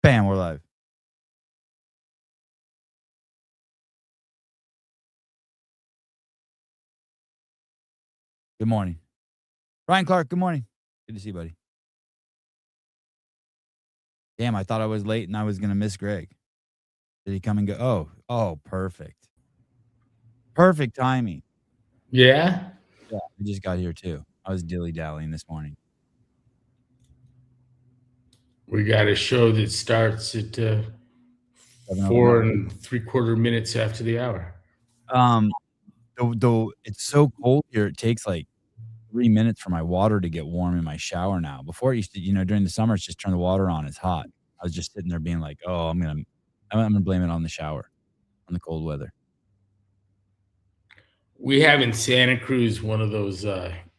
Bam, we're live. Good morning. Ryan Clark, good morning. Good to see you, buddy. Damn, I thought I was late and I was gonna miss Greg. Did he come and go? Oh, perfect. Perfect timing. Yeah? Yeah, I just got here too. I was dilly-dallying this morning. We got a show that starts at 7:01. 4 3/4 minutes after the hour. Though it's so cold here, it takes, like, 3 minutes for my water to get warm in my shower now. Before it used to, during the summer, it's just turn the water on, it's hot. I was just sitting there being like, "Oh, I'm gonna blame it on the shower, on the cold weather." We have in Santa Cruz one of those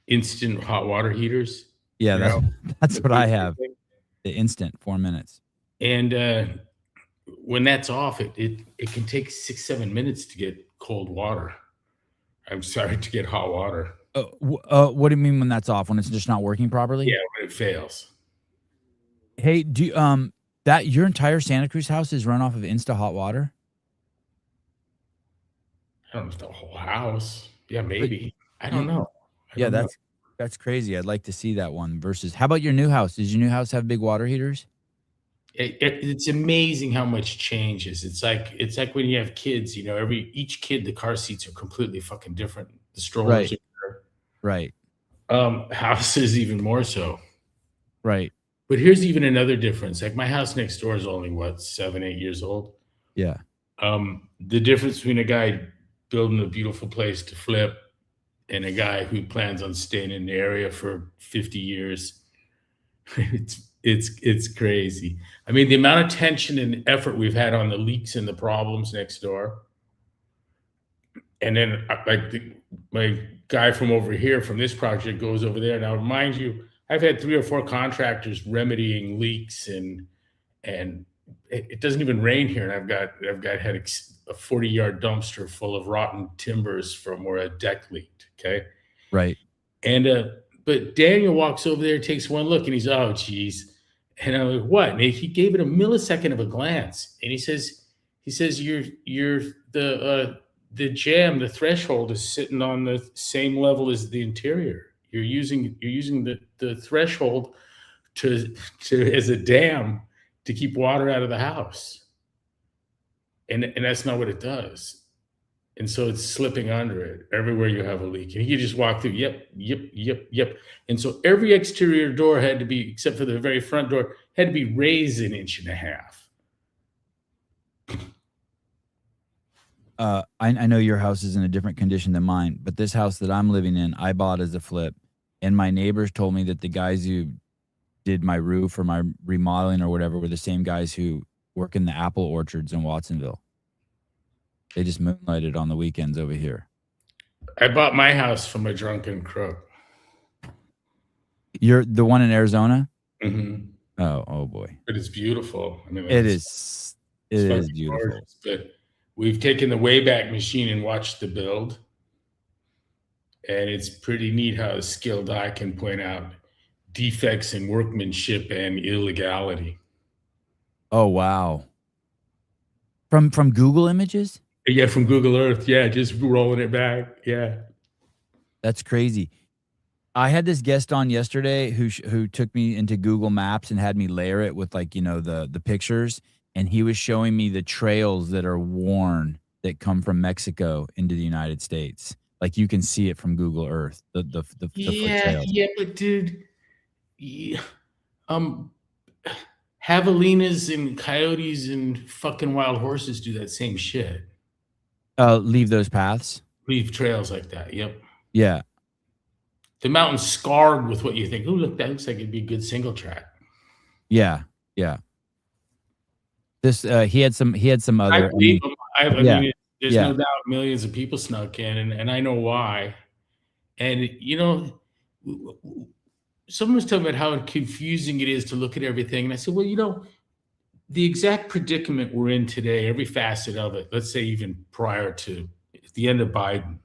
instant hot water heaters. Yeah, You know, that's the what I big have. thing. The instant 4 minutes. And when that's off, it can take 6-7 minutes to get cold water. I'm sorry, to get hot water. What do you mean when that's off? When it's just not working properly? Yeah, when it fails. Hey, do you, that your entire Santa Cruz house is run off of Insta hot water? I don't know if the whole house. Yeah, But maybe. I you don't know. I Yeah, don't know. that's crazy. I'd like to see that one versus how about your new house? Does your new house have big water heaters? It's amazing how much changes. It's like when you have kids, each kid, the car seats are completely fucking different. The strollers Right. are Right. houses even more so. Right. But here's even another difference. Like my house next door is only what, 7-8 years old. Yeah. The difference between a guy building a beautiful place to flip and a guy who plans on staying in the area for 50 years, it's crazy. I mean, the amount of tension and effort we've had on the leaks and the problems next door, and then my guy from over here from this project goes over there. Now, mind you, I've had 3 or 4 contractors remedying leaks, and it doesn't even rain here, and I've had a 40-yard dumpster full of rotten timbers from where a deck leaked. Okay, Right. and but Daniel walks over there, takes one look, and he's, oh geez, and I'm like, what? And he gave it a millisecond of a glance, and he says you're the jam, the threshold is sitting on the same level as the interior. You're using the threshold to as a dam to keep water out of the house, and that's not what it does. And so it's slipping under it everywhere you have a leak. And he could just walk through, yep, yep, yep, yep. And so every exterior door had to be, except for the very front door, had to be raised 1.5 inches. I know your house is in a different condition than mine, but this house that I'm living in, I bought as a flip, and my neighbors told me that the guys who did my roof or my remodeling or whatever were the same guys who work in the apple orchards in Watsonville. They just moonlighted on the weekends over here. I bought my house from a drunken crook. You're the one in Arizona? Mm-hmm. Oh boy. But it's beautiful. I mean, It is beautiful. Gorgeous. But we've taken the Wayback Machine and watched the build. And it's pretty neat how a skilled eye can point out defects in workmanship and illegality. Oh wow. From Google Images? Yeah, from Google Earth. Yeah, just rolling it back. Yeah. That's crazy. I had this guest on yesterday who took me into Google Maps and had me layer it with the pictures, and he was showing me the trails that are worn that come from Mexico into the United States. Like you can see it from Google Earth. The foot trails. Yeah, but dude, yeah, javelinas and coyotes and fucking wild horses do that same shit. Leave those paths. Leave trails like that. Yep. Yeah. The mountain's scarred with what you think. Oh, look, that looks like it'd be a good single track. Yeah. Yeah. This he had some other. I believe him. I mean, there's yeah. no doubt millions of people snuck in, and I know why. And someone was talking about how confusing it is to look at everything, and I said, well, the exact predicament we're in today, every facet of it, let's say even prior to the end of Biden,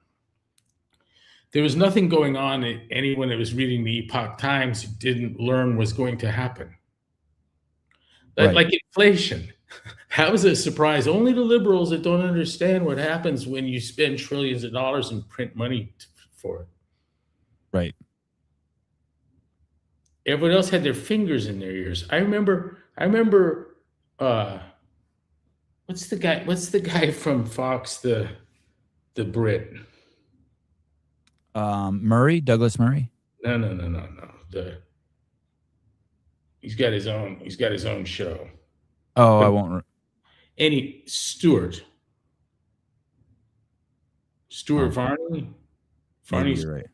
there was nothing going on that anyone that was reading the Epoch Times didn't learn was going to happen. Right. like inflation. That was a surprise only to liberals that don't understand what happens when you spend trillions of dollars and print money for it. Right. Everyone else had their fingers in their ears. I remember uh what's the guy from Fox, the Brit? Murray, Douglas Murray. No, no, no, no, no. He's got his own show. Oh, I But won't. any Stuart Oh, Varney. maybe Varney's you're right.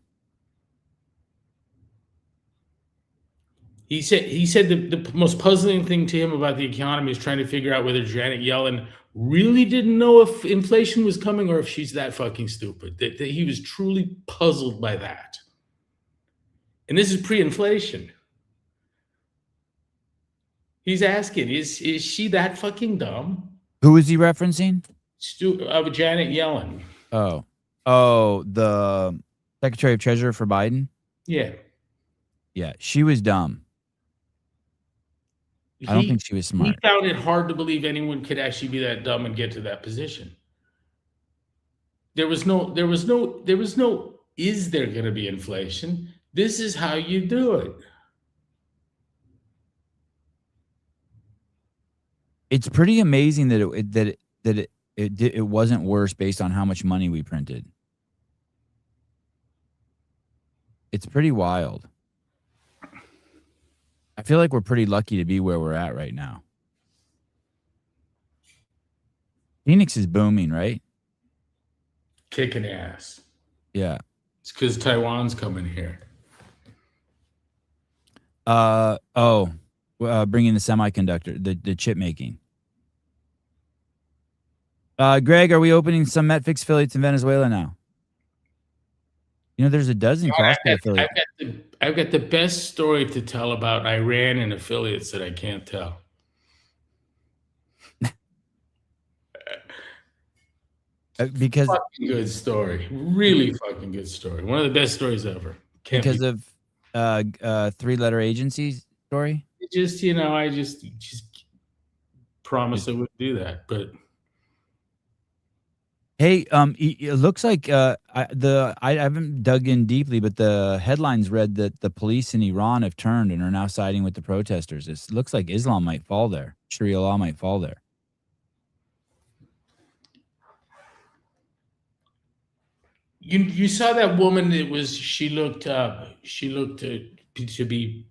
he said the most puzzling thing to him about the economy is trying to figure out whether Janet Yellen really didn't know if inflation was coming or if she's that fucking stupid. That he was truly puzzled by that. And this is pre-inflation. He's asking, is she that fucking dumb? Who is he referencing? Janet Yellen. Oh, the Secretary of Treasury for Biden. Yeah. Yeah, she was dumb. I don't think she was He smart. found it hard to believe anyone could actually be that dumb and get to that position. There was no, is there going to be inflation? This is how you do it. It's pretty amazing that it wasn't worse based on how much money we printed. It's pretty wild. I feel like we're pretty lucky to be where we're at right now. Phoenix is booming, right? Kicking ass. Yeah. It's because Taiwan's coming here. Bringing the semiconductor, the chip making. Greg, are we opening some Metfix affiliates in Venezuela now? You know, there's a dozen CrossFit affiliates. I've got the best story to tell about Iran and affiliates that I can't tell. Because fucking good story, really fucking good story. One of the best stories ever. Because of three-letter agency story. I just promised I wouldn't do that, but hey, it looks like I haven't dug in deeply, but the headlines read that the police in Iran have turned and are now siding with the protesters. It looks like Islam might fall there. Sharia law might fall there. You saw that woman. She looked to be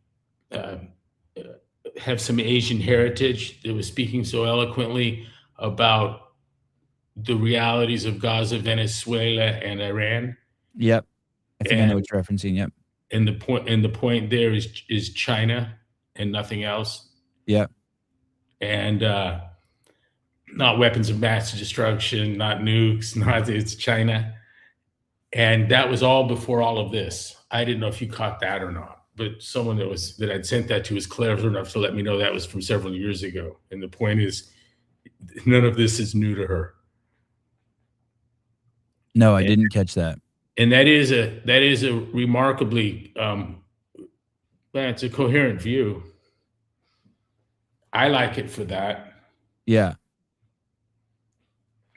have some Asian heritage. That was speaking so eloquently about the realities of Gaza, Venezuela, and Iran. Yep, I think I know what you're referencing. Yep. And the point there is China and nothing else. Yep. And not weapons of mass destruction, not nukes, it's China. And that was all before all of this. I didn't know if you caught that or not, but someone that I'd sent that to was clever enough to let me know that was from several years ago. And the point is, none of this is new to her. No, I didn't catch that. And that is a remarkably, it's a coherent view. I like it for that. Yeah.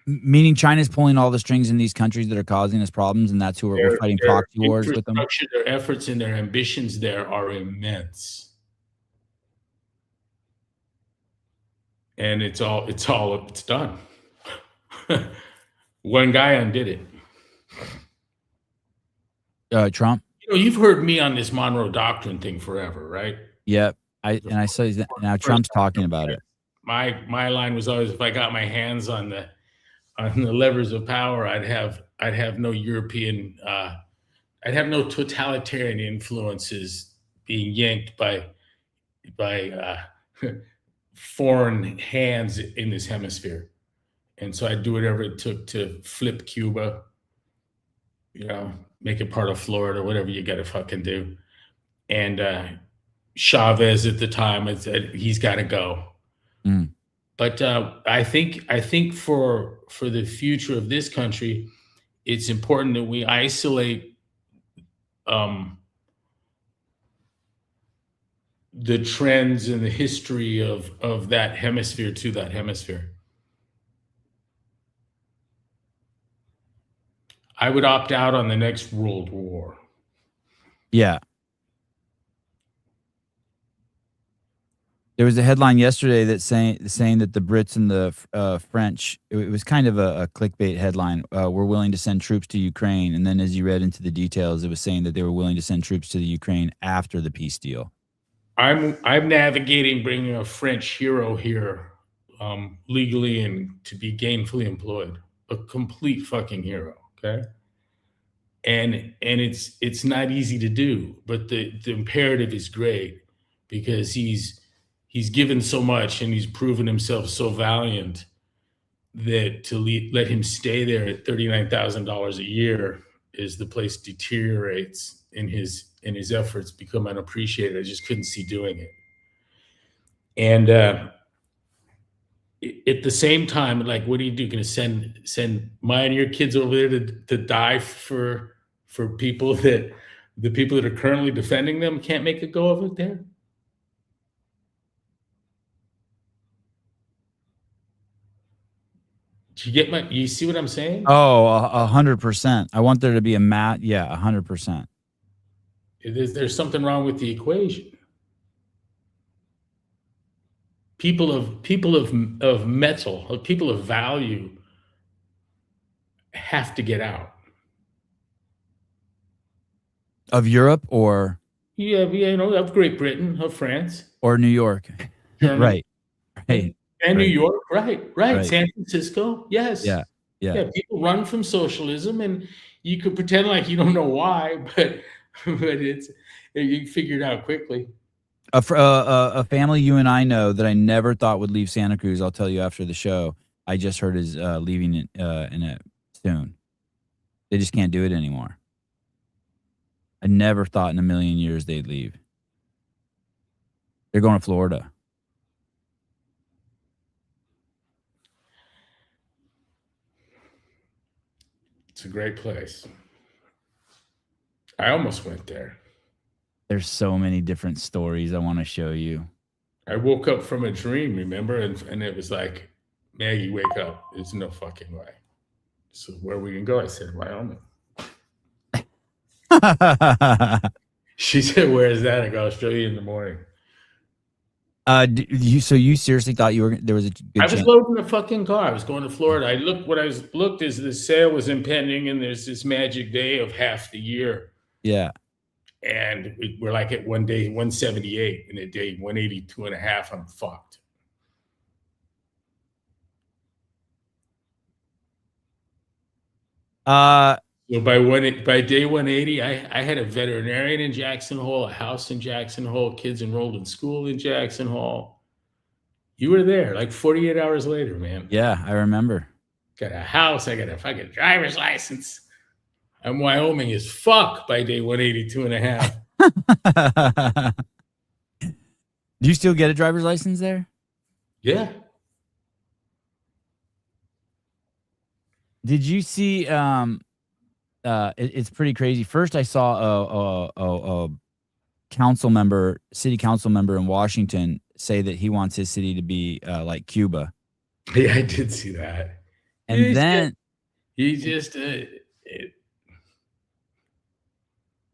Meaning China's pulling all the strings in these countries that are causing us problems, and that's who we're fighting proxy wars with them. Their efforts and their ambitions there are immense. And it's done. One guy undid it. Trump. You've heard me on this Monroe Doctrine thing forever, right? Yep. I saw now Trump's talking about it. My line was always, if I got my hands on the levers of power, I'd have no European, I'd have no totalitarian influences being yanked by foreign hands in this hemisphere. And so I'd do whatever it took to flip Cuba, make it part of Florida, whatever you got to fucking do. And Chavez at the time said he's got to go. Mm. But I think for the future of this country, it's important that we isolate the trends and the history of that hemisphere to that hemisphere. I would opt out on the next World War. Yeah. There was a headline yesterday that saying that the Brits and the French, it was kind of a clickbait headline, were willing to send troops to Ukraine. And then as you read into the details, it was saying that they were willing to send troops to the Ukraine after the peace deal. I'm navigating bringing a French hero here legally and to be gainfully employed. A complete fucking hero. Okay. And it's not easy to do, but the imperative is great because he's given so much and he's proven himself so valiant that to let him stay there at $39,000 a year as the place deteriorates and his efforts become unappreciated. I just couldn't see doing it. And at the same time, like, what are you going to send my and your kids over there to die for people that the people that are currently defending them can't make a go of it there? You see what I'm saying? Oh, 100%. I want there to be a yeah, 100%. There's something wrong with the equation. People of metal, people of value have to get out. Of Europe or? Yeah, of Great Britain, of France. Or New York. Right. And right. New York, right. San Francisco, yes. Yeah. People run from socialism, and you could pretend like you don't know why, but you figure it out quickly. A family you and I know that I never thought would leave Santa Cruz. I'll tell you after the show. I just heard is leaving it in it soon. They just can't do it anymore. I never thought in a million years they'd leave. They're going to Florida. It's a great place. I almost went there. There's so many different stories I want to show you. I woke up from a dream, remember? And it was like, Maggie, wake up. There's no fucking way. So where we can go? I said, Wyoming. She said, where is that? I go, I'll show you in the morning. So you seriously thought there was a good I was loading a fucking car. I was going to Florida. I looked as the sale was impending, and there's this magic day of half the year. Yeah. And we're like at one day 178, and at day 182 and a half, I'm fucked. So by day 180, I had a veterinarian in Jackson Hole, a house in Jackson Hole, kids enrolled in school in Jackson Hole. You were there like 48 hours later, man. Yeah, I remember. Got a house. I got a fucking driver's license. I'm Wyoming as fuck by day 182 and a half. Do you still get a driver's license there? Yeah. Did you see it's pretty crazy. First I saw a city council member in Washington say that he wants his city to be like Cuba. Yeah, I did see that. And then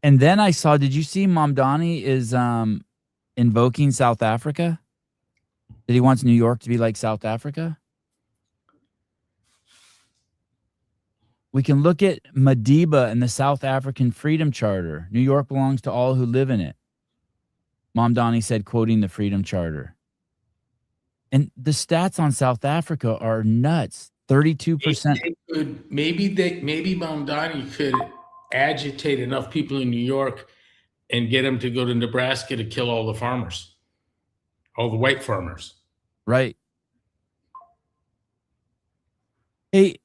and then I saw, did you see Mamdani is invoking South Africa? That he wants New York to be like South Africa? We can look at Madiba and the South African Freedom Charter. New York belongs to all who live in it. Mamdani said, quoting the Freedom Charter. And the stats on South Africa are nuts. 32%. Maybe Mamdani could agitate enough people in New York and get them to go to Nebraska to kill all the farmers, all the white farmers. Right. Hey,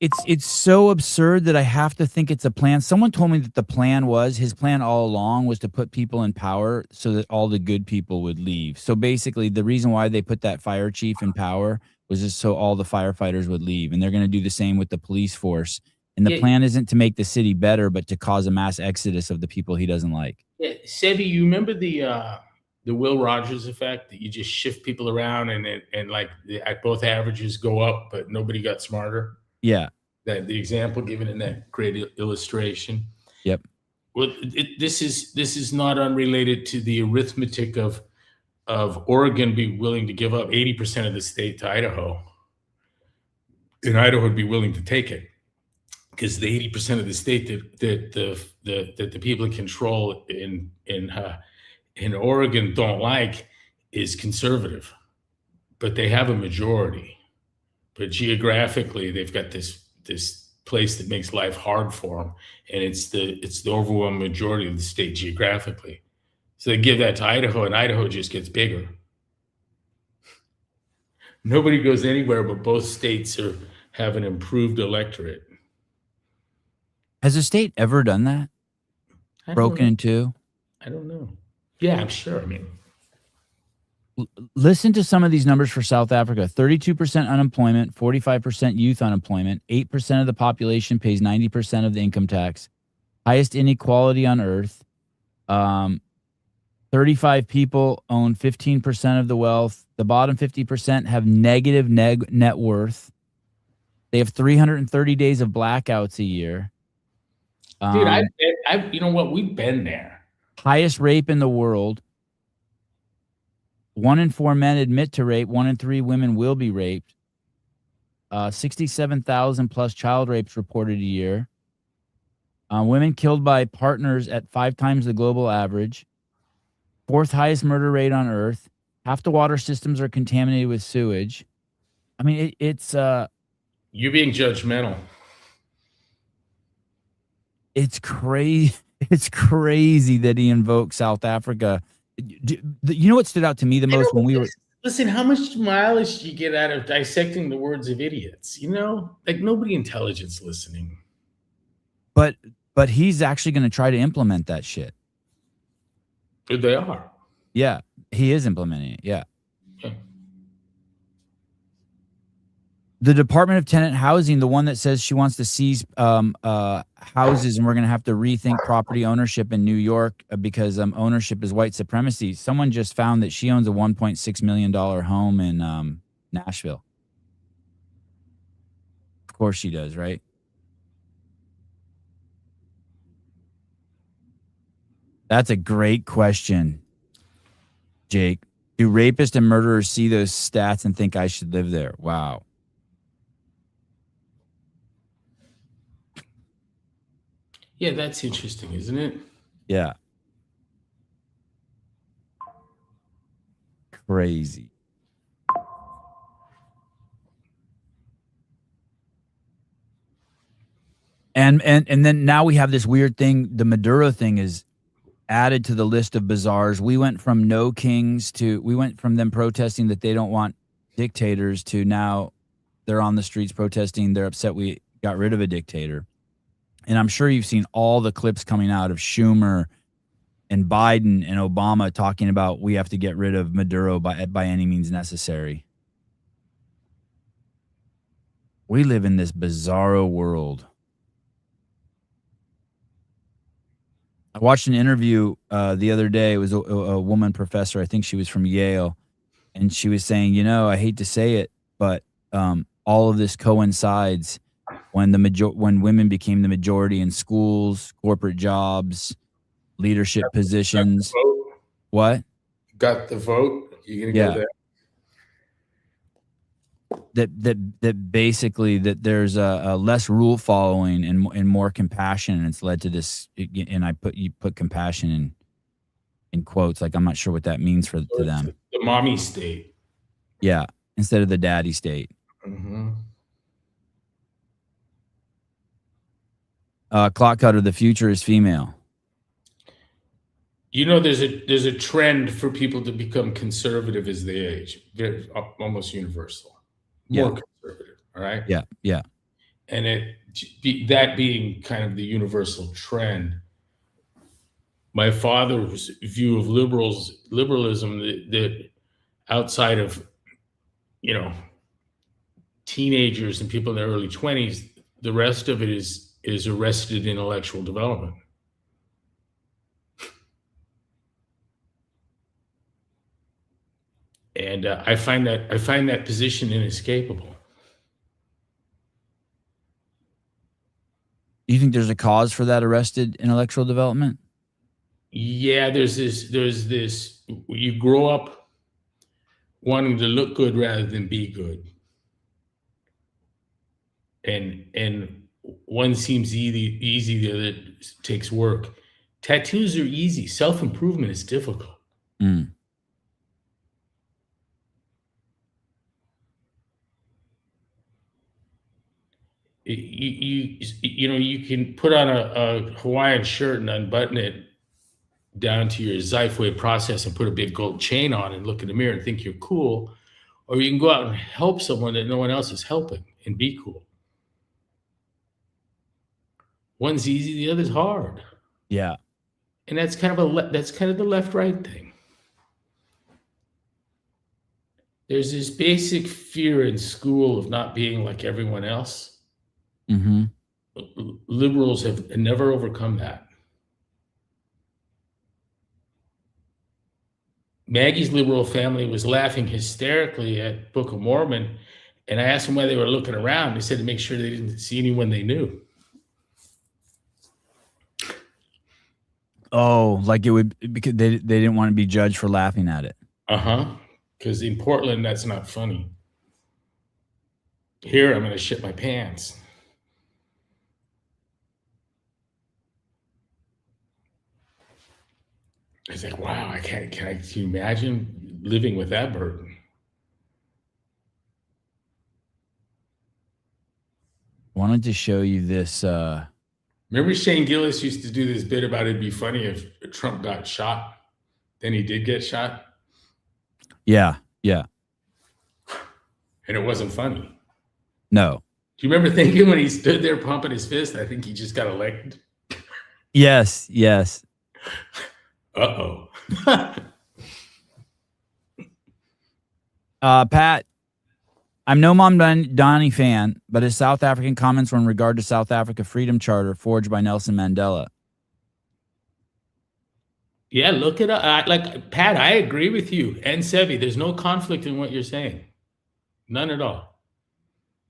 it's so absurd that I have to think it's a plan. Someone told me that his plan all along was to put people in power so that all the good people would leave. So basically the reason why they put that fire chief in power was just so all the firefighters would leave. And they're going to do the same with the police force. And the plan isn't to make the city better, but to cause a mass exodus of the people he doesn't like. Yeah, Sevi, you remember the the Will Rogers effect, that you just shift people around and like both averages go up, but nobody got smarter. Yeah. That the example given in that great illustration. Yep. Well, this is not unrelated to the arithmetic of Oregon being willing to give up 80% of the state to Idaho, and Idaho would be willing to take it because the 80% of the state that the people in control in Oregon don't like is conservative, but they have a majority. But geographically, they've got this place that makes life hard for them, and it's the overwhelming majority of the state geographically. So they give that to Idaho, and Idaho just gets bigger. Nobody goes anywhere, but both states have an improved electorate. Has a state ever done that? Broken in two? I don't know. Yeah, I'm sure. I mean, listen to some of these numbers for South Africa. 32% unemployment, 45% youth unemployment, 8% of the population pays 90% of the income tax, highest inequality on earth. 35 people own 15% of the wealth. The bottom 50% have negative net worth. They have 330 days of blackouts a year. Dude, you know what? We've been there. Highest rape in the world. 1 in 4 men admit to rape. 1 in 3 women will be raped. 67,000 plus child rapes reported a year. Women killed by partners at 5 times the global average. 4th highest murder rate on earth. Half the water systems are contaminated with sewage. I mean, it's you're being judgmental. It's crazy. It's crazy that he invoked South Africa. You know what stood out to me the most when we were... Listen, how much mileage do you get out of dissecting the words of idiots? You know, like nobody intelligent's listening. But he's actually going to try to implement that shit. They are. Yeah, he is implementing it. Yeah. Okay. The Department of Tenant Housing, the one that says she wants to seize houses and we're going to have to rethink property ownership in New York because ownership is white supremacy. Someone just found that she owns a $1.6 million home in Nashville. Of course she does, right? That's a great question, Jake. Do rapists and murderers see those stats and think I should live there? Wow. Yeah, that's interesting, isn't it? Yeah. Crazy. And then now we have this weird thing. The Maduro thing is added to the list of bizarres. We went from no kings to, we went from them protesting that they don't want dictators to now they're on the streets protesting. They're upset we got rid of a dictator. And I'm sure you've seen all the clips coming out of Schumer and Biden and Obama talking about we have to get rid of Maduro by any means necessary. We live in this bizarro world. I watched an interview the other day. It was a woman professor. I think she was from Yale. And she was saying, you know, I hate to say it, but all of this coincides when when women became the majority in schools, corporate jobs, leadership positions. What? Got the vote? You gonna go there? That basically that there's a less rule following and more compassion, and it's led to this. And you put compassion in quotes, like I'm not sure what that means to them. The mommy state. Yeah, instead of the daddy state. Mm-hmm. Clock cutter, the future is female. You know, there's a trend for people to become conservative as they age. They're almost universal. More conservative, all right? Yeah, yeah. And that being kind of the universal trend, my father's view of liberalism that outside of, you know, teenagers and people in their early 20s, the rest of it is arrested intellectual development. and I find that position inescapable. Do you think there's a cause for that arrested intellectual development? Yeah, there's this you grow up wanting to look good rather than be good. And one seems easy, the other takes work. Tattoos are easy. Self-improvement is difficult. Mm. You can put on a Hawaiian shirt and unbutton it down to your Zyphoid process and put a big gold chain on and look in the mirror and think you're cool, or you can go out and help someone that no one else is helping and be cool. One's easy, the other's hard, Yeah. and that's kind of the left-right thing. There's this basic fear in school of not being like everyone else. Mm-hmm. Liberals have never overcome that. Maggie's liberal family was laughing hysterically at Book of Mormon, and I asked them why they were looking around. They said to make sure they didn't see anyone they knew. Oh, like it would, because they didn't want to be judged for laughing at it. Because in Portland, that's not funny. Here, I'm going to shit my pants. It's like, wow, can you imagine living with that burden? Wanted to show you this. Remember Shane Gillis used to do this bit about it'd be funny if Trump got shot. Then he did get shot, Yeah. Yeah. and it wasn't funny. No. Do you remember thinking when he stood there pumping his fist, I think he just got elected? Yes. Yes. Uh-oh. Pat, I'm no Mom Donnie fan, but his South African comments were in regard to South Africa Freedom Charter forged by Nelson Mandela. Yeah, look it up. Like, Pat, I agree with you. And Sevi, there's no conflict in what you're saying. None at all.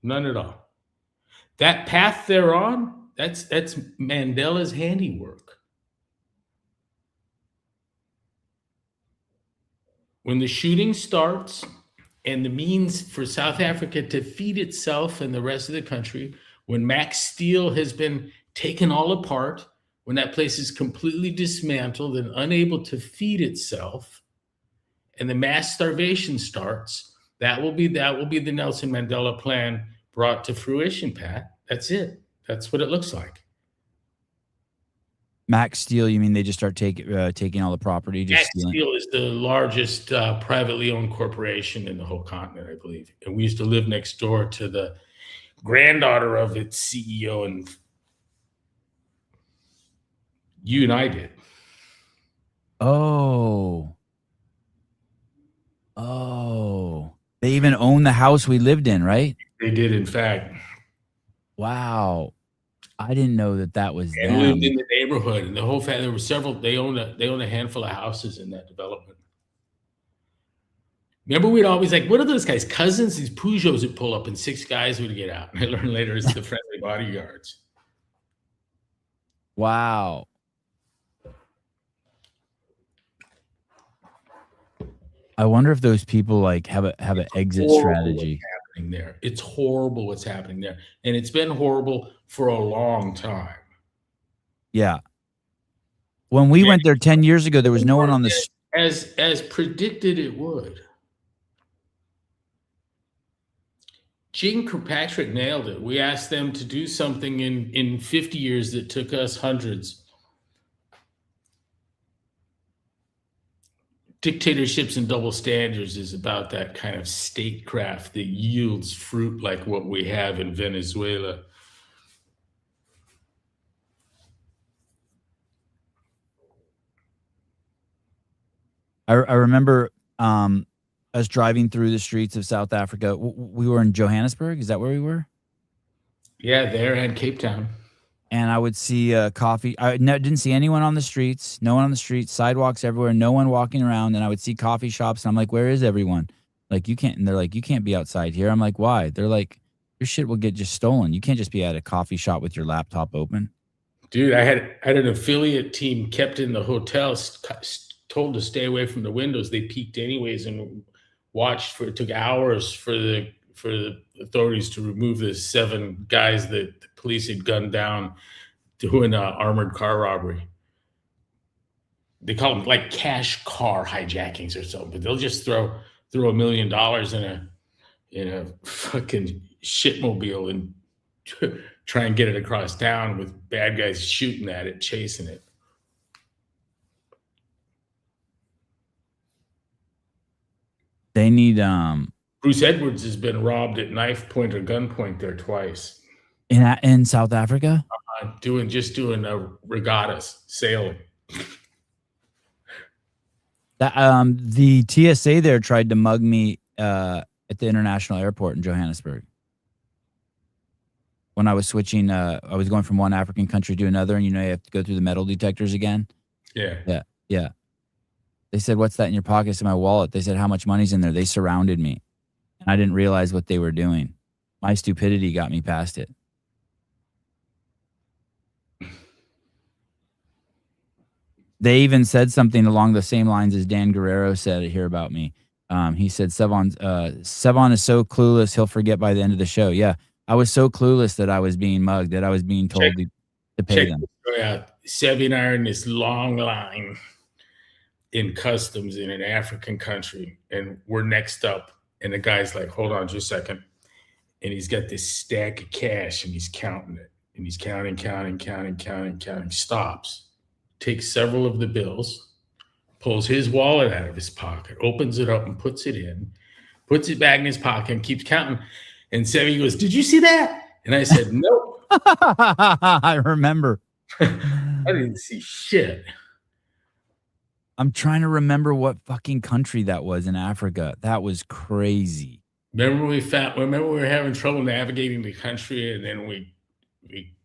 None at all. That path they're on, that's Mandela's handiwork. When the shooting starts and the means for South Africa to feed itself and the rest of the country, when Max Steel has been taken all apart, when that place is completely dismantled and unable to feed itself, and the mass starvation starts, that will be the Nelson Mandela plan brought to fruition, Pat. That's it. That's what it looks like. Max Steel, you mean they just start taking all the property? Just Max Steel is the largest privately owned corporation in the whole continent, I believe. And we used to live next door to the granddaughter of its CEO, and you and I did. Oh. They even own the house we lived in, right? They did, in fact. Wow. I didn't know that was And them. lived in the neighborhood, and the whole family. There were several. They owned a handful of houses in that development. Remember, we'd always like, what are those guys? Cousins? These Peugeots would pull up, and 6 guys would get out. And I learned later it's the friendly bodyguards. Wow. I wonder if those people like have an exit strategy. Happening there. It's horrible what's happening there, and it's been horrible for a long time. Yeah. When we went there 10 years ago, there was no one on the as predicted it would. Gene Kirkpatrick nailed it. We asked them to do something in 50 years that took us hundreds. Dictatorships and double standards is about that kind of statecraft that yields fruit like what we have in Venezuela. I remember us driving through the streets of South Africa. We were in Johannesburg. Is that where we were? Yeah, there and Cape Town. And I would see coffee. I didn't see anyone on the streets. No one on the streets. Sidewalks everywhere. No one walking around. And I would see coffee shops. And I'm like, where is everyone? Like, you can't, and they're like, you can't be outside here. I'm like, why? They're like, your shit will get just stolen. You can't just be at a coffee shop with your laptop open. Dude, I had an affiliate team kept in the hotel, told to stay away from the windows. They peeked anyways and watched for. It took hours for the authorities to remove the 7 guys that the police had gunned down doing armored car robbery. They call them like cash car hijackings or something, but they'll just throw $1 million in a fucking shitmobile and try and get it across town with bad guys shooting at it, chasing it. They need Bruce Edwards has been robbed at knife point or gunpoint there twice. in South Africa. Doing regattas, sailing. That the TSA there tried to mug me at the international airport in Johannesburg. When I was switching, I was going from one African country to another, and you have to go through the metal detectors again. Yeah. Yeah. They said, "What's that in your pocket?" It's in my wallet. They said, "How much money's in there?" They surrounded me, and I didn't realize what they were doing. My stupidity got me past it. They even said something along the same lines as Dan Guerrero said here about me. He said, Sevon is so clueless, he'll forget by the end of the show. Yeah, I was so clueless that I was being mugged, that I was being told to pay them. Sevy and I are in this long line in customs in an African country, and we're next up. And the guy's like, hold on just a second. And he's got this stack of cash, and he's counting it. And he's counting, stops. Takes several of the bills, pulls his wallet out of his pocket, opens it up and puts it in, puts it back in his pocket and keeps counting. And Sevy goes, "Did you see that?" And I said, "Nope." I remember. I didn't see shit. I'm trying to remember what fucking country that was in Africa. That was crazy. Remember we were having trouble navigating the country, and then we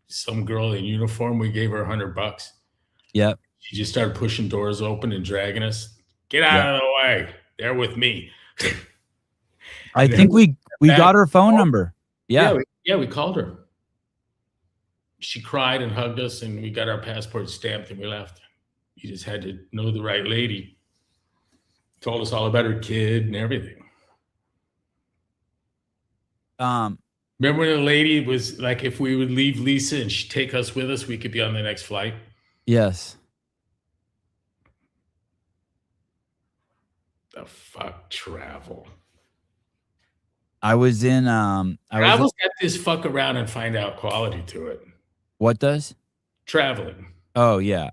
some girl in uniform, we gave her $100. Yep. She just started pushing doors open and dragging us. Get out of the way. They're with me. I think we got her phone number. Yeah. We called her. She cried and hugged us, and we got our passports stamped, and we left. You just had to know the right lady. Told us all about her kid and everything. Remember when the lady was like, if we would leave Lisa and she'd take us with us, we could be on the next flight? Yes. The fuck travel. I was in Travel's got this fuck around and find out quality to it. What does? Traveling. Oh yeah.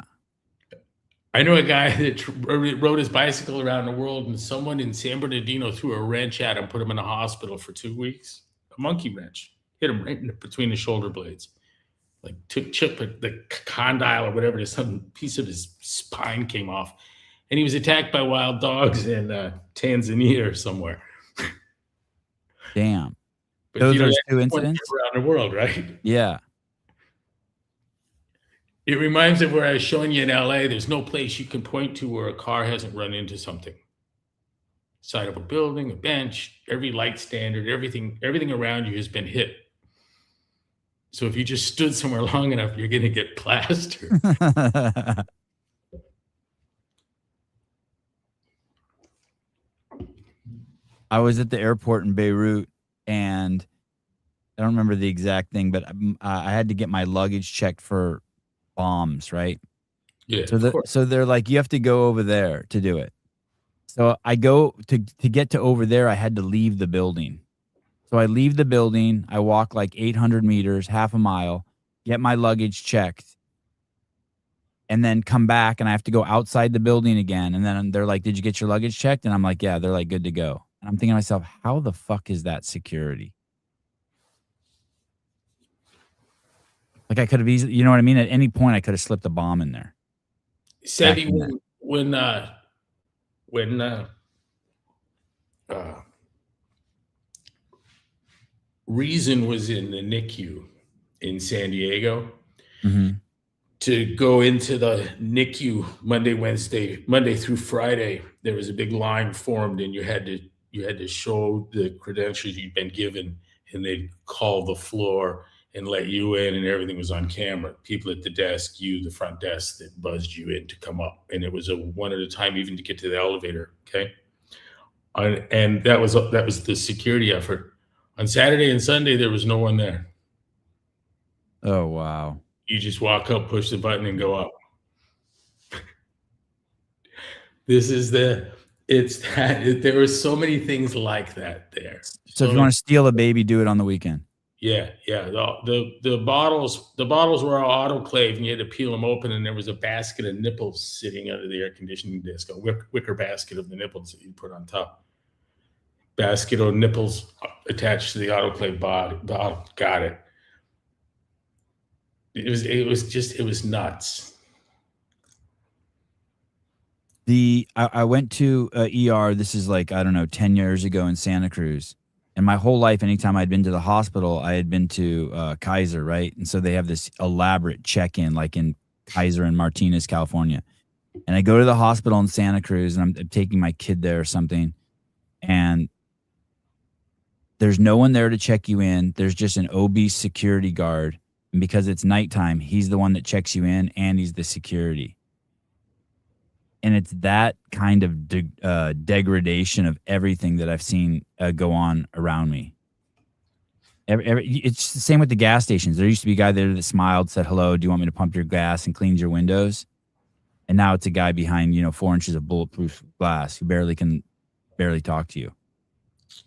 I know a guy that rode his bicycle around the world, and someone in San Bernardino threw a wrench at him, put him in a hospital for 2 weeks. A monkey wrench hit him right between the shoulder blades. Like took the condyle or whatever, some piece of his spine came off, and he was attacked by wild dogs in Tanzania or somewhere. Damn. But those are 2 incidents around the world, right? Yeah. It reminds me of where I was showing you in LA. There's no place you can point to where a car hasn't run into something. Side of a building, a bench, every light standard, everything around you has been hit. So if you just stood somewhere long enough, you're going to get plastered. I was at the airport in Beirut, and I don't remember the exact thing, but I had to get my luggage checked for bombs, right? Yeah. So they're like, you have to go over there to do it. So I go to get to over there. I had to leave the building. So I leave the building. I walk like 800 meters, half a mile, get my luggage checked, and then come back, and I have to go outside the building again. And then they're like, "Did you get your luggage checked?" And I'm like, "Yeah." They're like, "Good to go." And I'm thinking to myself, how the fuck is that security? Like, I could have easily, you know what I mean? At any point, I could have slipped a bomb in there. Sevy, when Reason was in the NICU in San Diego, to go into the NICU Monday through Friday, there was a big line formed, and you had to you had to show the credentials you'd been given, and they'd call the floor and let you in, and everything was on camera. People at the desk, you, the front desk, that buzzed you in to come up, and it was a one at a time, even to get to the elevator. Okay, and that was the security effort. On Saturday and Sunday, there was no one there. Oh, wow. You just walk up, push the button, and go up. This is the it's that there were so many things like that there. So if So you wanna steal a baby, do it on the weekend. yeah, yeah. The bottles were all autoclaved, and you had to peel them open, and there was a basket of nipples sitting under the air conditioning desk, a wicker basket of the nipples that you put on top. Basket of nipples attached to the autoclave bottle. Got it. It was nuts. I went to a ER, this is like, I don't know, 10 years ago in Santa Cruz. And my whole life, anytime I'd been to the hospital, I had been to Kaiser, right? And so they have this elaborate check-in, like in Kaiser in Martinez, California. And I go to the hospital in Santa Cruz, and I'm taking my kid there or something, and there's no one there to check you in. There's just an obese security guard. And because it's nighttime, he's the one that checks you in, and he's the security. And it's that kind of degradation of everything that I've seen go on around me. It's the same with the gas stations. There used to be a guy there that smiled, said, hello, do you want me to pump your gas, and cleans your windows? And now it's a guy behind, 4 inches of bulletproof glass who can barely talk to you.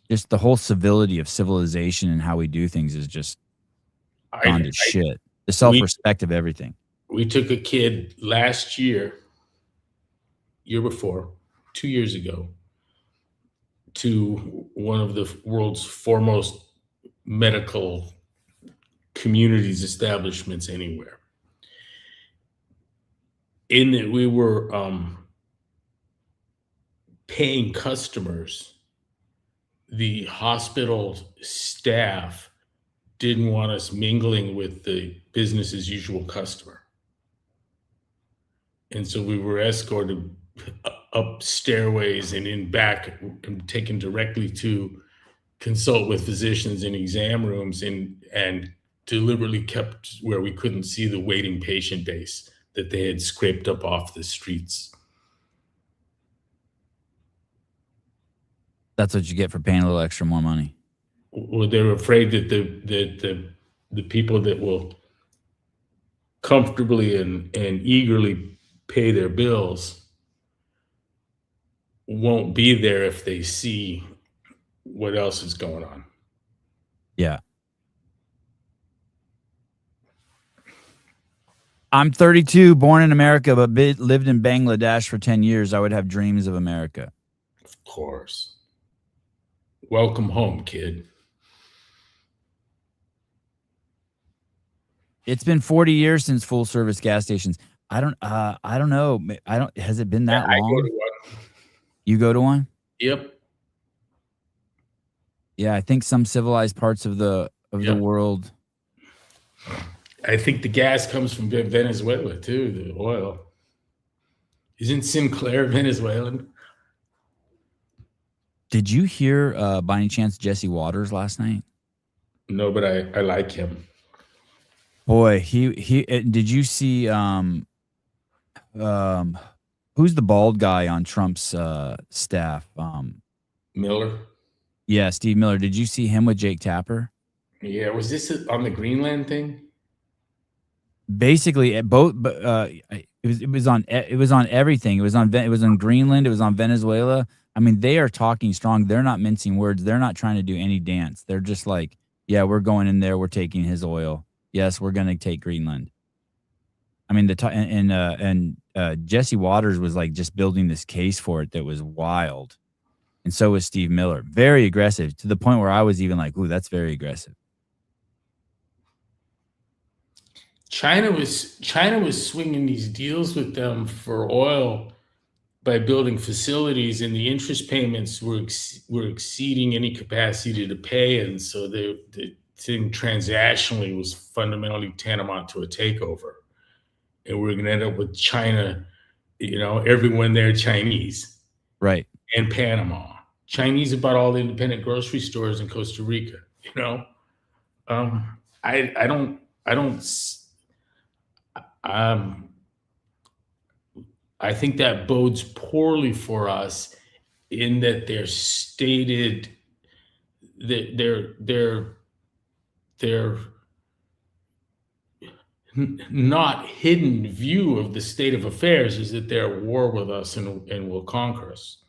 Just the whole civility of civilization and how we do things is just gone to shit. The self-respect of everything. We took a kid last year before, 2 years ago, to one of the world's foremost medical communities, establishments anywhere. In that we were paying customers, the hospital staff didn't want us mingling with the business as usual customer. And so we were escorted up stairways and in back and taken directly to consult with physicians in exam rooms, and deliberately kept where we couldn't see the waiting patient base that they had scraped up off the streets. That's what you get for paying a little extra more money. Well, they're afraid that the people that will comfortably and eagerly pay their bills won't be there if they see what else is going on. Yeah. I'm 32, born in America, but lived in Bangladesh for 10 years. I would have dreams of America. Of course. Welcome home, kid. It's been 40 years since full service gas stations. I don't know. Has it been that long? I go to one. You go to one? Yep. Yeah, I think some civilized parts of the world. I think the gas comes from Venezuela too, the oil. Isn't Sinclair Venezuelan? Did you hear by any chance Jesse Waters last night? No, but I like him. Boy, did you see who's the bald guy on Trump's staff? Miller? Yeah, Steve Miller. Did you see him with Jake Tapper? Yeah, was this on the Greenland thing? Basically, it was on everything. It was on Greenland. It was on Venezuela. I mean, they are talking strong. They're not mincing words. They're not trying to do any dance. They're just like, yeah, we're going in there. We're taking his oil. Yes, we're going to take Greenland. I mean, Jesse Waters was like just building this case for it that was wild. And so was Steve Miller. Very aggressive, to the point where I was even like, ooh, that's very aggressive. China was swinging these deals with them for oil by building facilities, and the interest payments were exceeding any capacity to pay, and so the thing transactionally was fundamentally tantamount to a takeover, and we're going to end up with China, everyone there Chinese, right, and Panama. Chinese about all the independent grocery stores in Costa Rica. You know, um, I don't um, I think that bodes poorly for us in that they're stated that their not hidden view of the state of affairs is that they're at war with us and will conquer us.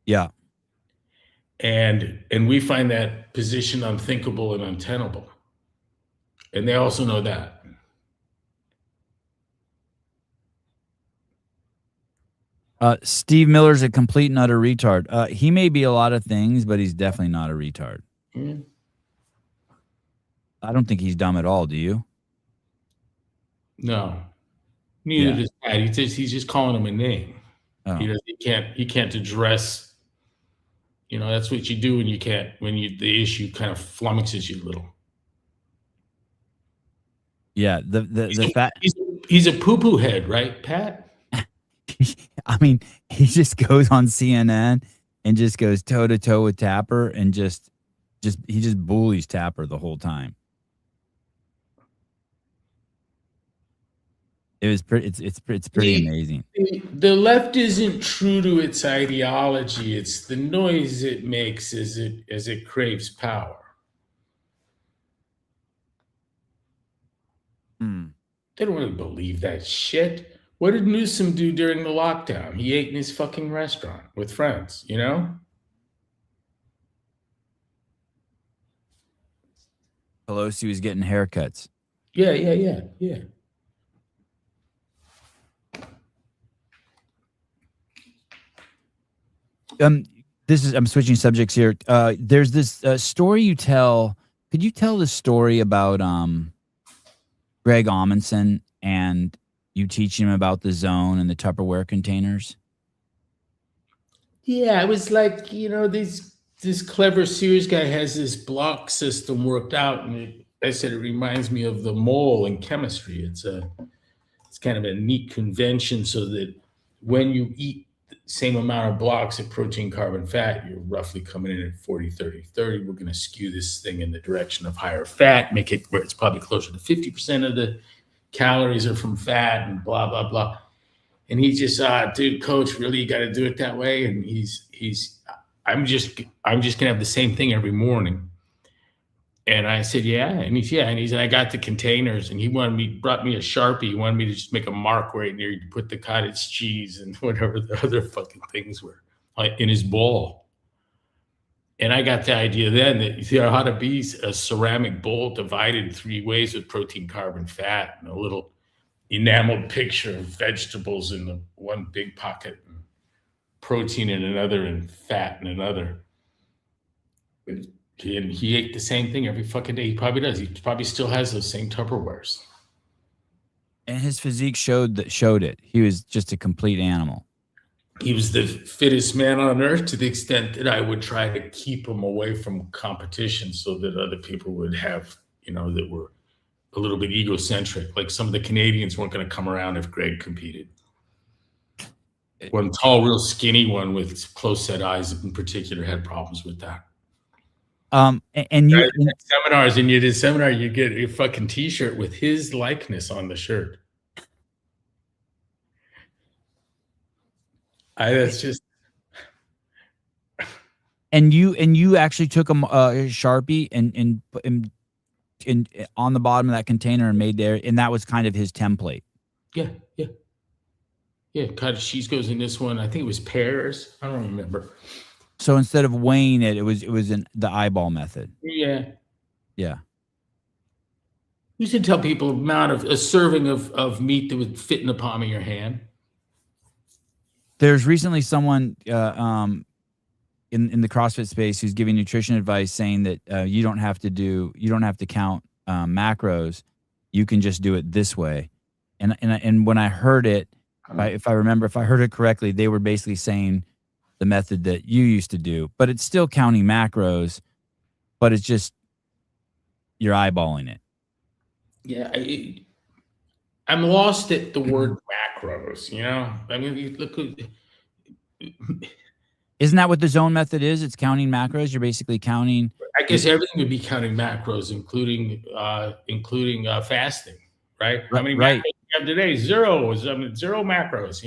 Yeah. And we find that position unthinkable and untenable. And they also know that. Steve Miller's a complete and utter retard. He may be a lot of things, but he's definitely not a retard. Mm. I don't think he's dumb at all. Do you? No, neither Yeah. does Pat. He's just calling him a name. Oh. He can't address. You know, that's what you do when you can't when you the issue kind of flummoxes you a little. Yeah. The fact. He's a poo poo head, right, Pat? I mean, he just goes on CNN and just goes toe to toe with Tapper and he just bullies Tapper the whole time. It was pretty. It's pretty amazing. The left isn't true to its ideology. It's the noise it makes as it craves power. They don't really believe that shit. What did Newsom do during the lockdown? He ate in his fucking restaurant with friends, you know? Pelosi was getting haircuts. Yeah. I'm switching subjects here. There's this story you tell. Could you tell the story about Greg Amundsen and you teaching him about the zone and the Tupperware containers? Yeah, it was like, you know, this clever Sears guy has this block system worked out, and I said it reminds me of the mole in chemistry. It's kind of a neat convention so that when you eat the same amount of blocks of protein, carbon, fat, you're roughly coming in at 40, 30, 30. We're going to skew this thing in the direction of higher fat, make it where it's probably closer to 50% of the calories are from fat and blah, blah, blah. And he just, dude, coach, really, you got to do it that way. And I'm just gonna have the same thing every morning. And I said, yeah. And he said, I got the containers, and he brought me a Sharpie. He wanted me to just make a mark right near you, put the cottage cheese and whatever the other fucking things were in his bowl. And I got the idea then that there ought to be a ceramic bowl divided 3 ways with protein, carbon, fat, and a little enameled picture of vegetables in the one big pocket, and protein in another, and fat in another. And he ate the same thing every fucking day. He probably does. He probably still has those same Tupperwares. And his physique showed it. He was just a complete animal. He was the fittest man on earth, to the extent that I would try to keep him away from competition so that other people would have, you know, that were a little bit egocentric. Like some of the Canadians weren't going to come around if Greg competed. One tall, real skinny one with close set eyes in particular had problems with that. And you seminars, and you did seminar, you get a fucking T-shirt with his likeness on the shirt. That's just. And you actually took a Sharpie and on the bottom of that container and made there, and that was kind of his template. Yeah. Cottage cheese goes in this one. I think it was pears. I don't remember. So instead of weighing it, it was in the eyeball method. Yeah. You should tell people amount of a serving of meat that would fit in the palm of your hand. There's recently someone in the CrossFit space who's giving nutrition advice, saying that you don't have to count macros. You can just do it this way. And when I heard it, if I heard it correctly, they were basically saying the method that you used to do, but it's still counting macros, but it's just you're eyeballing it. Yeah, I'm lost at the word macros. You know, I mean, you look. Isn't that what the zone method is? It's counting macros. You're basically counting. I guess everything would be counting macros, including fasting, right? How many macros Right. do you have today? Zero. Zero macros.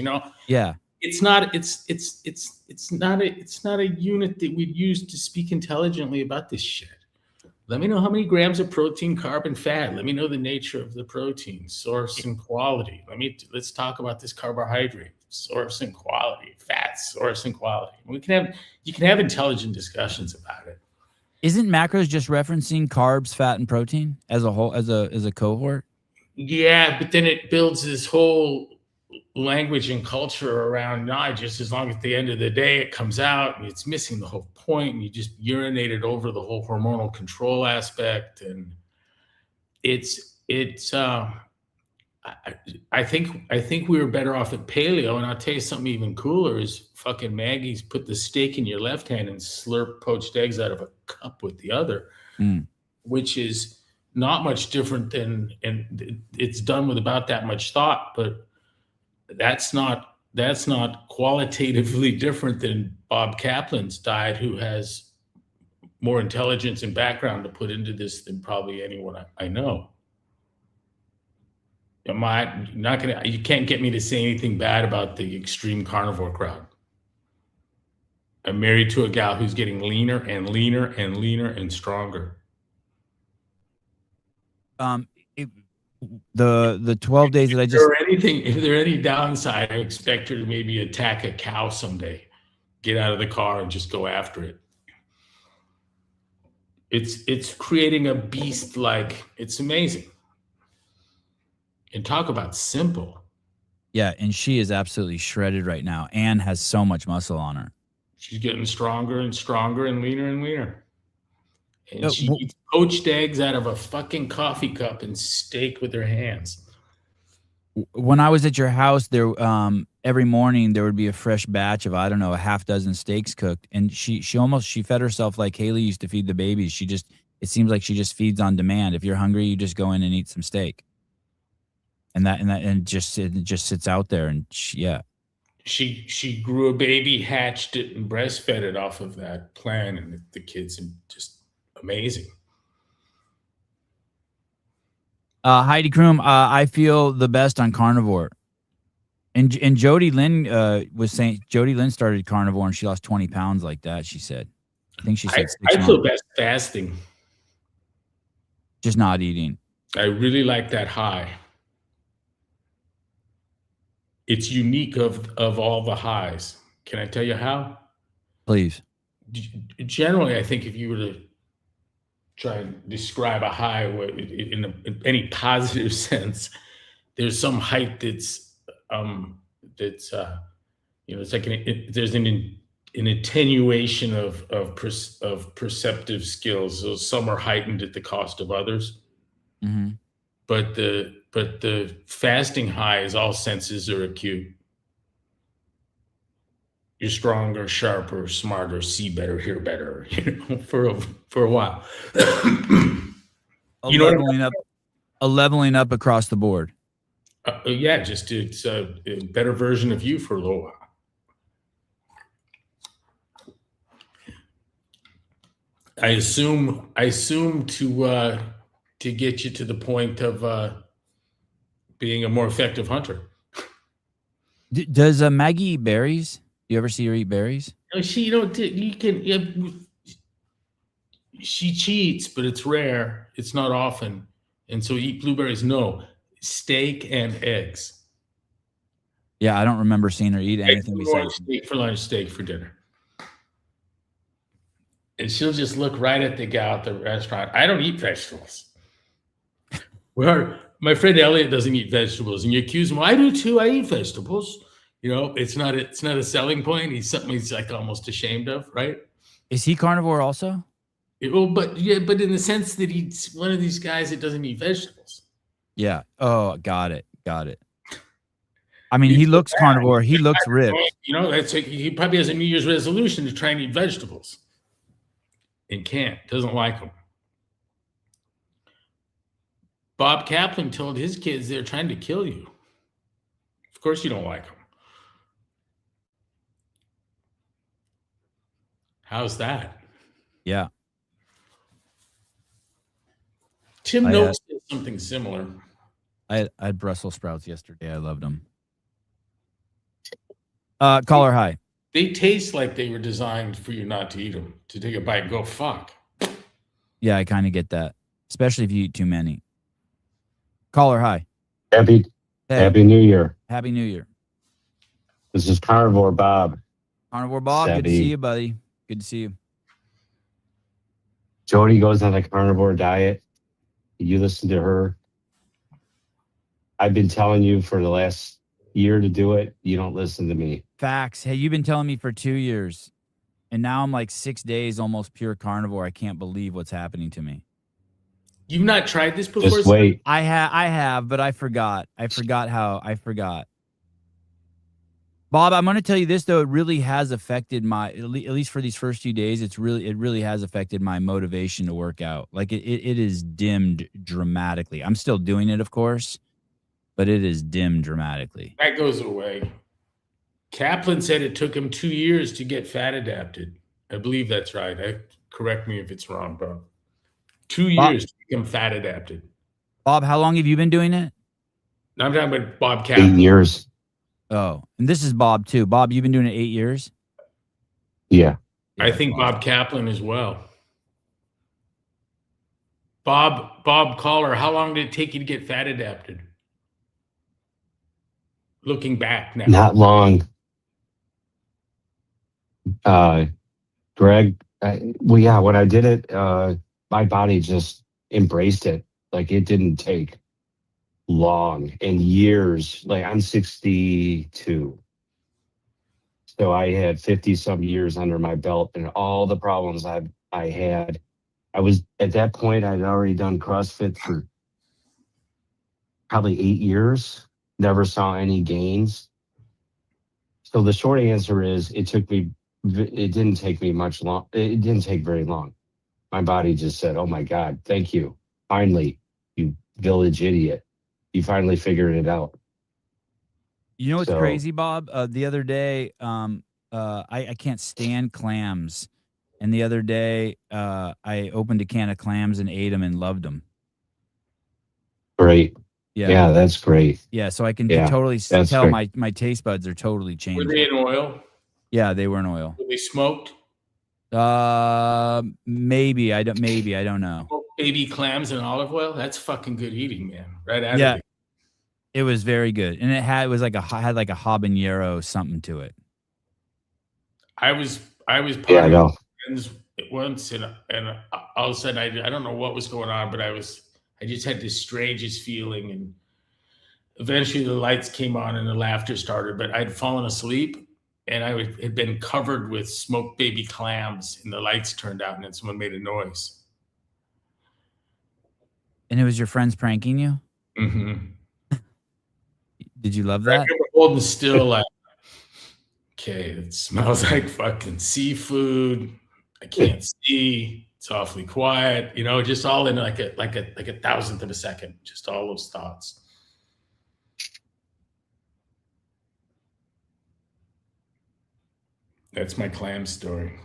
Yeah. It's not. It's not a unit that we'd use to speak intelligently about this shit. Let me know how many grams of protein, carb, and fat. Let me know the nature of the protein, source and quality. Let's talk about this carbohydrate, source and quality, fat, source and quality. You can have intelligent discussions about it. Isn't macros just referencing carbs, fat, and protein as a whole, as a cohort? Yeah, but then it builds this whole language and culture around not just as long as at the end of the day it comes out and it's missing the whole point, and you just urinated over the whole hormonal control aspect. And it's I think we were better off at paleo. And I'll tell you something even cooler is fucking Maggie's put the steak in your left hand and slurp poached eggs out of a cup with the other, which is not much different than, and it's done with about that much thought, but that's not qualitatively different than Bob Kaplan's diet, who has more intelligence and background to put into this than probably anyone I know. You can't get me to say anything bad about the extreme carnivore crowd. I'm married to a gal who's getting leaner and leaner and leaner and stronger. The 12 days that I just, if there any downside, I expect her to maybe attack a cow someday. Get out of the car and just go after it. It's creating a beast. Like, it's amazing. And talk about simple. yeah, and she is absolutely shredded right now and has so much muscle on her. She's getting stronger and stronger and leaner and leaner. And she eats poached eggs out of a fucking coffee cup and steak with her hands. When I was at your house, there every morning there would be a fresh batch of, I don't know, a half dozen steaks cooked, and she fed herself like Haley used to feed the babies. It seems like she just feeds on demand. If you're hungry, you just go in and eat some steak. And it just sits out there, and she grew a baby, hatched it, and breastfed it off of that plan, and the kids are just amazing. Heidi Kroom, I feel the best on carnivore, and Jody Lynn was saying Jody Lynn started carnivore and she lost 20 pounds like that. She said, I think she said I feel best fasting, just not eating. I really like that high. It's unique of all the highs. Can I tell you how? Please. Generally, I think if you were to try and describe a high in any positive sense, there's some height that's it's like there's an attenuation of perceptive skills. So some are heightened at the cost of others. Mm-hmm. But the fasting high is all senses are acute. You're stronger, sharper, smarter, see better, hear better, for a while. Leveling up across the board. Yeah, just it's a better version of you for a little while. I assume to get you to the point of being a more effective hunter. Does Maggie eat berries? You ever see her eat berries? She cheats, but it's rare. It's not often. And so eat blueberries. No, steak and eggs. Yeah, I don't remember seeing her eat anything besides steak for lunch, steak for dinner. And she'll just look right at the gal at the restaurant. I don't eat vegetables. My friend Elliot doesn't eat vegetables, and you accuse him. I do too. I eat vegetables. It's not a selling point. He's something he's like almost ashamed of, right? Is he carnivore also? But in the sense that he's one of these guys that doesn't eat vegetables. Yeah. Oh, got it. I mean, he looks carnivore. He looks ripped. He probably has a New Year's resolution to try and eat vegetables, and can't. Doesn't like them. Bob Kaplan told his kids they're trying to kill you. Of course, you don't like them. How's that? Yeah. Tim I Noakes did something similar. I had Brussels sprouts yesterday. I loved them. Caller, hi. They taste like they were designed for you not to eat them, to take a bite and go, fuck. Yeah, I kind of get that, especially if you eat too many. Caller, hi. Happy New Year. Happy New Year. This is Carnivore Bob. Carnivore Bob, good to see you, buddy. Good to see you. Jody goes on a carnivore diet. You listen to her. I've been telling you for the last year to do it. You don't listen to me. Facts. Hey, you've been telling me for 2 years, and now I'm like 6 days almost pure carnivore. I can't believe what's happening to me. You've not tried this before? Just wait. I have, but I forgot. I forgot. Bob, I'm going to tell you this though. It really has affected my, at least for these first few days. It really has affected my motivation to work out. Like it is dimmed dramatically. I'm still doing it, of course, but it is dimmed dramatically. That goes away. Kaplan said it took him 2 years to get fat adapted. I believe that's right. Correct me if it's wrong, bro. 2 years to become fat adapted. Bob, how long have you been doing it? I'm talking about Bob Kaplan. 8 years. Oh, and this is Bob too. Bob, you've been doing it 8 years? Yeah. I think Bob Kaplan as well. Bob Caller, how long did it take you to get fat adapted? Looking back now. Not long. Greg, when I did it, my body just embraced it. Like it didn't take long and years. Like I'm 62. So I had 50 some years under my belt and all the problems I had. I was at that point, I'd already done CrossFit for probably 8 years. Never saw any gains. So the short answer is it didn't take me much long. It didn't take very long. My body just said, oh my God, thank you. Finally, you village idiot. You finally figured it out. You know what's crazy, Bob? The other day, I can't stand clams. And the other day, I opened a can of clams and ate them and loved them. Great. Yeah. Yeah, that's great. Yeah, so I can totally tell my taste buds are totally changing. Were they in oil? Yeah, they were in oil. Were they smoked? Maybe I don't know. Baby clams in olive oil? That's fucking good eating, man. Right out of it. It was very good, and it had like a habanero something to it. I was part of friends once, and all of a sudden I don't know what was going on, but I just had this strangest feeling, and eventually the lights came on and the laughter started. But I'd fallen asleep, and I had been covered with smoked baby clams, and the lights turned out, and then someone made a noise. And it was your friends pranking you? Mm-hmm. Did you love that? I remember holding still like, okay, it smells like fucking seafood. I can't see. It's awfully quiet. You know, just all in like a thousandth of a second. Just all those thoughts. That's my clam story.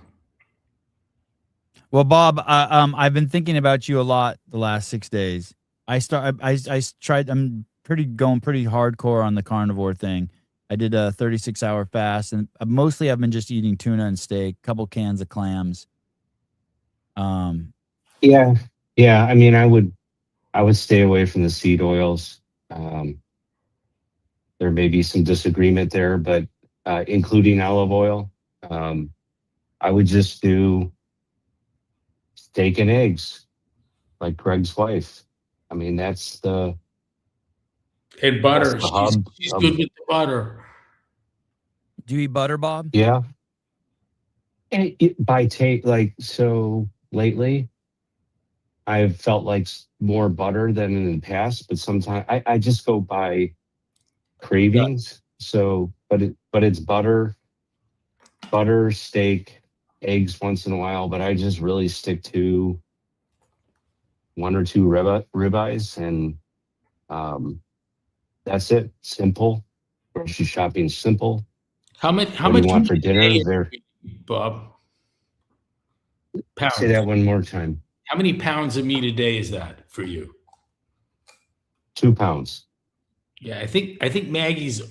Well, Bob, I've been thinking about you a lot the last 6 days. I tried. I'm going pretty hardcore on the carnivore thing. I did a 36-hour fast, and mostly I've been just eating tuna and steak, a couple cans of clams. Yeah. I mean, I would stay away from the seed oils. There may be some disagreement there, but including olive oil, I would just do steak and eggs, like Greg's wife. I mean, that's the and butter. The she's good with the butter. Do you eat butter, Bob? Yeah. And by taste, like, so lately, I've felt like more butter than in the past, but sometimes I just go by cravings. So, but it's butter, steak, eggs once in a while, but I just really stick to 1 or 2 ribeyes, and that's it. Simple. Grocery shopping simple. How much do you want for dinner? There, Bob? Say Pounds. that one more time. How many pounds of meat a day is that for you? 2 pounds. Yeah, I think Maggie's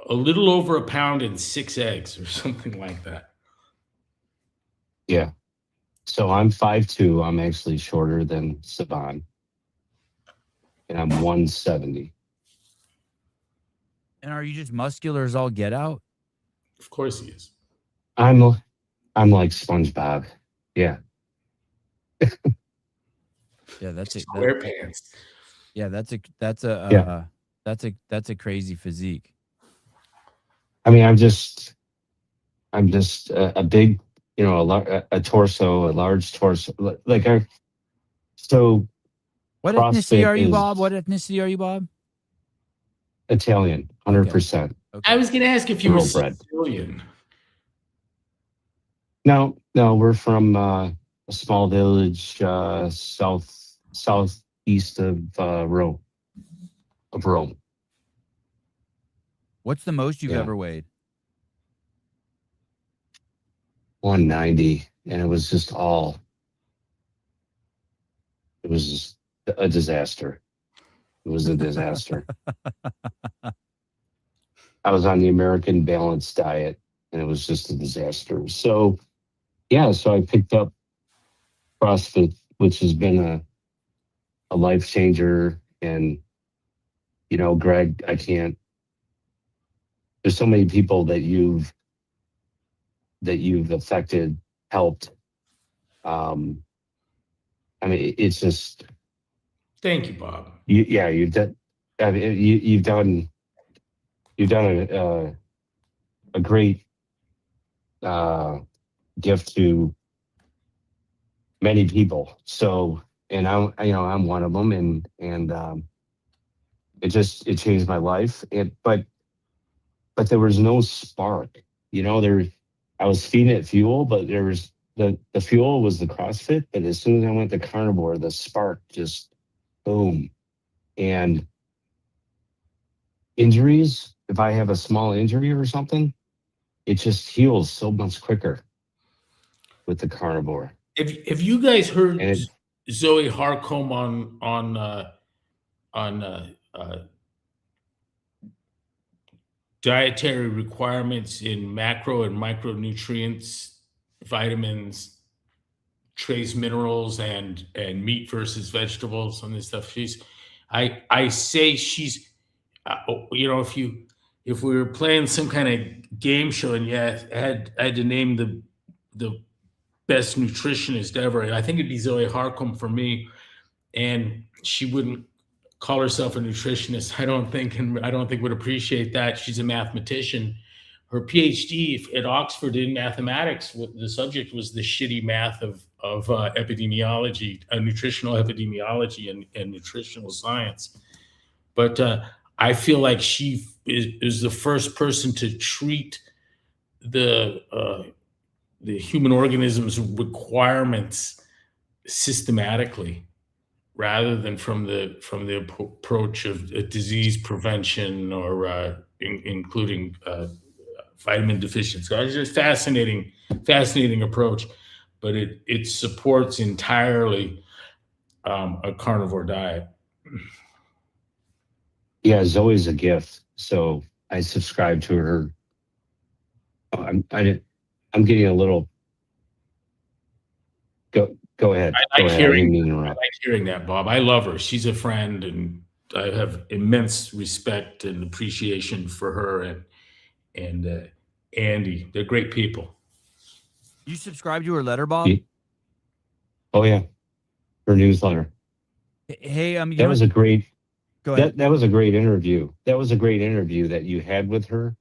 a little over a pound and 6 eggs or something like that. Yeah. So I'm 5'2". I'm actually shorter than Saban. And I'm 170. And are you just muscular as all get out? Of course he is. I'm like SpongeBob. Yeah. Yeah, that's it. SquarePants. Yeah, that's a crazy physique. I mean, I'm just a big, a torso, a large torso. Like so What ethnicity CrossFit are you, is Bob? What ethnicity are you, Bob? Italian, Okay. 100%. I was going to ask if you were Thoroughbred. Sicilian. No, we're from a small village southeast of Rome. What's the most you've Yeah, ever weighed? 190, and it was just it was just a disaster. It was a disaster. I was on the American balanced diet, and it was just a disaster. So yeah, so I picked up CrossFit, which has been a life changer. And Greg, I can't. There's so many people that you've affected, helped. I mean, it's just Thank you, Bob. you've done. I mean, you've done a great gift to many people. So, and I'm one of them, and it changed my life. But there was no spark. I was feeding it fuel, but there was the fuel was the CrossFit. But as soon as I went to carnivore, the spark just boom. And injuries, if I have a small injury or something, it just heals so much quicker with the carnivore. Have you guys heard And Zoe Harcombe on dietary requirements in macro and micronutrients, vitamins, trace minerals, and meat versus vegetables and this stuff? I say she's, if we were playing some kind of game show and I had to name the best nutritionist ever, I think it'd be Zoe Harcombe for me. And she wouldn't call herself a nutritionist, I don't think, and I don't think would appreciate that. She's a mathematician. Her PhD at Oxford in mathematics, the subject was the shitty math of epidemiology, nutritional epidemiology, and nutritional science. But I feel like she is the first person to treat the human organism's requirements systematically, rather than from the approach of disease prevention or including vitamin deficiency. It's just fascinating approach, but it supports entirely a carnivore diet. yeah, Zoe's a gift. So I subscribe to her. I'm getting a little. Go ahead. I like hearing that, Bob. I love her. She's a friend, and I have immense respect and appreciation for her and Andy. They're great people. You subscribe to her letter, Bob? Oh yeah, her newsletter. Hey, that was a great. Go ahead. That was a great interview. That was a great interview that you had with her.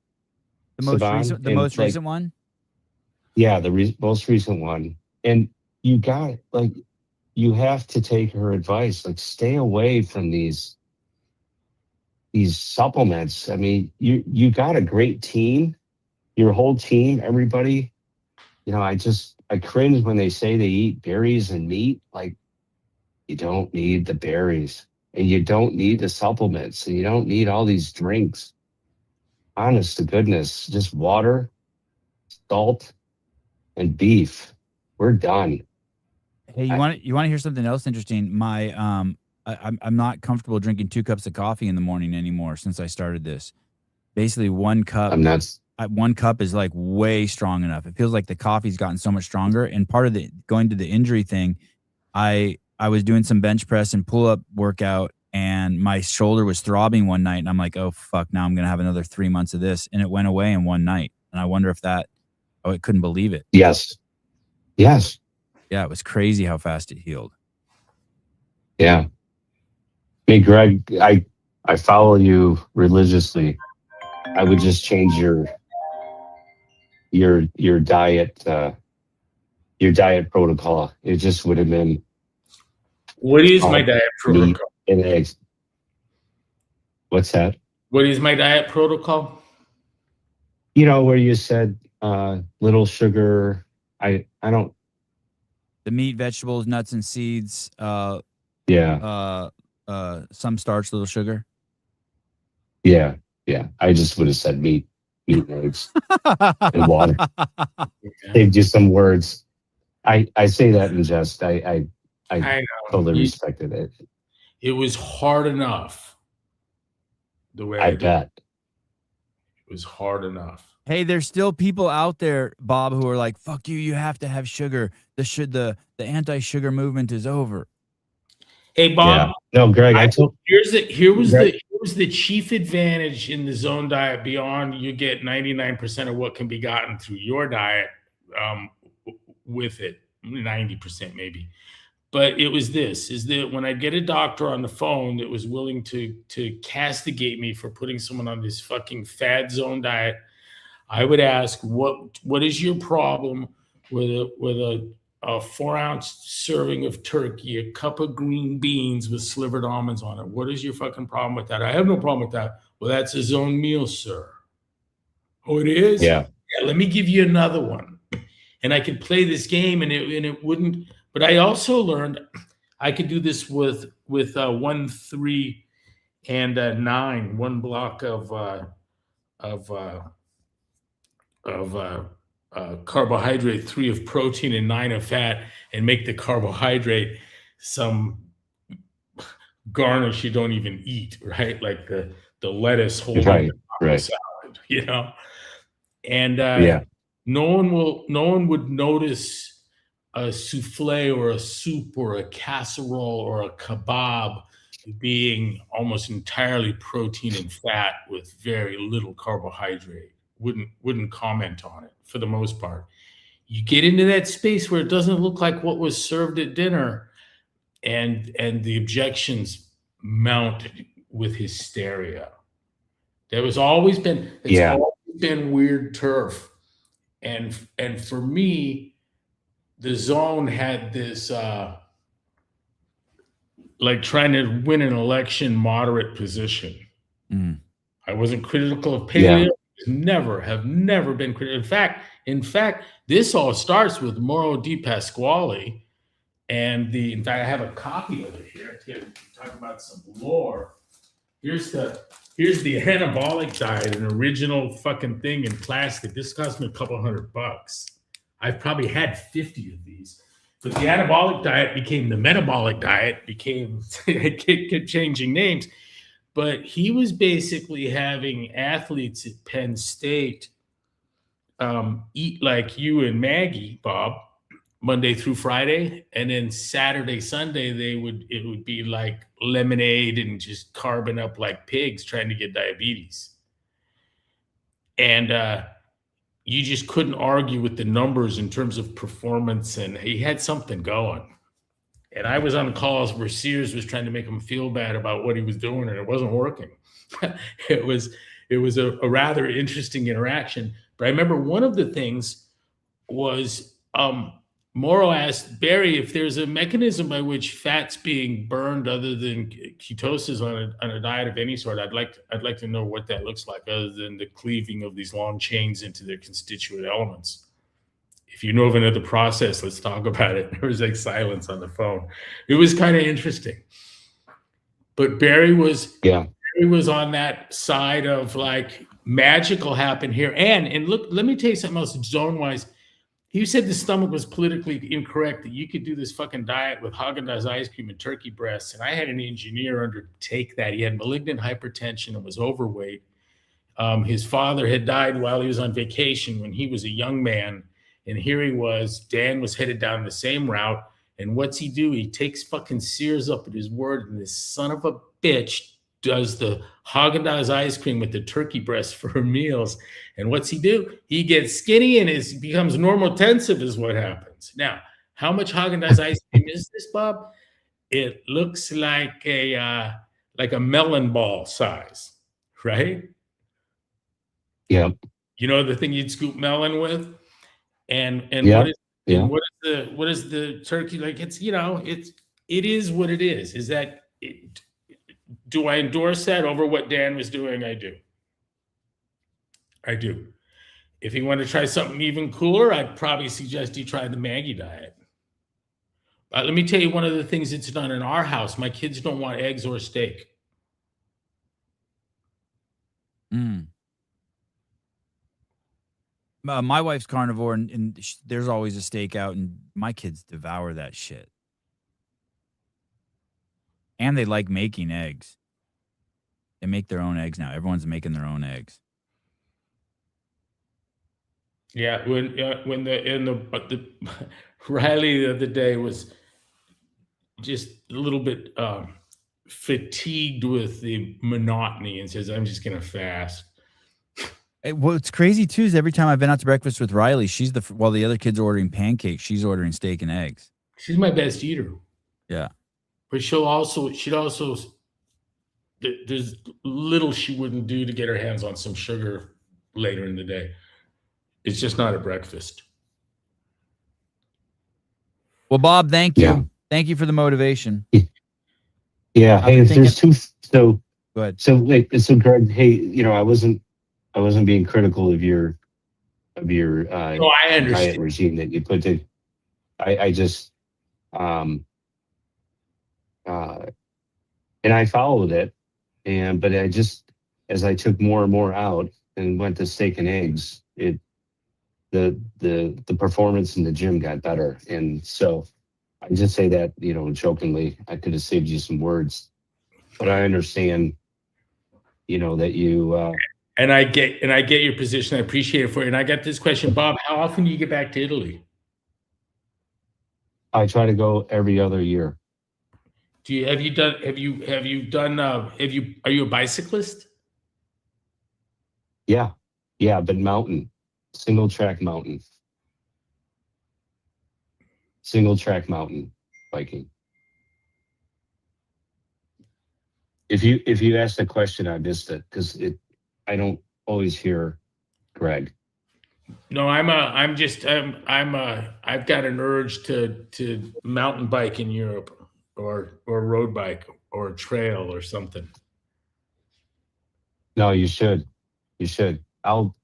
The most recent one. Yeah, the most recent one, and you have to take her advice. Like, stay away from these supplements. I mean, you got a great team, your whole team, everybody. I cringe when they say they eat berries and meat. Like, you don't need the berries, and you don't need the supplements, and you don't need all these drinks. Honest to goodness, just water, salt, and beef. We're done. Hey, you want to hear something else interesting? I'm not comfortable drinking 2 cups of coffee in the morning anymore since I started this. Basically, one cup I'm not. one cup is like way strong enough. It feels like the coffee's gotten so much stronger. And part of the going to the injury thing, I was doing some bench press and pull up workout, and my shoulder was throbbing one night, and I'm like, oh fuck, now I'm gonna have another 3 months of this, and it went away in one night. And I wonder if that, oh, I couldn't believe it. Yes. Yes. Yeah, it was crazy how fast it healed. Yeah. Hey, Greg, I follow you religiously. I would just change your diet protocol. It just would have been What is my diet meat protocol? and eggs. What's that? What is my diet protocol? Where you said little sugar. I don't. The meat, vegetables, nuts and seeds, Yeah. Some starch, little sugar. Yeah. I just would have said meat and eggs and water. Saved you some words. I say that in jest. I I know. totally respected it. It was hard enough. The way I did bet. it was hard enough. Hey, there's still people out there, Bob, who are like, "Fuck you! You have to have sugar. The anti-sugar movement is over." Hey, Bob. Yeah. No, Greg. Here was the chief advantage in the zone diet beyond you get 99% of what can be gotten through your diet with it, 90% maybe. But it was is that when I get a doctor on the phone that was willing to castigate me for putting someone on this fucking fad zone diet, I would ask, what is your problem with a 4-ounce serving of turkey, a cup of green beans with slivered almonds on it? What is your fucking problem with that? I have no problem with that. Well, that's a zone meal, sir. Oh, it is? Yeah. Let me give you another one. And I could play this game and it wouldn't. But I also learned I could do this with 1, 3, and 9, one block of carbohydrate, 3 of protein, and 9 of fat, and make the carbohydrate some garnish you don't even eat, right? Like the lettuce holding right. salad, And Yeah. no one would notice a souffle or a soup or a casserole or a kebab being almost entirely protein and fat with very little carbohydrate. Wouldn't comment on it for the most part. You get into that space where it doesn't look like what was served at dinner, and the objections mount with hysteria. It's always been weird turf. And for me, the zone had this like trying to win an election moderate position. I wasn't critical of paleo. Have never been critical. In fact, this all starts with Mauro Di Pasquale, and in fact, I have a copy of it here. Talk about some lore. Here's the anabolic diet, an original fucking thing in plastic. This cost me a couple $100. I've probably had 50 of these. But the anabolic diet became the metabolic diet, it kept changing names. But he was basically having athletes at Penn State eat like you and Maggie, Bob, Monday through Friday, and then Saturday, Sunday, it would be like lemonade and just carbon up like pigs trying to get diabetes. And you just couldn't argue with the numbers in terms of performance, and he had something going. And I was on calls where Sears was trying to make him feel bad about what he was doing, and it wasn't working. It was a rather interesting interaction. But I remember one of the things was Morrow asked Barry if there's a mechanism by which fat's being burned other than ketosis on a diet of any sort. I'd like to know what that looks like, other than the cleaving of these long chains into their constituent elements. If you know of another process, let's talk about it. There was like silence on the phone. It was kind of interesting. But Barry was on that side of like magical happen here. And look, let me tell you something else zone-wise. He said the stomach was politically incorrect, that you could do this fucking diet with Haagen-Dazs ice cream and turkey breasts. And I had an engineer undertake that. He had malignant hypertension and was overweight. His father had died while he was on vacation when he was a young man. And here he was. Dan was headed down the same route. And what's he do? He takes fucking Sears up at his word, and this son of a bitch does the Haagen-Dazs ice cream with the turkey breast for her meals. And what's he do? He gets skinny and becomes normotensive is what happens. Now, how much Haagen-Dazs ice cream is this, Bob? It looks like a melon ball size, right? Yeah. You know, the thing you'd scoop melon with? And Yeah. what is the turkey like? It's, you know, it is what it is. Is that it? Do I endorse that over what Dan was doing? I do. If you want to try something even cooler, I'd probably suggest you try the Maggie diet. Let me tell you one of the things that's done in our house. My kids don't want eggs or steak. My wife's carnivore, and there's always a steak out, and my kids devour that shit. And they like making eggs. They make their own eggs now. Everyone's making their own eggs. Yeah, when the Riley the other day was just a little bit fatigued with the monotony and says, "I'm just gonna fast." What's crazy too is every time I've been out to breakfast with Riley, while the other kids are ordering pancakes, she's ordering steak and eggs. She's my best eater. Yeah. But she'd also there's little she wouldn't do to get her hands on some sugar later in the day. It's just not at breakfast. Well, Bob, thank you. Yeah. Thank you for the motivation. Yeah. Hey, if there's two, so go ahead. So Greg, hey, you know, I wasn't being critical of your I understand. diet regime that you put to. I just and I followed it, but I just, as I took more and more out and went to steak and eggs, the performance in the gym got better. And so I just say that, you know, jokingly. I could have saved you some words, but I understand, you know, that you and I get your position. I appreciate it for you. And I got this question, Bob, how often do you get back to Italy? I try to go every other year. Are you a bicyclist? Yeah, but mountain, single track mountain biking. If you asked the question, I missed it because I don't always hear Greg. No, I've got an urge to mountain bike in Europe or road bike or trail or something. No, you should. I'll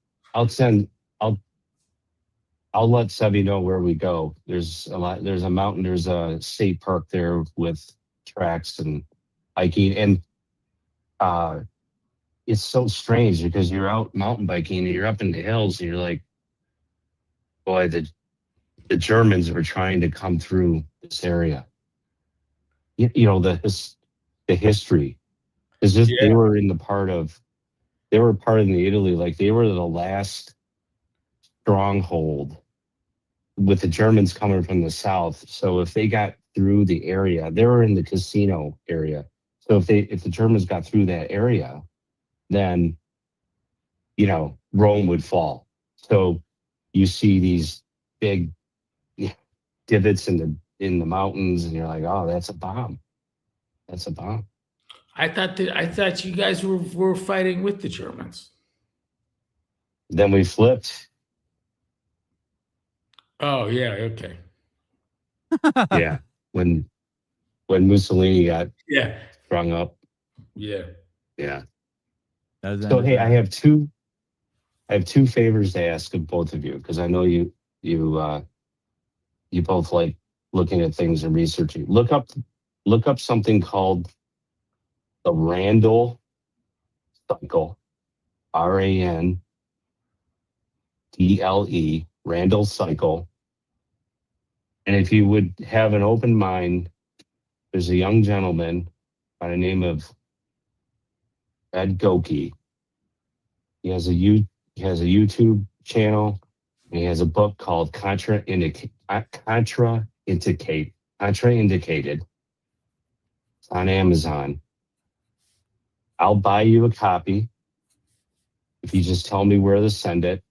let Sevi know where we go. There's a mountain, there's a state park there with tracks and hiking, and it's so strange because you're out mountain biking and you're up in the hills and you're like, boy, the Germans were trying to come through this area. You know, the history is just, they were part of the Italy, like they were the last stronghold with the Germans coming from the south. So if they got through the area, they were in the casino area. So if the Germans got through that area, then, you know, Rome would fall. So you see these big divots in the mountains, and you're like, oh, that's a bomb. I thought you guys were fighting with the Germans. Then we flipped. Oh yeah, okay. Yeah, when Mussolini got strung up. Yeah. So hey, I have two favors to ask of both of you, because I know you both like looking at things and researching. Look up something called the Randall cycle, RANDLE, Randall cycle. And if you would have an open mind, there's a young gentleman by the name of Ed Goki. He has a YouTube channel, and he has a book called Contraindicated. It's on Amazon. I'll buy you a copy if you just tell me where to send it.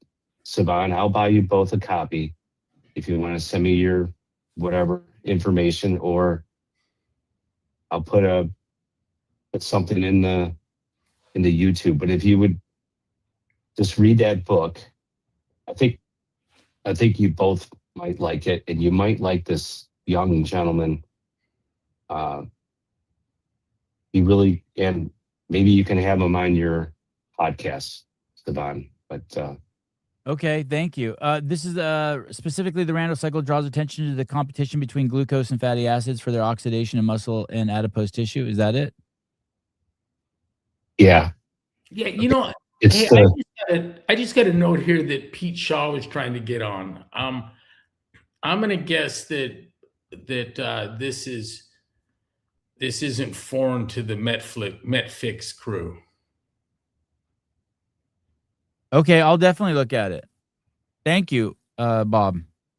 Saban, I'll buy you both a copy if you want to send me your whatever information, or I'll put something in the YouTube. But if you would just read that book, I think you both might like it, and you might like this young gentleman. He really, and maybe you can have him on your podcast, Saban. But Okay, thank you. This is specifically the Randall cycle draws attention to the competition between glucose and fatty acids for their oxidation in muscle and adipose tissue. Is that it? yeah, Yeah, you know, it's hey, I just got a note here that Pete Shaw was trying to get on. I'm going to guess that this isn't foreign to the Metfix crew. Okay, I'll definitely look at it. Thank you, Bob.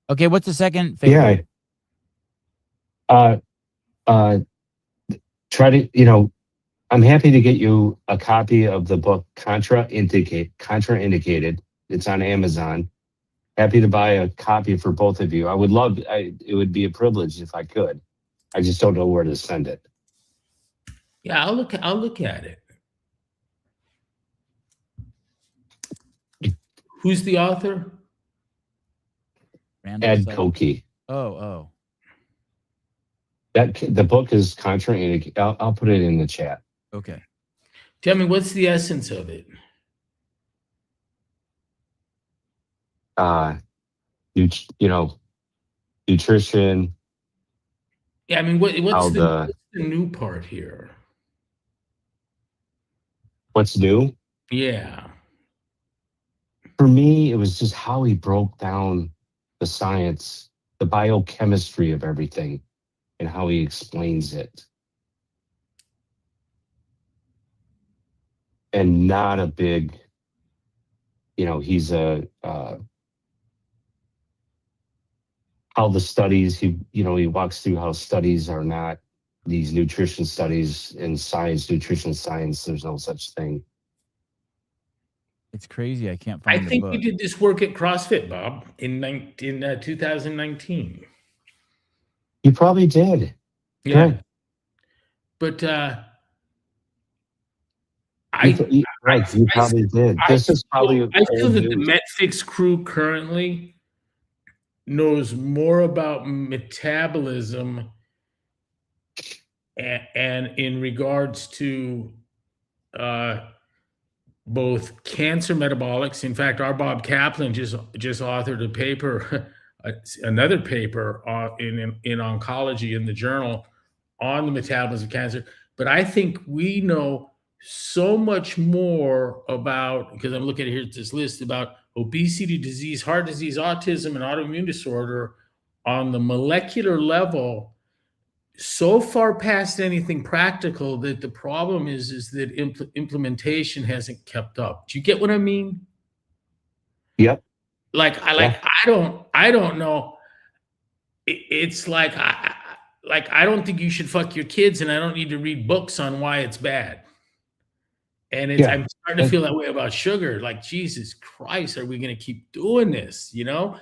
Okay, what's the second favor? Yeah. Try to, I'm happy to get you a copy of the book Contraindicated. It's on Amazon. Happy to buy a copy for both of you. I would love, it would be a privilege if I could. I just don't know where to send it. Yeah, I'll look at it. Who's the author? Randall Ed cycle. Koke. Oh. The book is Contraindicated. I'll put it in the chat. Okay. Tell me, what's the essence of it? Nutrition. Yeah, I mean, what's the new part here? What's new? Yeah. For me, it was just how he broke down the science, the biochemistry of everything, and how he explains it. And not a big, he's how the studies, he walks through how studies are not these nutrition studies in science, nutrition science, there's no such thing. It's crazy. I can't find I think the book. you did this work at CrossFit, Bob, in 2019. You probably did. Yeah. Right. But You probably did. This is probably. I feel that the Metfix crew currently knows more about metabolism and in regards to both cancer metabolics. In fact, our Bob Kaplan just authored a paper, another paper in oncology in the journal on the metabolism of cancer. But I think we know so much more about, because I'm looking at here at this list, about obesity, disease, heart disease, autism, and autoimmune disorder on the molecular level, so far past anything practical, that the problem is that implementation hasn't kept up. Do you get what I mean? Yep. I don't know. It's like I don't think you should fuck your kids, and I don't need to read books on why it's bad. And I'm starting to feel that way about sugar. Like, Jesus Christ, are we going to keep doing this? The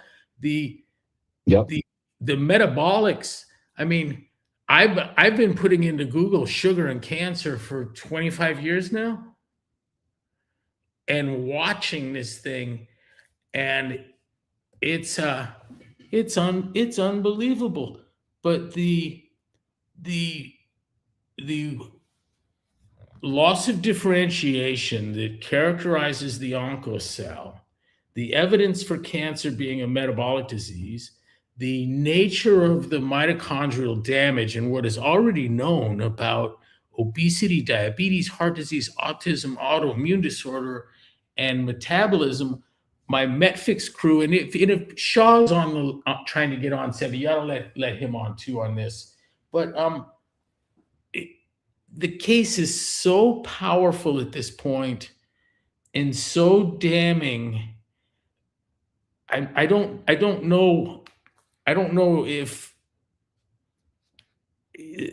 metabolics. I mean, I've been putting into Google sugar and cancer for 25 years now, and watching this thing, and it's unbelievable. But the loss of differentiation that characterizes the oncocell, the evidence for cancer being a metabolic disease, the nature of the mitochondrial damage, and what is already known about obesity, diabetes, heart disease, autism, autoimmune disorder, and metabolism, my Metfix crew, and if Shaw's on the trying to get on 70, you ought to let him on too on this. But the case is so powerful at this point and so damning. I don't know if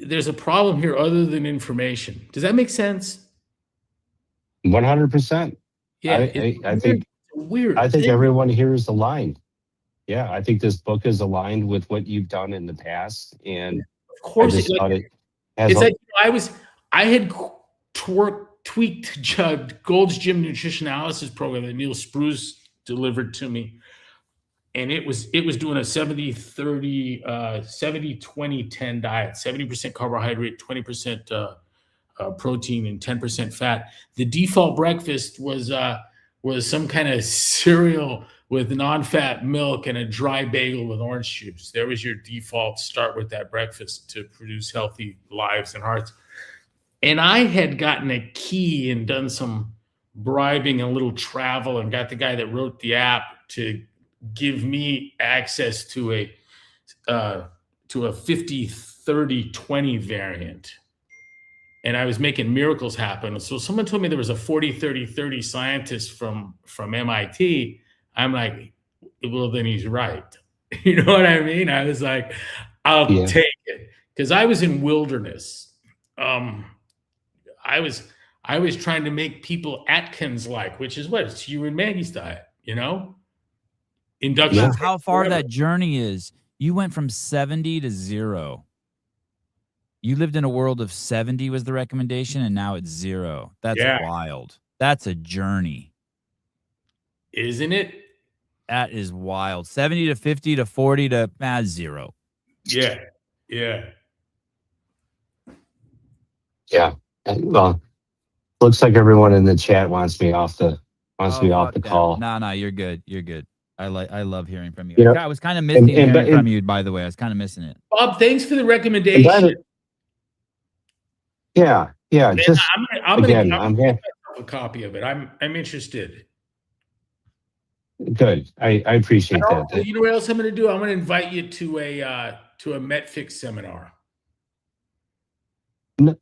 there's a problem here other than information. Does that make sense? 100%. Yeah, I think weird. I think everyone here is aligned. Yeah, I think this book is aligned with what you've done in the past, and of course, I just thought it has. It's like I had tweaked Gold's Gym Nutrition Analysis program that Neil Spruce delivered to me, and it was doing a 70-30, 70-20-10 diet, 70% carbohydrate, 20% protein, and 10% fat. The default breakfast was some kind of cereal with non-fat milk and a dry bagel with orange juice. There was your default start with that breakfast to produce healthy lives and hearts. And I had gotten a key and done some bribing, a little travel, and got the guy that wrote the app to give me access to a 50-30-20 variant. And I was making miracles happen. So someone told me there was a 40-30-30 scientist from MIT. I'm like, well, then he's right. You know what I mean? I was like, I'll take it. Because I was in wilderness. I was trying to make people Atkins-like, which is what? It's you and Maggie's diet, you know? Induction. That's how far that journey is. You went from 70 to 0. You lived in a world of 70 was the recommendation, and now it's 0. That's wild. That's a journey. Isn't it? That is wild. 70 to 50 to 40 to 0. Yeah. Well, looks like everyone in the chat wants me off the call. No, you're good. You're good. I love hearing from you. You know, I was kind of missing hearing from you, by the way. I was kind of missing it. Bob, thanks for the recommendation. Yeah. Man, just I'm again, gonna I'm get a copy of it. I'm interested. Good. I appreciate that. You know what else I'm going to do? I'm going to invite you to a Metfix seminar. No.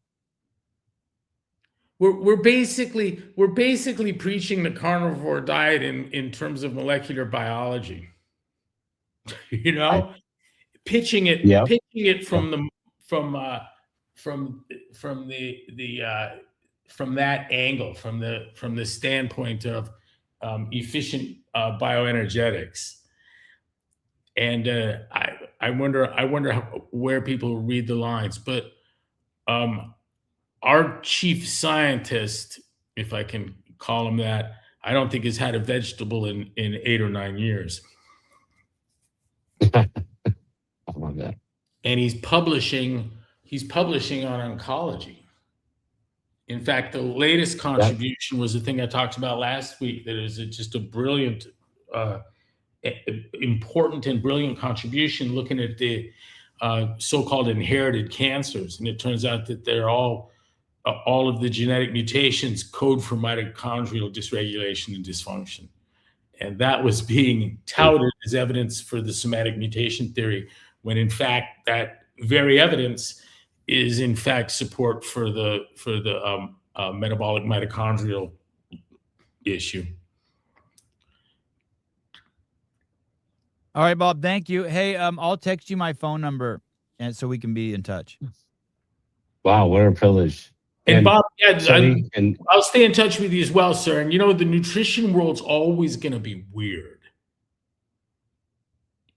We're basically preaching the carnivore diet in terms of molecular biology. You know, pitching it from that angle, from the standpoint of efficient bioenergetics. And I wonder where people read the lines, but our chief scientist, if I can call him that, I don't think has had a vegetable in 8 or 9 years. I love that. And he's publishing on oncology. In fact, the latest contribution was the thing I talked about last week. That is just a brilliant, important and brilliant contribution looking at the so-called inherited cancers. And it turns out that they're all of the genetic mutations code for mitochondrial dysregulation and dysfunction. And that was being touted as evidence for the somatic mutation theory, when in fact that very evidence is in fact support for the metabolic mitochondrial issue. All right, Bob. Thank you. Hey, I'll text you my phone number, and so we can be in touch. Wow, what a privilege. And Bob, and I'll stay in touch with you as well, sir. And you know, the nutrition world's always going to be weird.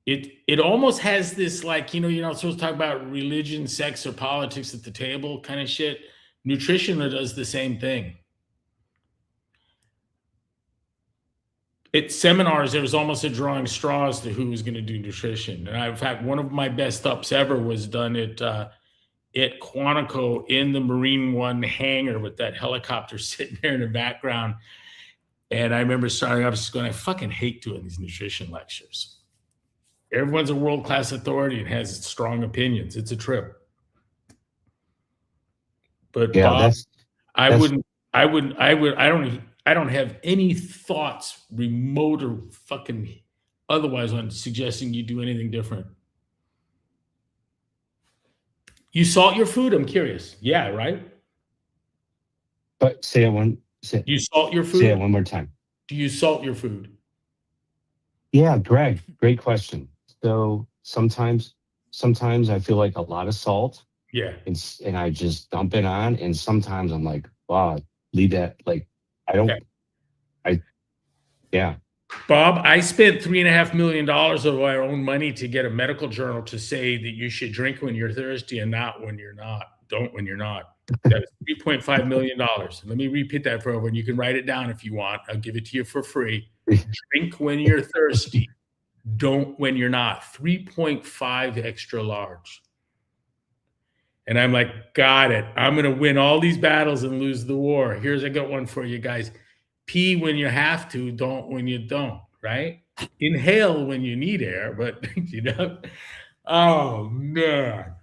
It almost has this, like, you're not supposed to talk about religion, sex, or politics at the table kind of shit. Nutrition does the same thing. At seminars, there was almost a drawing straws to who was going to do nutrition. And in fact, one of my best ups ever was done at Quantico in the Marine One hangar with that helicopter sitting there in the background. And I remember starting off just going, I fucking hate doing these nutrition lectures. Everyone's a world-class authority and has strong opinions. It's a trip. But yeah, Bob, I I don't have any thoughts, remote or fucking otherwise, on suggesting you do anything different. You salt your food? I'm curious. Yeah, right? But say it one. You salt your Say it food? one more time. Do you salt your food? Yeah, Greg, great question. So sometimes I feel like a lot of salt, Yeah. and I just dump it on, and sometimes I'm like, wow, leave that. Like, I don't. Okay. Yeah. Bob, I spent $3.5 million of our own money to get a medical journal to say that you should drink when you're thirsty and not when you're not. Don't when you're not. That is $3.5 million. Let me repeat that for everyone. You can write it down if you want. I'll give it to you for free. Drink when you're thirsty. Don't when you're not. 3.5 extra large. And I'm like, got it. I'm going to win all these battles and lose the war. Here's a good one for you guys. Pee when you have to, don't when you don't, right? Inhale when you need air, but you know. Oh man.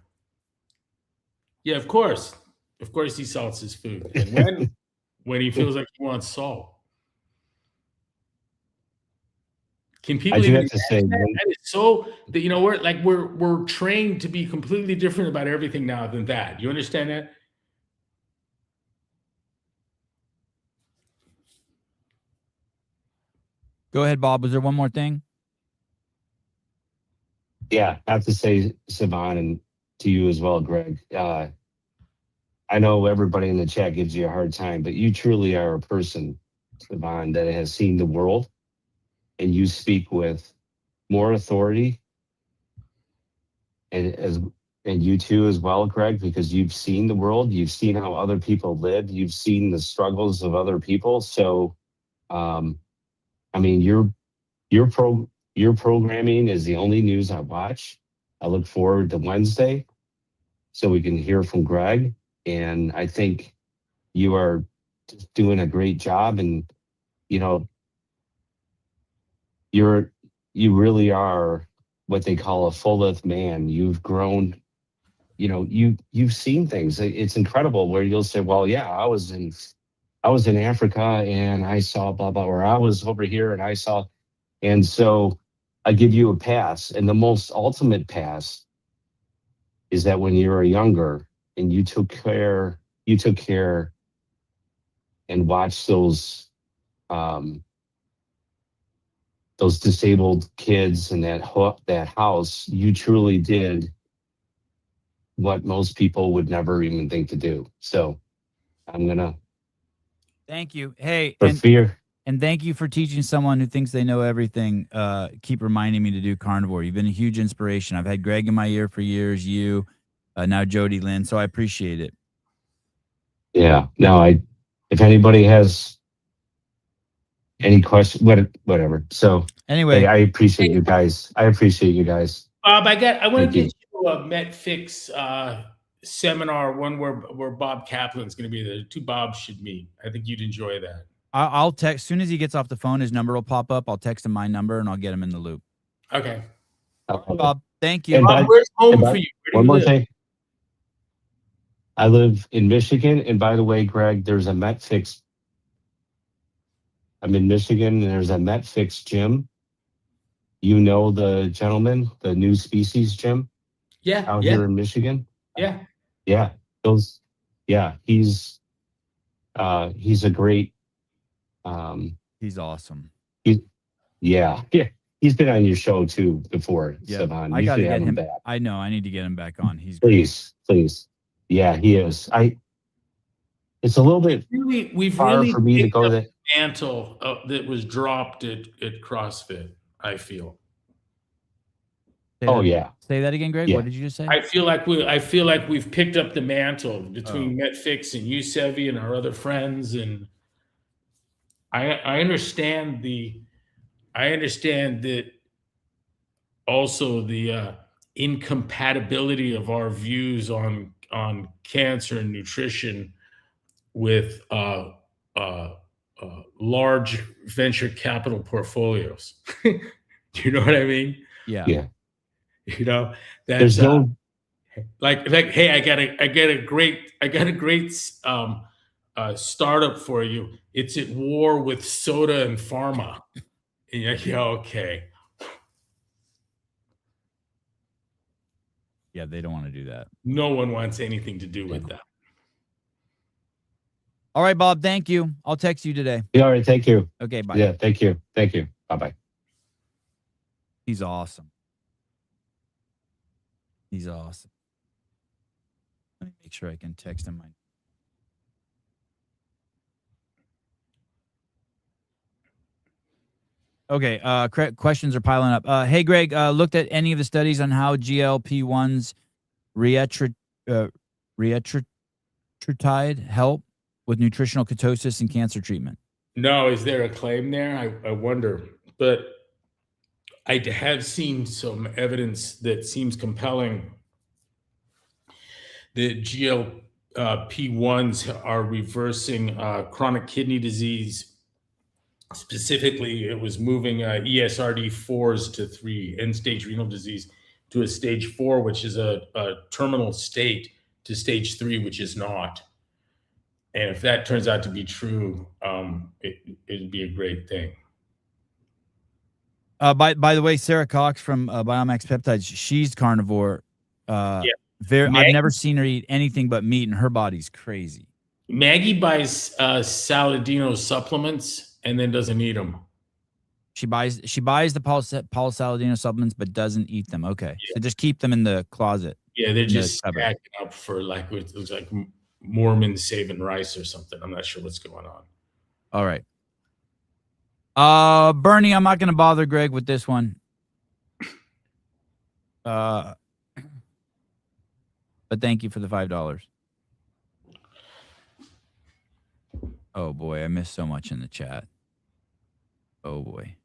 Yeah, of course. Of course he salts his food. And when he feels like he wants salt. Can people I do even have to say, imagine that? That is so that we're trained to be completely different about everything now than that. You understand that? Go ahead, Bob. Was there one more thing? yeah, I have to say, Siobhan, and to you as well, Greg. I know everybody in the chat gives you a hard time, but you truly are a person, Siobhan, that has seen the world, and you speak with more authority, and you too as well, Greg, because you've seen the world, you've seen how other people live, you've seen the struggles of other people. So, I mean, your programming is the only news I watch. I look forward to Wednesday so we can hear from Greg. And I think you are just doing a great job. And, you know, you really are what they call a fulleth man. You've grown, you know, you've seen things. It's incredible where you'll say, well, yeah, I was in Africa and I saw blah, blah, or I was over here and I saw. And so I give you a pass. And the most ultimate pass is that when you were younger and you took care and watched those disabled kids in that house, you truly did what most people would never even think to do. So I'm gonna Thank you. Hey, for fear. and thank you for teaching someone who thinks they know everything. Keep reminding me to do carnivore. You've been a huge inspiration. I've had Greg in my ear for years. You, now Jody Lynn. So I appreciate it. Yeah. No, if anybody has any question, whatever. So Anyway, hey, I appreciate you guys. Bob, I want Thank to you. get you a MetFix seminar, one where Bob Kaplan's going to be there. Two Bobs should meet. I think you'd enjoy that. I'll text as soon as he gets off the phone. His number will pop up. I'll text him my number and I'll get him in the loop. Okay. Bob, thank you. And Bob, where's home for you? Where do one you more live? thing. I live in Michigan, and by the way, Greg, there's a MetFix. I'm in Michigan, and there's a MetFix gym. You know the gentleman, the New Species gym Yeah. out Yeah. here in Michigan. Yeah. Yeah, he's a great. He's awesome. Yeah, he's been on your show too before. Yeah, Siobhan. I You got to should have get him back. I know. I need to get him back on. He's great. Please. Yeah, he is. It's a little bit We've far really for me to picked go up there. the mantle that was dropped at CrossFit, I feel. Say that again, Greg. Yeah. What did you just say? I feel like we've picked up the mantle between MetFix and USEVI and our other friends, and I understand that also the incompatibility of our views on cancer and nutrition with large venture capital portfolio's. Do you know what I mean? Yeah. You know, There's that's no like hey, I got a great startup for you. It's at war with soda and pharma. And you're like, yeah, okay. Yeah, they don't want to do that. No one wants anything to do with that. All right, Bob. Thank you. I'll text you today. Yeah, all right. Thank you. Okay, bye. Yeah, thank you. Thank you. Bye-bye. He's awesome. He's awesome. Let me make sure I can text him. Okay, questions are piling up. Hey, Greg, looked at any of the studies on how GLP-1s retatrutide help with nutritional ketosis and cancer treatment? No, is there a claim there? I wonder. But I have seen some evidence that seems compelling that GLP-1s are reversing chronic kidney disease. Specifically, it was moving ESRD4s to 3, end-stage renal disease, to a stage 4, which is a terminal state, to stage 3, which is not. And if that turns out to be true, it'd be a great thing. By the way, Sarah Cox from Biomax Peptides, she's carnivore. Yeah. I've never seen her eat anything but meat, and her body's crazy. Maggie buys Saladino supplements and then doesn't eat them. She buys the Paul Saladino supplements, but doesn't eat them. Okay, Yeah. so just keep them in the closet. Yeah, they're just stacking up for like it looks like Mormons saving rice or something. I'm not sure what's going on. All right. Bernie, I'm not going to bother Greg with this one. But thank you for the $5. Oh boy, I missed so much in the chat. Oh boy.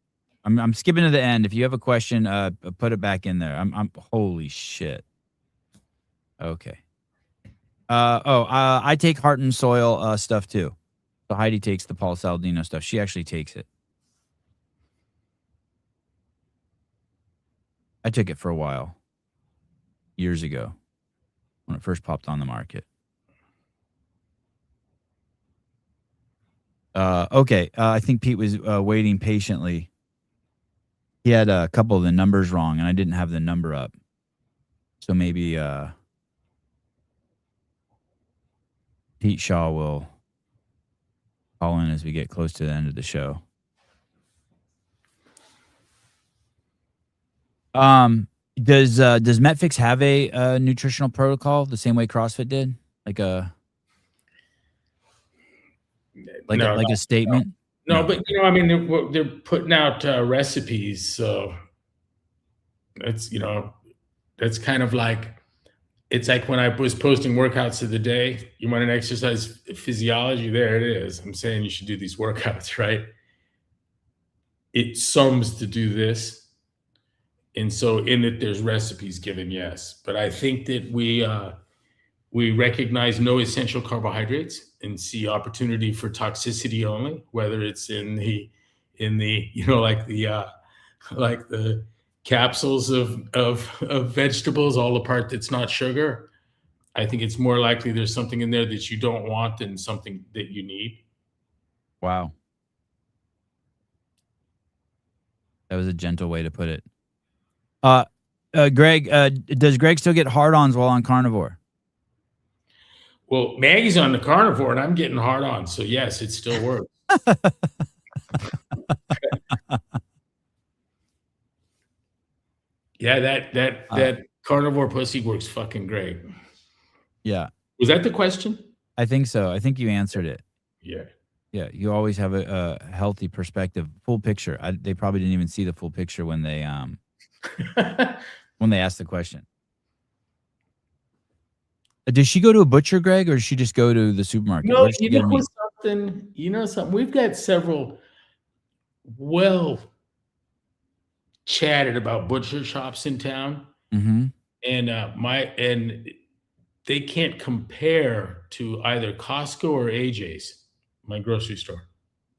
I'm skipping to the end. If you have a question, put it back in there. I'm holy shit. Okay. I take Heart and Soil stuff too. So Heidi takes the Paul Saladino stuff. She actually takes it. I took it for a while. Years ago. When it first popped on the market. Okay. I think Pete was waiting patiently. He had a couple of the numbers wrong, and I didn't have the number up. So maybe Pete Shaw will call in as we get close to the end of the show. Does Metfix have a nutritional protocol the same way CrossFit did? Like a statement? No, but I mean, they're putting out recipes, so that's that's kind of like, it's like when I was posting workouts of the day. You want an exercise physiology? There it is. I'm saying you should do these workouts, right? It sums to do this, and so in it there's recipes given, yes. But I think that we recognize no essential carbohydrates and see opportunity for toxicity only, whether it's in the like the capsules of vegetables, all the part that's not sugar. I think it's more likely there's something in there that you don't want than something that you need. Wow. That was a gentle way to put it. Greg, does Greg still get hard-ons while on carnivore? Well, Maggie's on the carnivore, and I'm getting hard on, so yes, it still works. Yeah, that carnivore pussy works fucking great. Yeah. Was that the question? I think so. I think you answered it. Yeah. Yeah, you always have a healthy perspective, full picture. They probably didn't even see the full picture when they asked the question. Does she go to a butcher, Greg, or does she just go to the supermarket? No, something. We've got several chatted about butcher shops in town, and they can't compare to either Costco or AJ's, my grocery store.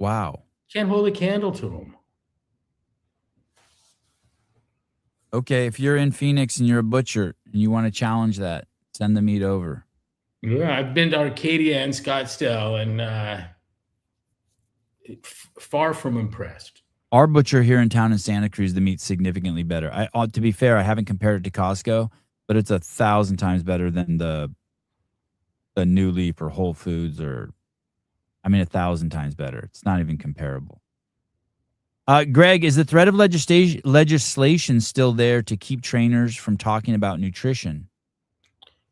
Wow, can't hold a candle to them. Okay, if you're in Phoenix and you're a butcher and you want to challenge that, send the meat over. Yeah, I've been to Arcadia and Scottsdale, and far from impressed. Our butcher here in town in Santa Cruz, the meat's significantly better. To be fair, I haven't compared it to Costco, but it's 1,000 times better than the New Leaf or Whole Foods, or I mean 1,000 times better. It's not even comparable. Greg, is the threat of legislation still there to keep trainers from talking about nutrition?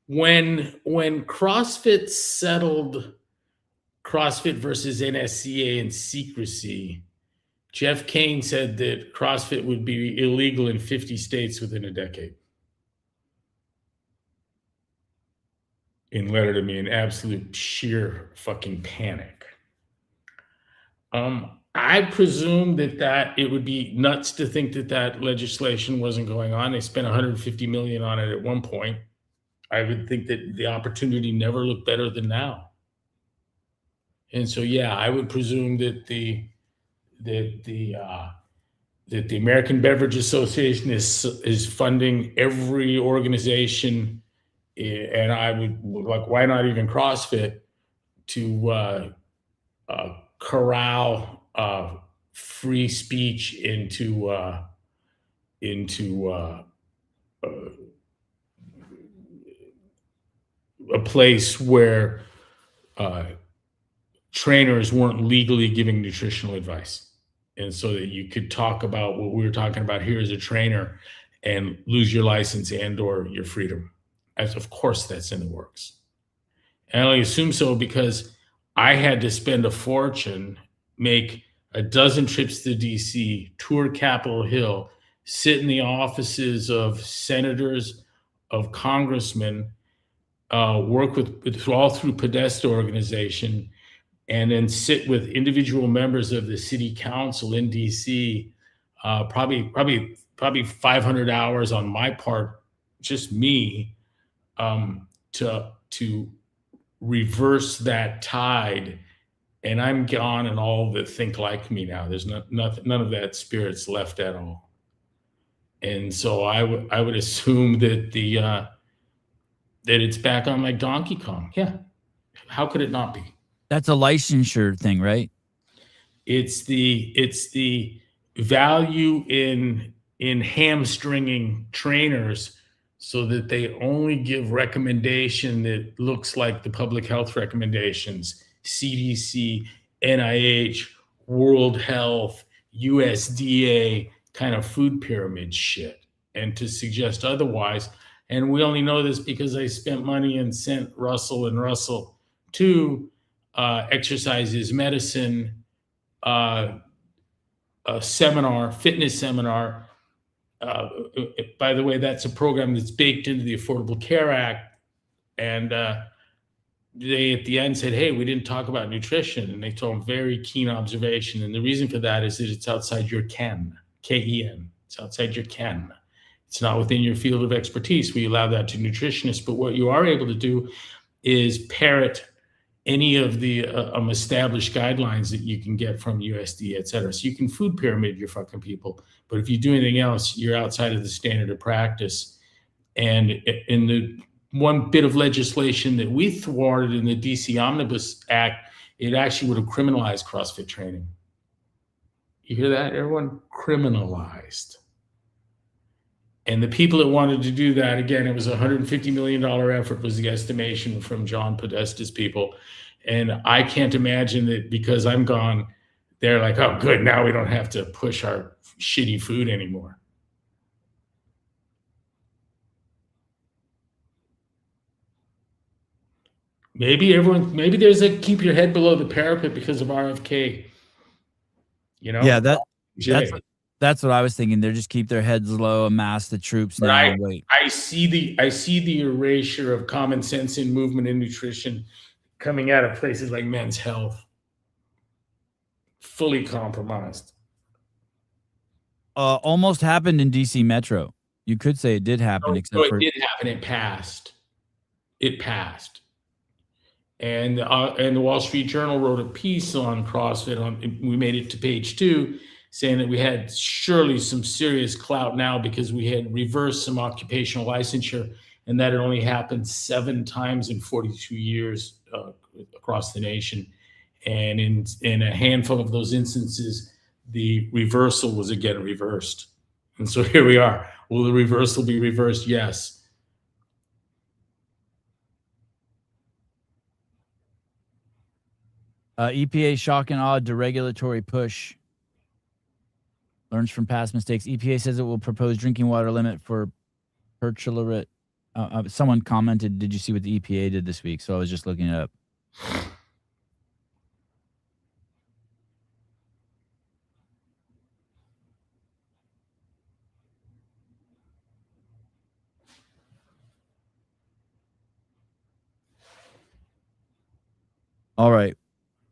When CrossFit settled CrossFit versus NSCA in secrecy, Jeff Kane said that CrossFit would be illegal in 50 states within a decade. In letter to me, in absolute sheer fucking panic. I presume that it would be nuts to think that legislation wasn't going on. They spent 150 million on it at one point. I would think that the opportunity never looked better than now. And so, yeah, I would presume that the American Beverage Association is funding every organization, and I would like, why not even CrossFit, to corral free speech into a place where trainers weren't legally giving nutritional advice. And so that you could talk about what we were talking about here as a trainer and lose your license and or your freedom. As of course that's in the works. And I assume so because I had to spend a fortune, make a dozen trips to DC, tour Capitol Hill, sit in the offices of senators, of congressmen, work with all through Podesta organization, and then sit with individual members of the city council in DC, probably 500 hours on my part, just me, to reverse that tide. And I'm gone, and all that think like me now. There's none of that spirit's left at all. And so I would assume that that it's back on like Donkey Kong. Yeah, how could it not be? That's a licensure thing, right? It's the value in hamstringing trainers so that they only give recommendation that looks like the public health recommendations, CDC, NIH, World Health, USDA kind of food pyramid shit, and to suggest otherwise. And we only know this because I spent money and sent Russell and Russell to Exercise is Medicine, a seminar, fitness seminar. By the way, that's a program that's baked into the Affordable Care Act. And they at the end said, hey, we didn't talk about nutrition. And they told them very keen observation. And the reason for that is that it's outside your ken, K-E-N. It's outside your ken. It's not within your field of expertise. We allow that to nutritionists. But what you are able to do is parrot any of the established guidelines that you can get from USDA, et cetera. So you can food pyramid your fucking people. But if you do anything else, you're outside of the standard of practice. And in the one bit of legislation that we thwarted in the DC Omnibus Act, it actually would have criminalized CrossFit training. You hear that, everyone? Criminalized. And the people that wanted to do that, again, it was a $150 million effort was the estimation from John Podesta's people. And I can't imagine that because I'm gone, they're like, oh, good, now we don't have to push our shitty food anymore. Maybe there's a keep your head below the parapet because of RFK. You know? Yeah, that's what I was thinking. They just keep their heads low, amass the troops now. I see the erasure of common sense in movement and nutrition coming out of places like Men's Health, fully compromised. Almost happened in DC Metro. You could say it did happen, It did happen. It passed. And the Wall Street Journal wrote a piece on CrossFit. We made it to page 2, saying that we had surely some serious clout now because we had reversed some occupational licensure. and that it only happened 7 times in 42 years across the nation. And in a handful of those instances, the reversal was again reversed. And so here we are. Will the reversal be reversed? Yes. EPA shock and awe deregulatory push. Learns from past mistakes. EPA says it will propose drinking water limit for perchlorate. Someone commented, did you see what the EPA did this week? So I was just looking it up. All right.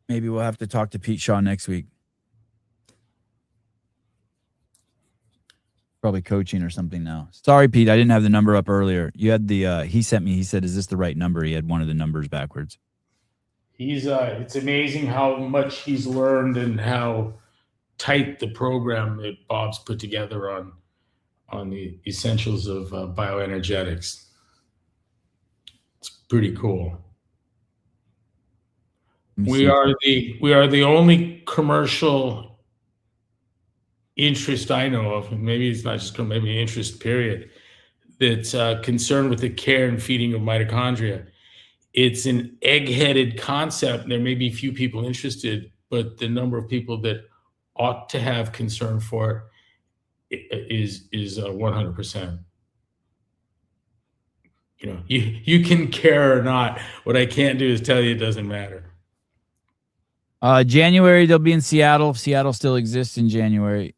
Maybe we'll have to talk to Pete Shaw next week. Probably coaching or something now. Sorry, Pete. I didn't have the number up earlier. You had the, he sent me, he said, is this the right number? He had one of the numbers backwards. It's amazing how much he's learned and how tight the program that Bob's put together on the essentials of bioenergetics. It's pretty cool. We are the only commercial interest I know of, and maybe it's not just maybe interest period, that's concerned with the care and feeding of mitochondria. It's an egg-headed concept. There may be few people interested, but the number of people that ought to have concern for it is 100%. You know, you can care or not. What I can't do is tell you it doesn't matter. January, they'll be in Seattle. Seattle still exists in January.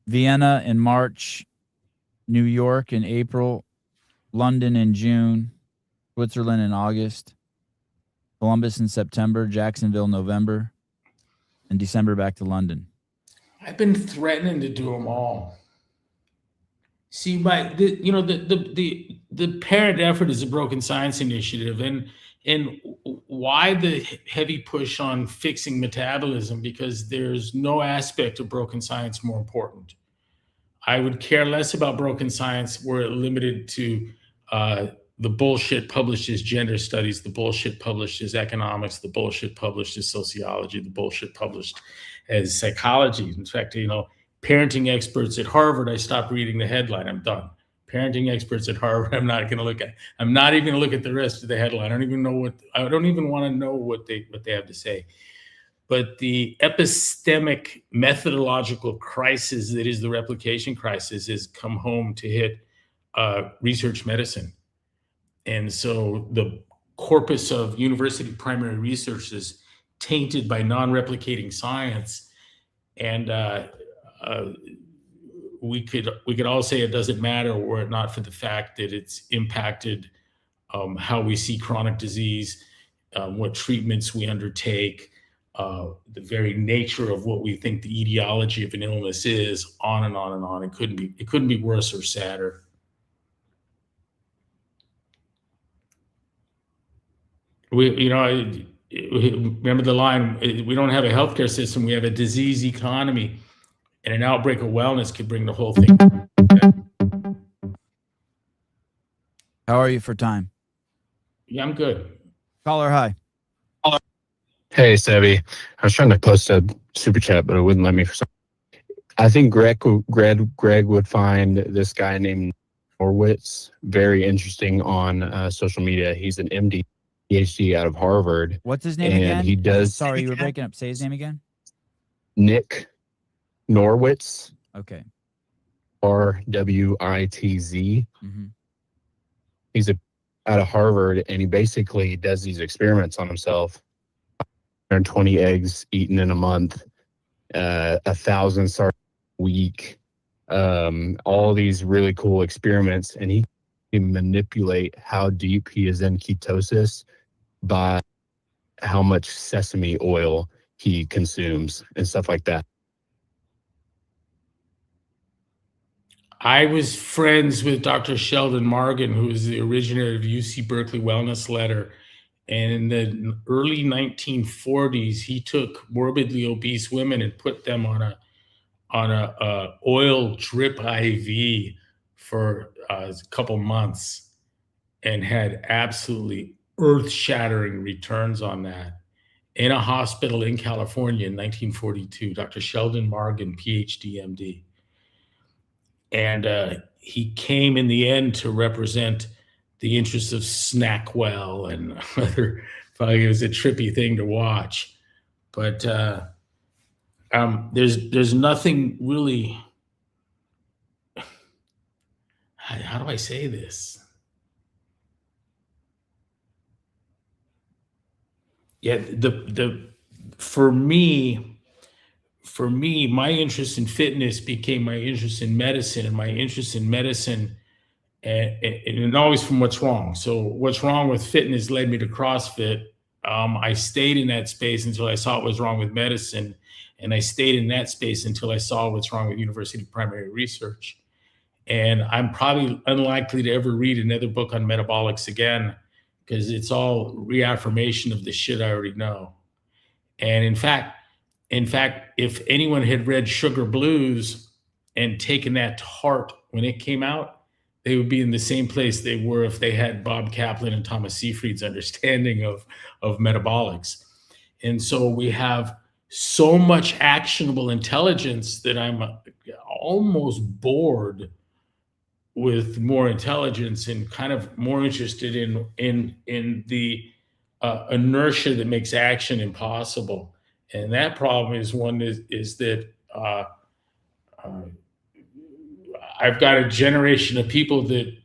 Vienna in March, New York in April, London in June, Switzerland in August, Columbus in September, Jacksonville November, and December back to London. I've been threatening to do them all. See, the parent effort is a Broken Science Initiative, and why the heavy push on fixing metabolism? Because there's no aspect of broken science more important. I would care less about broken science were it limited to the bullshit published as gender studies, the bullshit published as economics, the bullshit published as sociology, the bullshit published as psychology. In fact, parenting experts at Harvard, I stopped reading the headline. I'm done. Parenting experts at Harvard, I'm not going to look at. I'm not even going to look at the rest of the headline. I don't even want to know what they have to say. But the epistemic methodological crisis that is the replication crisis has come home to hit research medicine. And so the corpus of university primary research is tainted by non-replicating science. And we could all say it doesn't matter were it not for the fact that it's impacted how we see chronic disease, what treatments we undertake, the very nature of what we think the etiology of an illness is, on and on and on. It couldn't be worse or sadder. Remember the line, we don't have a healthcare system, we have a disease economy, and an outbreak of wellness could bring the whole thing. How are you for time? Yeah, I'm good. Caller, hi. Hey, Sebi. I was trying to post a super chat, but it wouldn't let me for some. I think Greg would find this guy named Norwitz very interesting on social media. He's an MD, PhD out of Harvard. What's his name again? He does. Sorry, you were breaking up. Say his name again. Nick Norwitz. Okay. RWITZ. Mm-hmm. He's out of Harvard, and he basically does these experiments on himself. 120 eggs eaten in a month, 1,000 sardinas a week, all these really cool experiments, and he can manipulate how deep he is in ketosis by how much sesame oil he consumes and stuff like that. I was friends with Dr. Sheldon Morgan, who is the originator of UC Berkeley Wellness Letter. And in the early 1940s, he took morbidly obese women and put them on a oil drip IV for a couple months and had absolutely earth-shattering returns on that in a hospital in California in 1942, Dr. Sheldon Margan, PhD, MD. And he came in the end to represent the interests of Snackwell and other. It was a trippy thing to watch, but there's nothing really. How do I say this? Yeah, for me, my interest in fitness became my interest in medicine, and my interest in medicine, and always from what's wrong. So what's wrong with fitness led me to CrossFit. I stayed in that space until I saw what was wrong with medicine, and I stayed in that space until I saw what's wrong with university primary research. And I'm probably unlikely to ever read another book on metabolics again, because it's all reaffirmation of the shit I already know. And in fact, if anyone had read Sugar Blues and taken that to heart when it came out, they would be in the same place they were if they had Bob Kaplan and Thomas Seyfried's understanding of metabolics. And so we have so much actionable intelligence that I'm almost bored with more intelligence and kind of more interested in the inertia that makes action impossible. And that problem is one is that I've got a generation of people that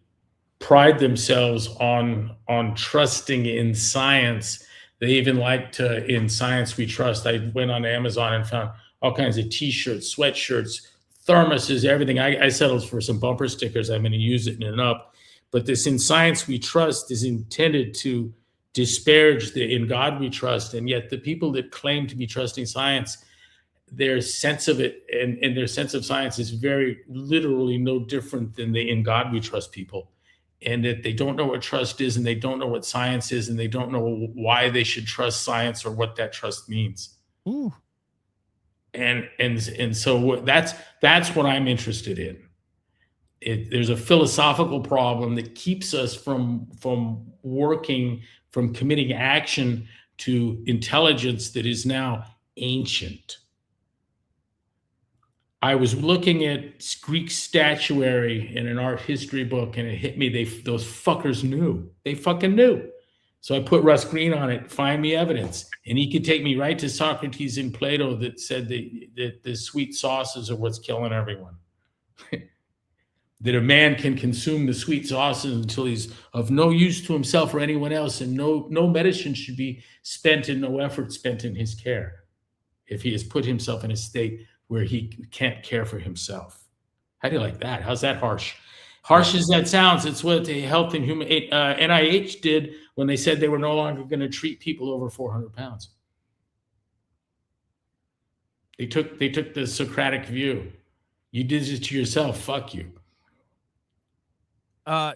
pride themselves on trusting in science. They even like to, in Science We Trust. I went on Amazon and found all kinds of T-shirts, sweatshirts, thermoses, everything. I settled for some bumper stickers. I'm going to use it in up. But this In Science We Trust is intended to disparage the In God We Trust. And yet the people that claim to be trusting science, their sense of it and their sense of science is very literally no different than the In God We Trust people. And that they don't know what trust is, and they don't know what science is, and they don't know why they should trust science or what that trust means. Ooh. And so that's what I'm interested in. There's a philosophical problem that keeps us from committing action to intelligence that is now ancient. I was looking at Greek statuary in an art history book, and it hit me. Those fuckers knew. They fucking knew. So I put Russ Green on it. Find me evidence, and he could take me right to Socrates and Plato that said that the sweet sauces are what's killing everyone. That a man can consume the sweet sauces until he's of no use to himself or anyone else, and no medicine should be spent and no effort spent in his care if he has put himself in a state where he can't care for himself. How do you like that? How's that harsh? Harsh as that sounds, it's what the Health and Human NIH did when they said they were no longer going to treat people over 400 pounds. They took the Socratic view. You did it to yourself. Fuck you.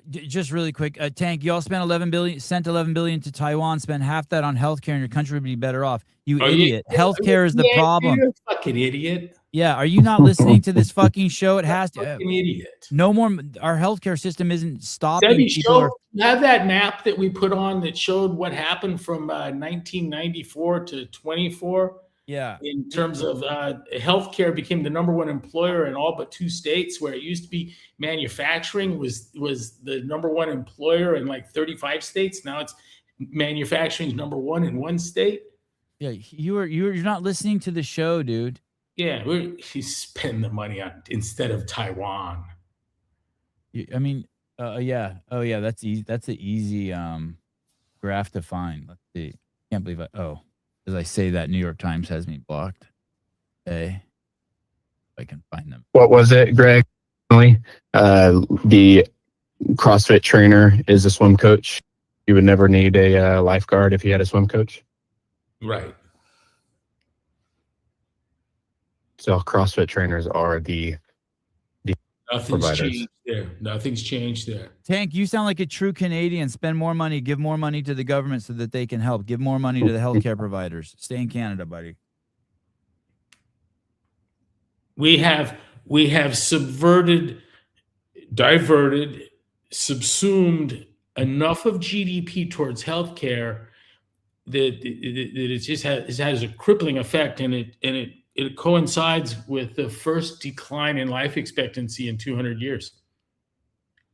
Just really quick, Tank. You all sent $11 billion to Taiwan. Spend half that on healthcare, and your country would be better off. You idiot! Healthcare is the problem. You're a fucking idiot. Yeah, are you not listening to this fucking show? It has to. Fucking idiot. No more. Our healthcare system isn't stopping. Debbie, have that map that we put on that showed what happened from 1994 to 24. Yeah. In terms of healthcare became the number one employer in all but 2 states, where it used to be manufacturing was the number one employer in like 35 states. Now it's manufacturing is number one in 1 state. Yeah, you're not listening to the show, dude. Yeah, you spend the money on instead of Taiwan. I mean, yeah. Oh, yeah. That's easy. That's an easy graph to find. Let's see. Can't believe as I say that, New York Times has me blocked. Hey, if I can find them. What was it, Greg? The CrossFit trainer is a swim coach. You would never need a lifeguard if you had a swim coach. Right. So CrossFit trainers are the providers. Nothing's changed there. Tank, you sound like a true Canadian. Spend more money, give more money to the government so that they can help. Give more money to the healthcare providers. Stay in Canada, buddy. We have subverted diverted, subsumed enough of GDP towards healthcare that it just has a crippling effect, and it coincides with the first decline in life expectancy in 200 years.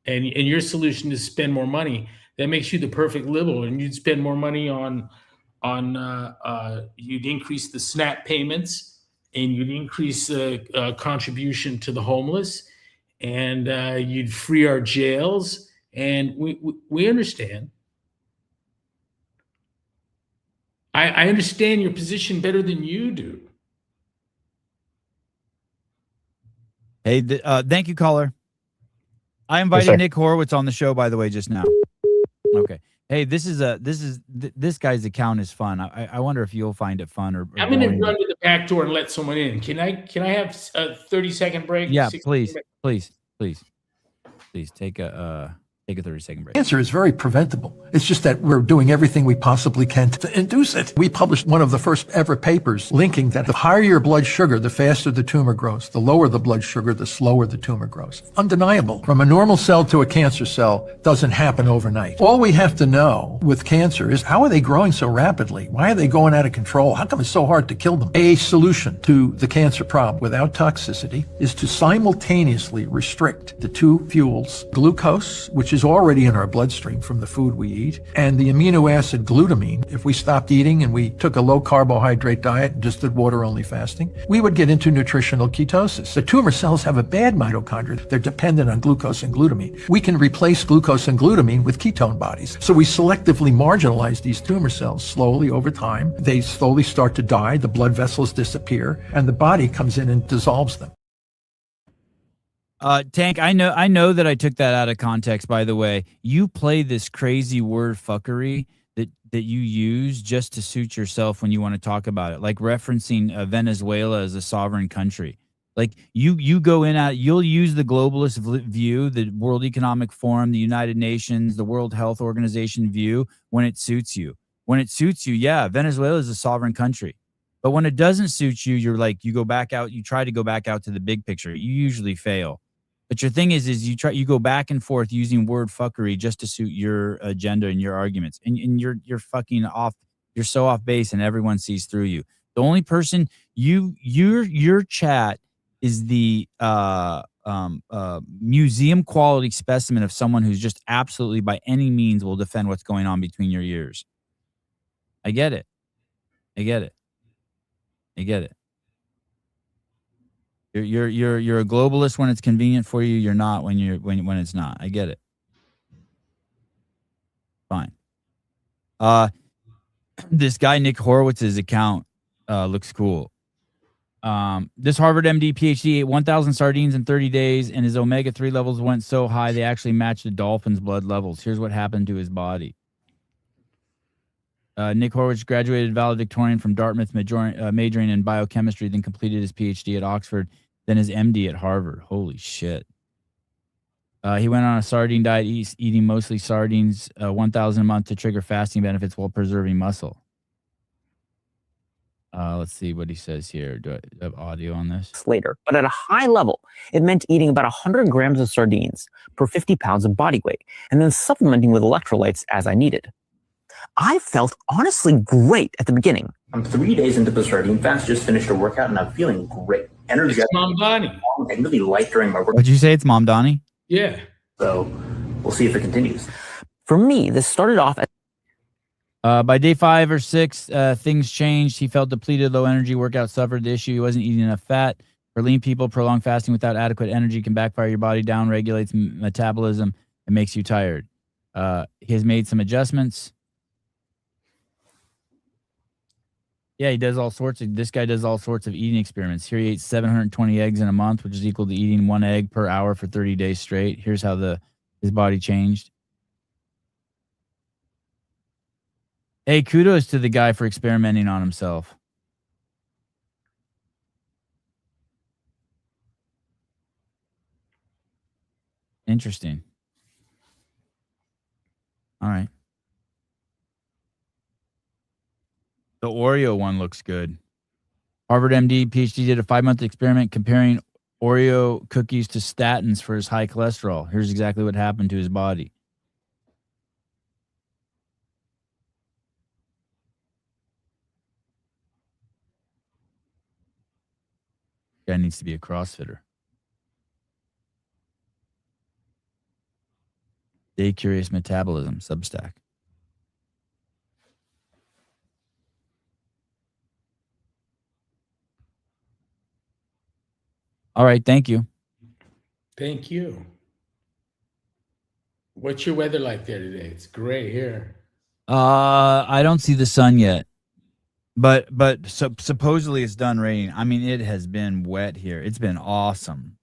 And your solution is spend more money. That makes you the perfect liberal, and you'd spend more money on you'd increase the SNAP payments, and you'd increase contribution to the homeless, and you'd free our jails. And we understand. I understand your position better than you do. Hey, thank you, caller. I invited sir. Nick Horowitz on the show, by the way, just now. Okay. Hey, this guy's account is fun. I wonder if you'll find it fun or I'm going to boring. run to the back door and let someone in. Can I have a 30-second break? Yeah, 60 please take a 30-second break. Cancer is very preventable. It's just that we're doing everything we possibly can to induce it. We published one of the first ever papers linking that the higher your blood sugar, the faster the tumor grows. The lower the blood sugar, the slower the tumor grows. Undeniable. From a normal cell to a cancer cell doesn't happen overnight. All we have to know with cancer is, how are they growing so rapidly? Why are they going out of control? How come it's so hard to kill them? A solution to the cancer problem without toxicity is to simultaneously restrict the two fuels, glucose, which is already in our bloodstream from the food we eat, and the amino acid glutamine. If we stopped eating and we took a low carbohydrate diet and just did water only fasting, we would get into nutritional ketosis. The tumor cells have a bad mitochondria. They're dependent on glucose and glutamine. We can replace glucose and glutamine with ketone bodies. So we selectively marginalize these tumor cells slowly over time. They slowly start to die, the blood vessels disappear, and the body comes in and dissolves them. Tank, I know that I took that out of context, by the way. You play this crazy word fuckery that you use just to suit yourself when you want to talk about it, like referencing Venezuela as a sovereign country. Like you go in at, you'll use the globalist view, the World Economic Forum, the United Nations, the World Health Organization view when it suits you. When it suits you, yeah, Venezuela is a sovereign country. But when it doesn't suit you, you're like, you go back out, you try to go back out to the big picture. You usually fail. But your thing is you go back and forth using word fuckery just to suit your agenda and your arguments. And you're fucking off. You're so off base, and everyone sees through you. The only person your chat is the museum quality specimen of someone who's just absolutely by any means will defend what's going on between your ears. I get it. You're a globalist when it's convenient for you. You're not when it's not. I get it. Fine. This guy Nick Horowitz's account looks cool. This Harvard MD PhD ate 1,000 sardines in 30 days, and his omega-3 levels went so high they actually matched the dolphin's blood levels. Here's what happened to his body. Nick Horowitz graduated valedictorian from Dartmouth, majoring in biochemistry, then completed his PhD at Oxford, then his MD at Harvard. Holy shit. He went on a sardine diet, eating mostly sardines, 1,000 a month to trigger fasting benefits while preserving muscle. Let's see what he says here. Do I have audio on this? Later, but at a high level, it meant eating about 100 grams of sardines per 50 pounds of body weight, and then supplementing with electrolytes as I needed. I felt honestly great at the beginning. I'm 3 days into the sardine fast, just finished a workout, and I'm feeling great. Energetic. It's Mom Donnie. And really light during my work. What'd you say? It's Mom Donnie? Yeah. So we'll see if it continues. For me, this started off as by day 5 or 6, things changed. He felt depleted, low energy. Workout suffered the issue. He wasn't eating enough fat. For lean people, prolonged fasting without adequate energy can backfire your body down, regulates metabolism, and makes you tired. He has made some adjustments. Yeah, he does all sorts of, this guy does all sorts of eating experiments. Here he ate 720 eggs in a month, which is equal to eating 1 egg per hour for 30 days straight. Here's how his body changed. Hey, kudos to the guy for experimenting on himself. Interesting. All right. The Oreo one looks good. Harvard MD PhD did a 5-month experiment comparing Oreo cookies to statins for his high cholesterol. Here's exactly what happened to his body. Guy needs to be a CrossFitter. Day Curious Metabolism, Substack. All right, thank you. Thank you. What's your weather like there today? It's gray here. I don't see the sun yet, but supposedly it's done raining. I mean, it has been wet here. It's been awesome.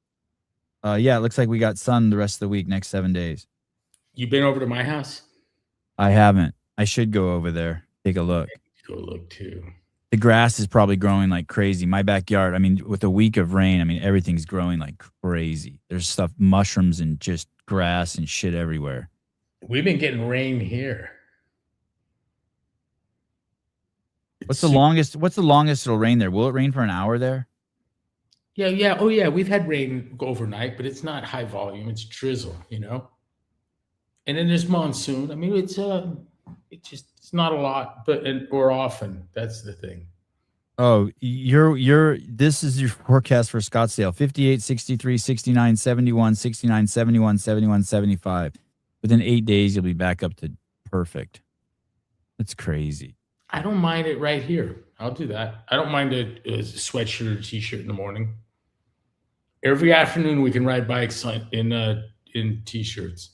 Yeah, it looks like we got sun the rest of the week, next 7 days. You been over to my house? I haven't. I should go over there, take a look. Go look too. The grass is probably growing like crazy. My backyard, I mean, with a week of rain, I mean, everything's growing like crazy. There's stuff, mushrooms and just grass and shit everywhere. We've been getting rain here. What's the longest it'll rain there? Will it rain for an hour there? Yeah. Oh, yeah. We've had rain overnight, but it's not high volume. It's drizzle, you know. And then there's monsoon. I mean, it's not a lot, or often. That's the thing. Oh, this is your forecast for Scottsdale. 58, 63, 69, 71, 69, 71, 71, 75. Within 8 days, you'll be back up to perfect. That's crazy. I don't mind it right here. I'll do that. I don't mind a sweatshirt or t-shirt in the morning. Every afternoon we can ride bikes in t-shirts.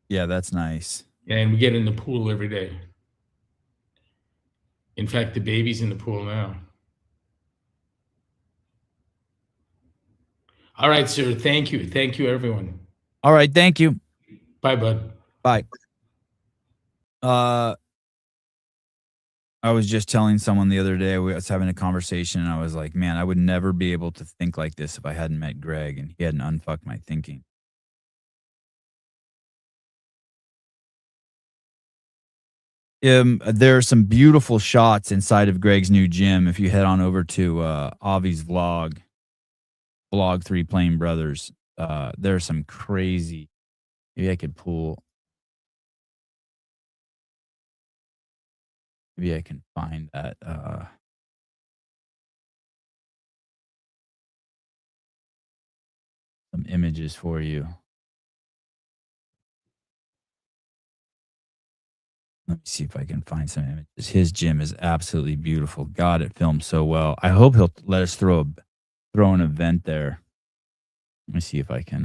Yeah, that's nice. And we get in the pool every day. In fact, the baby's in the pool now. All right, sir. Thank you. Thank you, everyone. All right, thank you. Bye, bud. Bye. I was just telling someone the other day, we was having a conversation, and I was like, man, I would never be able to think like this if I hadn't met Greg, and he hadn't unfucked my thinking. There are some beautiful shots inside of Greg's new gym. If you head on over to Avi's blog 3 Plain Brothers, there are some crazy. Maybe I could pull. Maybe I can find that. Some images for you. Let me see if I can find some images. His gym is absolutely beautiful. God, it films so well. I hope he'll let us throw an event there. Let me see if I can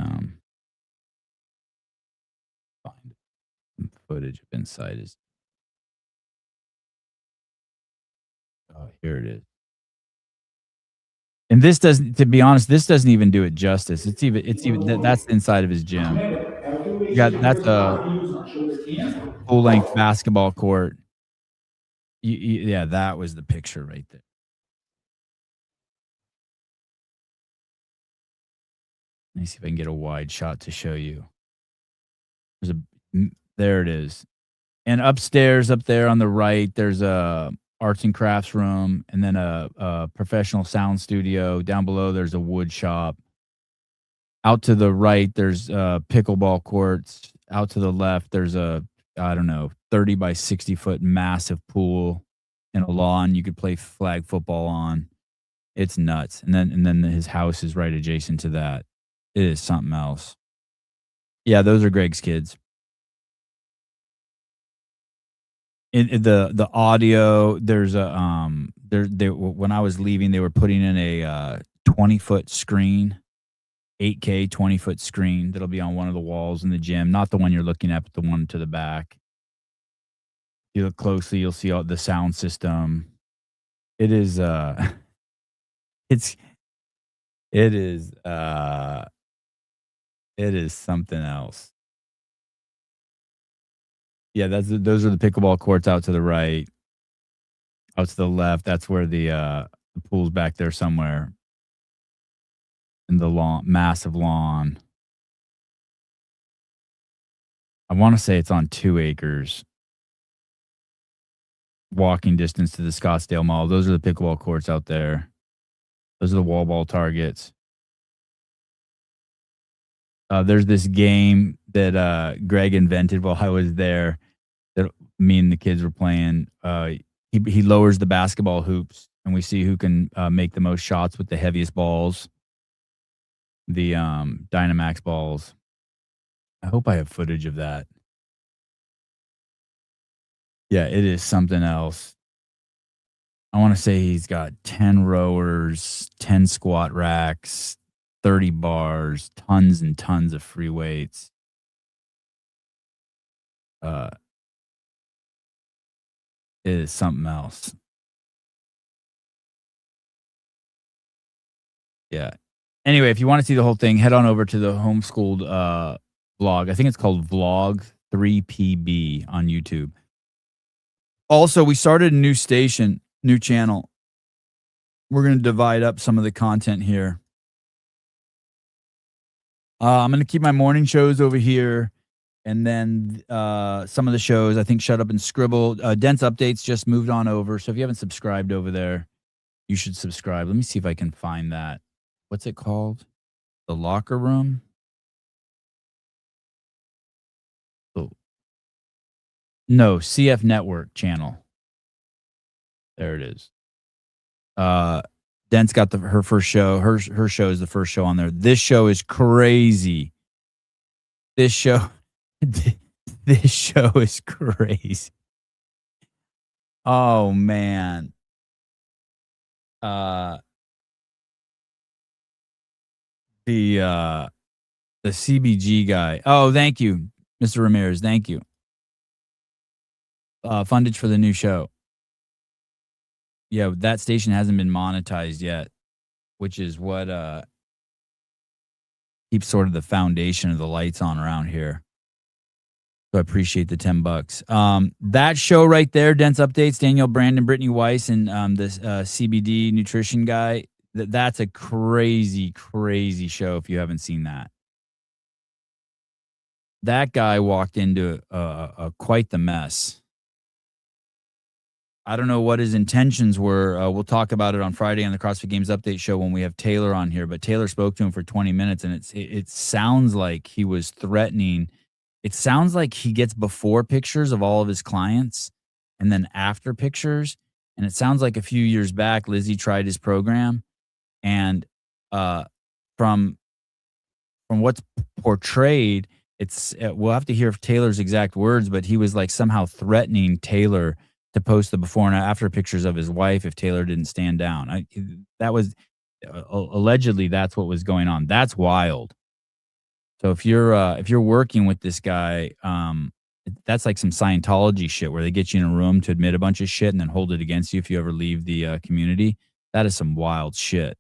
find some footage of inside his. Oh, here it is. And this doesn't, to be honest, this doesn't even do it justice. It's even that's the inside of his gym. That's a full length basketball court. Yeah, that was the picture right there. Let me see if I can get a wide shot to show you. There it is. And upstairs, up there on the right, there's a arts and crafts room, and then a professional sound studio. Down below, there's a wood shop. Out to the right, there's pickleball courts. Out to the left, there's a, I don't know, 30 by 60 foot massive pool and a lawn you could play flag football on. It's nuts. And then his house is right adjacent to that. It is something else. Yeah, those are Greg's kids. In the audio, there's a when I was leaving, they were putting in a 20-foot screen, 8K 20-foot screen that'll be on one of the walls in the gym, not the one you're looking at, but the one to the back. If you look closely, you'll see all the sound system. It is it is something else. Yeah, those are the pickleball courts out to the right. Out to the left, that's where the pool's back there somewhere. And the lawn, massive lawn. I want to say it's on 2 acres. Walking distance to the Scottsdale Mall. Those are the pickleball courts out there. Those are the wall ball targets. There's this game that Greg invented while I was there that me and the kids were playing. He lowers the basketball hoops, and we see who can make the most shots with the heaviest balls, the Dynamax balls. I hope I have footage of that. Yeah, it is something else. I want to say he's got 10 rowers, 10 squat racks, 30 bars, tons and tons of free weights. It is something else. Yeah. Anyway, if you want to see the whole thing, head on over to the homeschooled vlog. I think it's called Vlog 3PB on YouTube. Also, we started a new station, new channel. We're going to divide up some of the content here. I'm going to keep my morning shows over here. And then some of the shows, I think Shut Up and Scribble. Dense Updates just moved on over. So if you haven't subscribed over there, you should subscribe. Let me see if I can find that. What's it called? The Locker Room? Oh. No, CF Network channel. There it is. Dent's got her first show. Her show is the first show on there. This show is crazy. This show is crazy. Oh man. The CBG guy. Oh, thank you, Mr. Ramirez. Thank you. Fundage for the new show. Yeah, that station hasn't been monetized yet, which is what keeps sort of the foundation of the lights on around here. So I appreciate the $10. That show right there, Dense Updates, Danielle Brandon, Brittany Weiss, and this CBD nutrition guy. That's a crazy, crazy show if you haven't seen that. That guy walked into quite the mess. I don't know what his intentions were. We'll talk about it on Friday on the CrossFit Games Update show when we have Taylor on here. But Taylor spoke to him for 20 minutes, and it sounds like he was threatening. It sounds like he gets before pictures of all of his clients and then after pictures. And it sounds like a few years back, Lizzie tried his program. And from what's portrayed, we'll have to hear Taylor's exact words, but he was like somehow threatening Taylor to post the before and after pictures of his wife if Taylor didn't stand down. That was allegedly that's what was going on. That's wild. So if you're working with this guy, that's like some Scientology shit where they get you in a room to admit a bunch of shit and then hold it against you if you ever leave the community. That is some wild shit.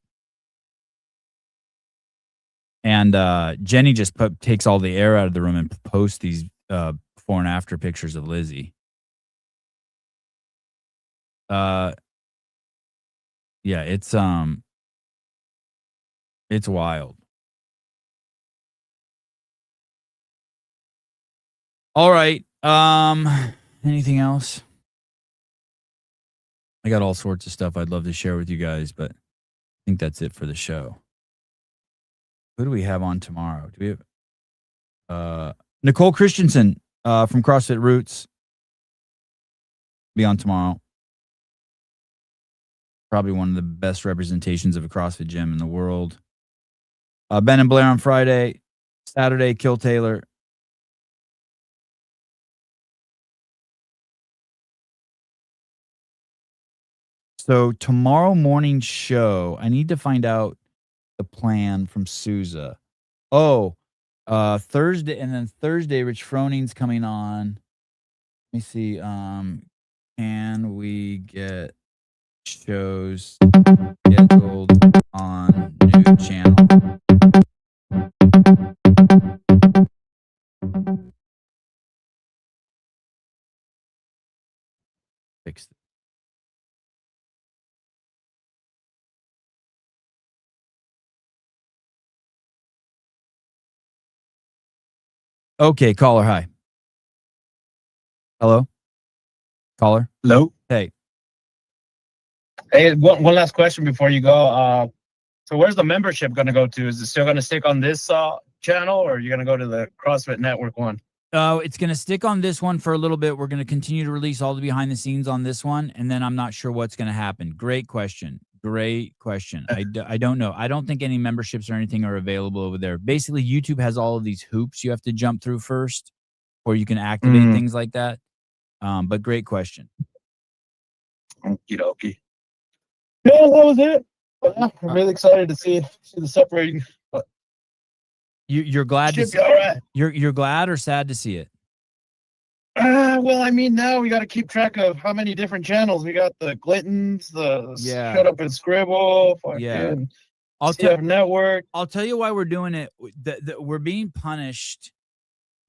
And Jenny just takes all the air out of the room and posts these before and after pictures of Lizzie. Yeah, it's wild. All right. Anything else? I got all sorts of stuff I'd love to share with you guys, but I think that's it for the show. Who do we have on tomorrow? Do we have Nicole Christensen from CrossFit Roots? Be on tomorrow. Probably one of the best representations of a CrossFit gym in the world. Ben and Blair on Friday. Saturday, Kill Taylor. So tomorrow morning show, I need to find out the plan from Souza. Oh, Thursday, and then Thursday, Rich Froning's coming on. Let me see. Can we get shows scheduled on new channel? Fixed it. Okay, caller, hi. Hello? Caller? Hello. Hey. Hey, one last question before you go. So where's the membership going to go to? Is it still going to stick on this channel, or are you going to go to the CrossFit Network one? Oh, it's going to stick on this one for a little bit. We're going to continue to release all the behind the scenes on this one, and then I'm not sure what's going to happen. Great question. Great question. I don't know. I don't think any memberships or anything are available over there. Basically, YouTube has all of these hoops you have to jump through first, or you can activate things like that. But great question. Okie dokie. Yeah, that was it. I'm really excited to see the separating. But You're glad to should see, be all right. you're glad or sad to see it? Well, I mean, now we got to keep track of how many different channels we got. The Glittons, the Shut Up and Scribble, fucking CF Network. I'll tell you why we're doing it. We're being punished.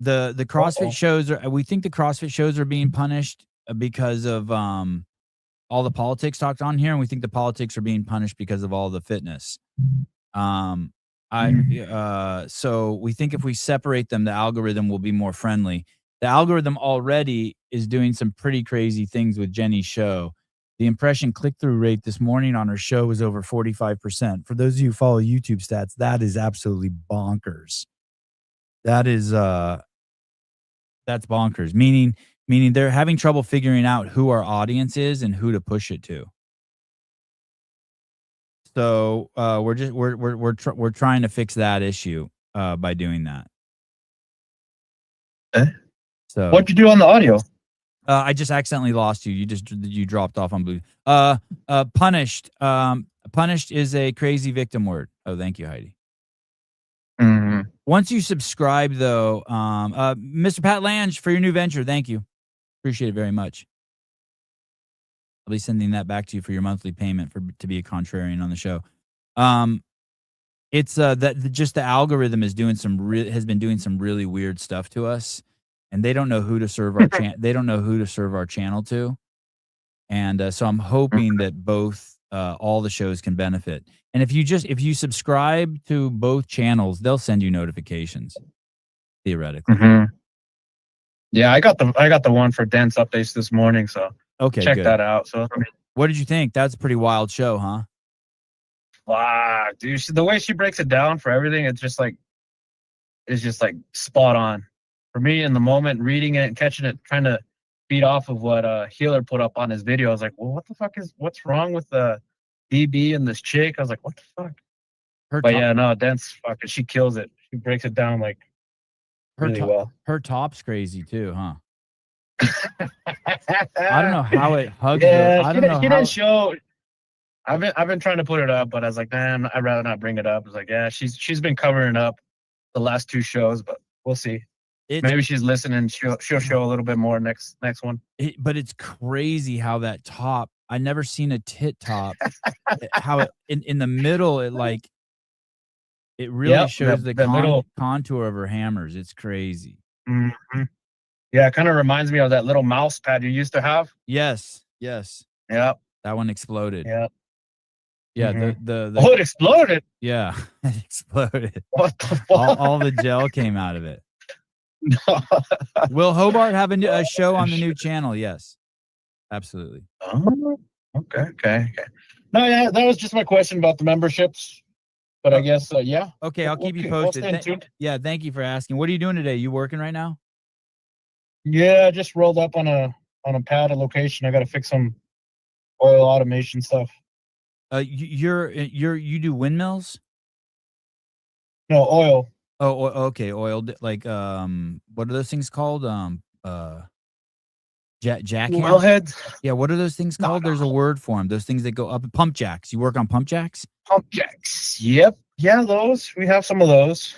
The CrossFit shows are. We think the CrossFit shows are being punished because of all the politics talked on here, and we think the politics are being punished because of all the fitness. So we think if we separate them, the algorithm will be more friendly. The algorithm already is doing some pretty crazy things with Jenny's show. The impression click-through rate this morning on her show was over 45%. For those of you who follow YouTube stats, that is absolutely bonkers. That is that's bonkers. Meaning they're having trouble figuring out who our audience is and who to push it to. So we're trying to fix that issue by doing that. So What'd you do on the audio? I just accidentally lost you. You dropped off on blue. Punished. Punished is a crazy victim word. Oh, thank you, Heidi. Once you subscribe, though, Mr. Pat Lange, for your new venture, thank you. Appreciate it very much. I'll be sending that back to you for your monthly payment to be a contrarian on the show. It's just the algorithm is doing has been doing some really weird stuff to us, and they don't know who to serve our they don't know who to serve our channel to, and so I'm hoping that both all the shows can benefit. And if you subscribe to both channels, they'll send you notifications theoretically. Yeah, I got the one for dance updates this morning, so okay, check good. that out. So what did you think? That's a pretty wild show, huh? Wow, dude, the way she breaks it down for everything, it's just like spot on for me in the moment. Reading it and catching it, trying to feed off of what Healer put up on his video. I was like, well, what's wrong with the DB and this chick? I was like, what the fuck? Dance fucking, she kills it. She breaks it down like really well. Her top's crazy too, huh? I don't know how it hugs. Yeah, she didn't show. I've been trying to put it up, but I was like, man, I'd rather not bring it up. I was like, yeah, she's been covering up the last two shows, but we'll see. Maybe she's listening. She'll show a little bit more next one. But it's crazy how that top. I never seen a tit top. How it in the middle, it really shows the little contour of her hammers. It's crazy. Mm-hmm. Yeah, it kind of reminds me of that little mouse pad you used to have. Yes. Yep. That one exploded. Yep. Yeah. Mm-hmm. It exploded. Yeah, it exploded. What the fuck? All the gel came out of it. Will Hobart have a show on the new channel? Yes, absolutely. Oh, okay. No, yeah, that was just my question about the memberships. But I guess, yeah. Okay, I'll keep you posted. Yeah, thank you for asking. What are you doing today? You working right now? Yeah, I just rolled up on a pad, a location. I got to fix some oil automation stuff. You do windmills? No, oil. Oh, okay, oil. Like what are those things called? Jackhammer? Wellheads. Yeah, what are those things called? There's a word for them. Those things that go up. Pump jacks. You work on pump jacks? Pump jacks. Yep. Yeah, those. We have some of those.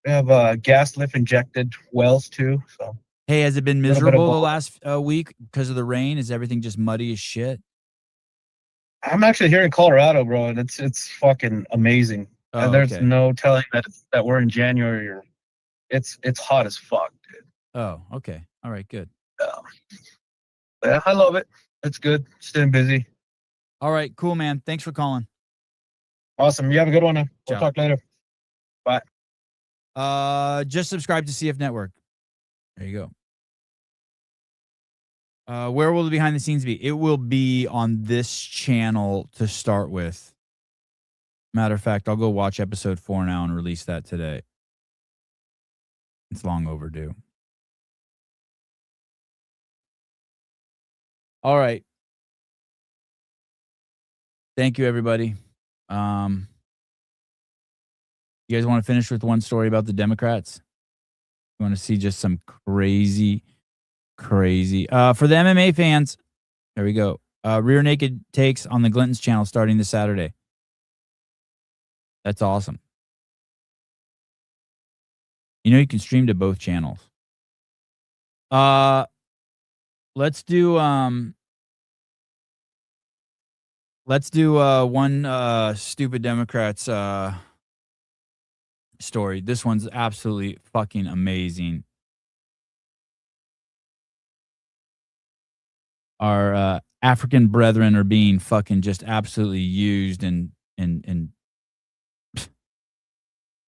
We have gas lift injected wells too. So. Hey, has it been miserable the last week because of the rain? Is everything just muddy as shit? I'm actually here in Colorado, bro, and it's fucking amazing. Oh, and there's no telling that we're in January or it's hot as fuck, dude. Oh, okay. All right, good. Yeah, I love it. It's good. Staying busy. All right, cool, man. Thanks for calling. Awesome. You have a good one. We'll talk later. Bye. Just subscribe to CF Network. There you go. Where will the behind the scenes be? It will be on this channel to start with. Matter of fact, I'll go watch episode 4 now and release that today. It's long overdue. All right. Thank you, everybody. You guys want to finish with one story about the Democrats? You want to see just some crazy. For the MMA fans, there we go. Rear Naked takes on the Glintons channel starting this Saturday. That's awesome. You know you can stream to both channels. Let's do one stupid Democrats story. This one's absolutely fucking amazing. Our African brethren are being fucking just absolutely used and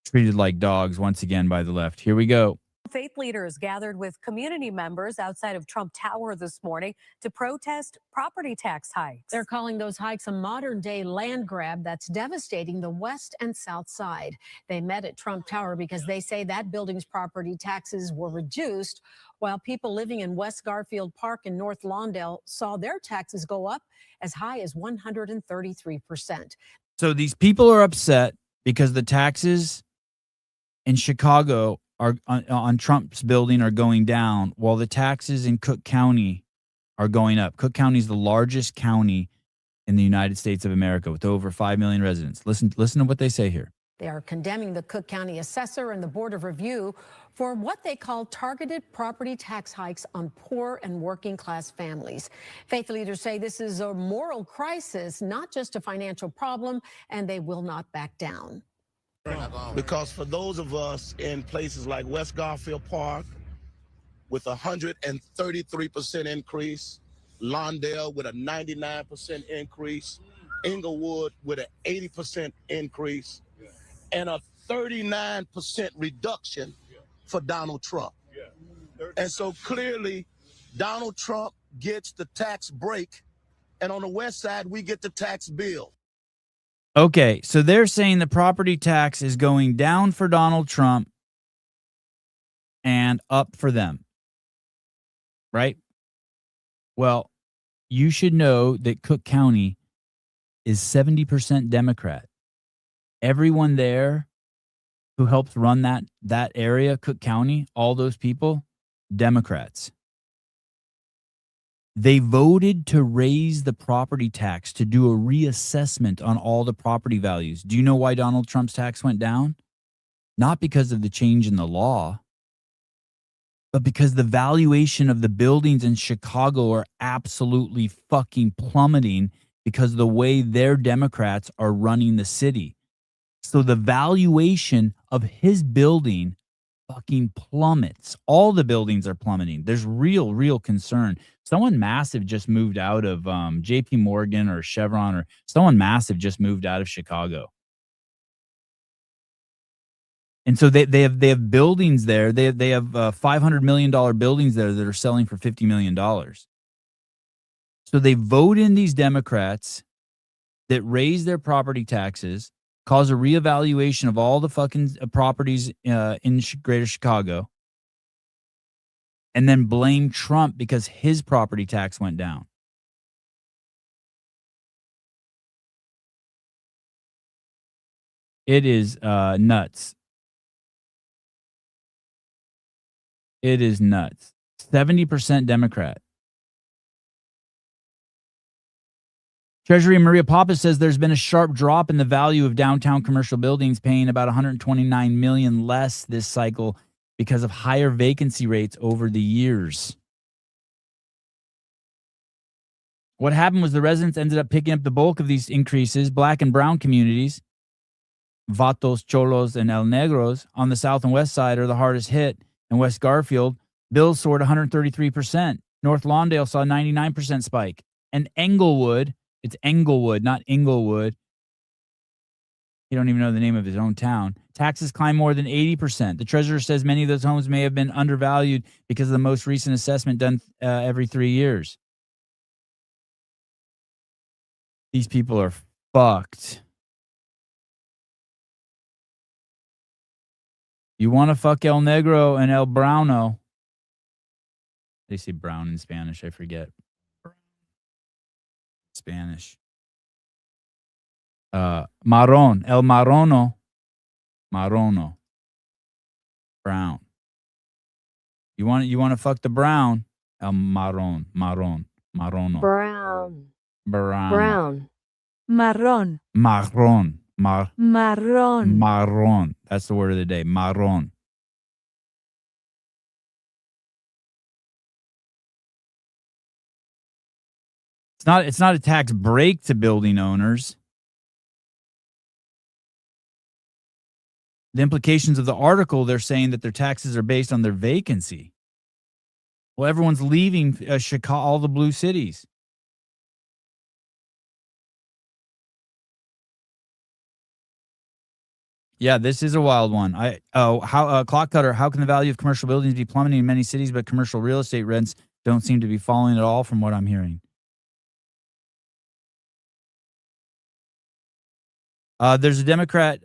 treated like dogs once again by the left. Here we go. Faith leaders gathered with community members outside of Trump Tower this morning to protest property tax hikes. They're calling those hikes a modern-day land grab that's devastating the west and south side. They met at Trump Tower because they say that building's property taxes were reduced, while people living in West Garfield Park in North Lawndale saw their taxes go up as high as 133%. So these people are upset because the taxes in Chicago are on Trump's building are going down, while the taxes in Cook County are going up. Cook County is the largest county in the United States of America with over 5 million residents. Listen to what they say here. They are condemning the Cook County assessor and the Board of Review for what they call targeted property tax hikes on poor and working class families. Faith leaders say this is a moral crisis, not just a financial problem, and they will not back down. Because for those of us in places like West Garfield Park with 133% increase, Lawndale with a 99% increase, Inglewood with an 80% increase, and a 39% reduction for Donald Trump. And so clearly, Donald Trump gets the tax break, and on the west side, we get the tax bill. Okay, so they're saying the property tax is going down for Donald Trump and up for them, right? Well, you should know that Cook County is 70% Democrat. Everyone there who helps run that area, Cook County, all those people, Democrats. They voted to raise the property tax, to do a reassessment on all the property values. Do you know why Donald Trump's tax went down? Not because of the change in the law, but because the valuation of the buildings in Chicago are absolutely fucking plummeting because of the way their Democrats are running the city. So the valuation of his building fucking plummets. All the buildings are plummeting. There's real concern. Someone massive just moved out of JP Morgan or Chevron, or someone massive just moved out of Chicago. And so they have buildings there. They have $500 million buildings there that are selling for $50 million. So they vote in these Democrats that raise their property taxes, cause a reevaluation of all the fucking properties in greater Chicago, and then blame Trump because his property tax went down. It is nuts. It is nuts. 70% Democrat. Treasury Maria Pappas says there's been a sharp drop in the value of downtown commercial buildings, paying about $129 million less this cycle because of higher vacancy rates over the years. What happened was the residents ended up picking up the bulk of these increases. Black and brown communities, Vatos, Cholos, and El Negros on the south and west side are the hardest hit. In West Garfield, bills soared 133%. North Lawndale saw a 99% spike. And Englewood, it's Englewood, not Inglewood. You don't even know the name of his own town. Taxes climbed more than 80%. The treasurer says many of those homes may have been undervalued because of the most recent assessment done every 3 years. These people are fucked. You want to fuck El Negro and El Browno. They say brown in Spanish. I forget. Spanish. Marron. El Marrono. Marrono. Brown. You want to fuck the brown? El Marron. Marron. Marrono. Brown. Brown. Brown. Marrón. Marron. Marrón. Marron. That's the word of the day. Marron. It's not a tax break to building owners. The implications of the article, they're saying that their taxes are based on their vacancy. Well, everyone's leaving Chicago, all the blue cities. Yeah, this is a wild one. Clock Cutter, how can the value of commercial buildings be plummeting in many cities, but commercial real estate rents don't seem to be falling at all from what I'm hearing? There's a Democrat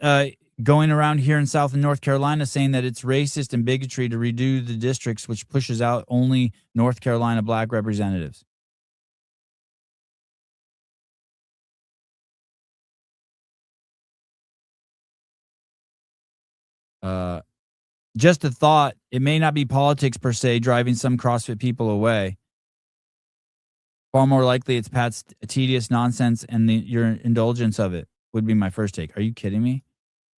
going around here in South and North Carolina saying that it's racist and bigotry to redo the districts, which pushes out only North Carolina black representatives. Just a thought, it may not be politics per se driving some CrossFit people away. Far more likely it's Pat's tedious nonsense and your indulgence of it would be my first take. Are you kidding me?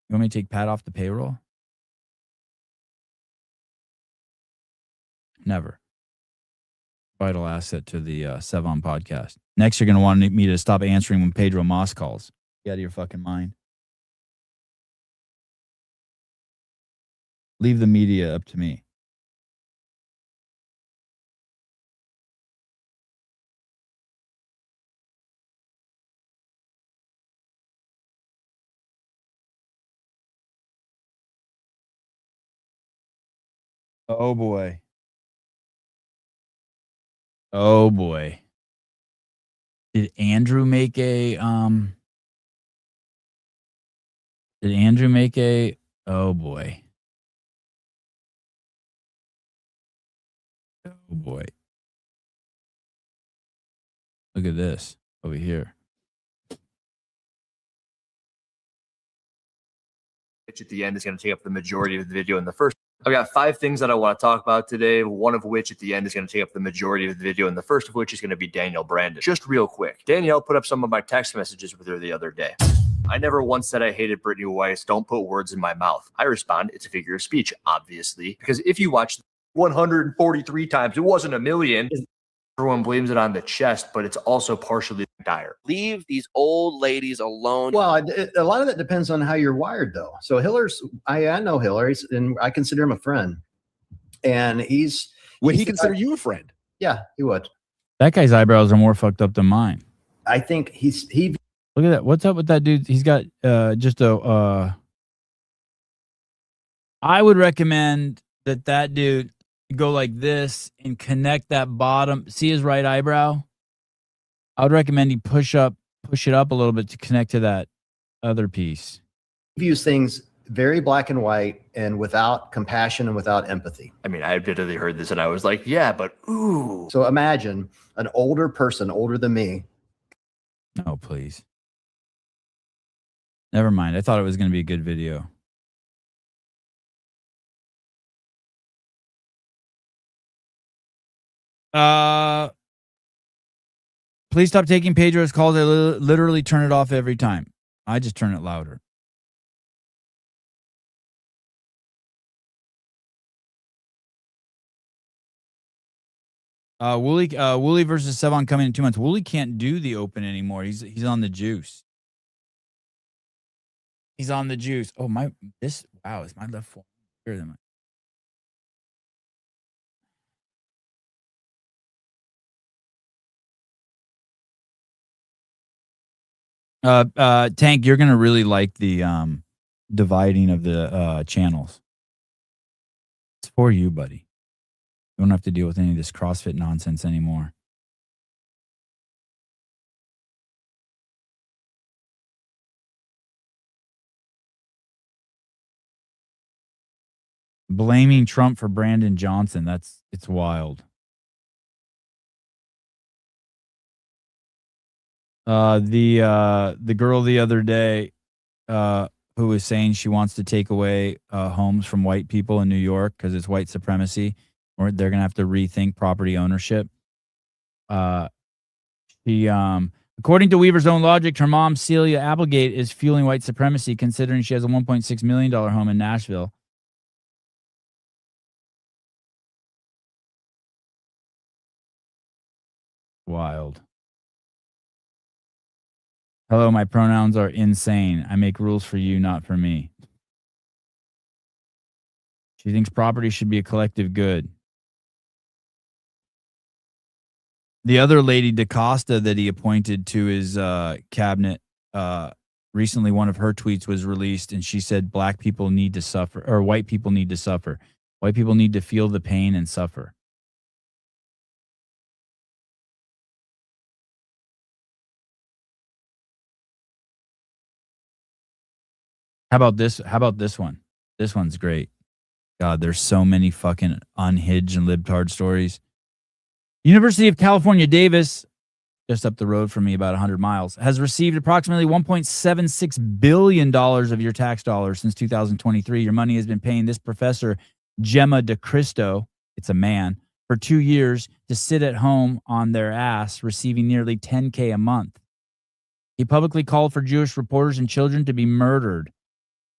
You want me to take Pat off the payroll? Never. Vital asset to the Sevon podcast. Next, you're going to want me to stop answering when Pedro Moss calls. Get out of your fucking mind. Leave the media up to me. Oh boy. Oh boy. Did Andrew make a oh boy. Oh boy. Look at this over here. Which at the end is going to take up the majority of the video in the first. I've got 5 things that I want to talk about today, one of which at the end is going to take up the majority of the video, and the first of which is going to be Danielle Brandon. Just real quick, Danielle put up some of my text messages with her the other day. I never once said I hated Brittany Weiss. Don't put words in my mouth. I respond, it's a figure of speech, obviously, because if you watch 143 times, it wasn't a million. Everyone blames it on the chest, but it's also partially dire. Leave these old ladies alone. Well, a lot of that depends on how you're wired, though. So I know Hiller, and I consider him a friend. And would he consider you a friend? Yeah, he would. That guy's eyebrows are more fucked up than mine. I think he. Look at that. What's up with that dude? He's got just a. I would recommend that dude go like this and connect that bottom. See his right eyebrow? I would recommend he push it up a little bit to connect to that other piece. He views things very black and white and without compassion and without empathy. I mean, I admittedly heard this and I was like, yeah, but ooh. So imagine an older person, older than me. Oh, please. Never mind. I thought it was going to be a good video. Please stop taking Pedro's calls. I literally turn it off every time. I just turn it louder. Wooly versus Sevon coming in 2 months. Wooly can't do the open anymore. He's on the juice. He's on the juice. Oh wow, is my left foot bigger than mine? Tank, you're gonna really like the dividing of the channels. It's for you, buddy. You don't have to deal with any of this CrossFit nonsense anymore. Blaming Trump for Brandon Johnson. It's wild. The girl the other day who was saying she wants to take away homes from white people in New York because it's white supremacy, or they're gonna have to rethink property ownership. She according to Weaver's own logic, her mom Celia Applegate is fueling white supremacy, considering she has a $1.6 million home in Nashville. Wild. Hello, my pronouns are insane. I make rules for you, not for me. She thinks property should be a collective good. The other lady, DaCosta, that he appointed to his cabinet, recently one of her tweets was released, and she said black people need to suffer, or white people need to suffer. White people need to feel the pain and suffer. How about this? How about this one? This one's great. God, there's so many fucking unhinged and libtard stories. University of California, Davis, just up the road from me about 100 miles, has received approximately $1.76 billion of your tax dollars since 2023. Your money has been paying this professor, Gemma DeCristo, it's a man, for 2 years to sit at home on their ass, receiving nearly $10K a month. He publicly called for Jewish reporters and children to be murdered.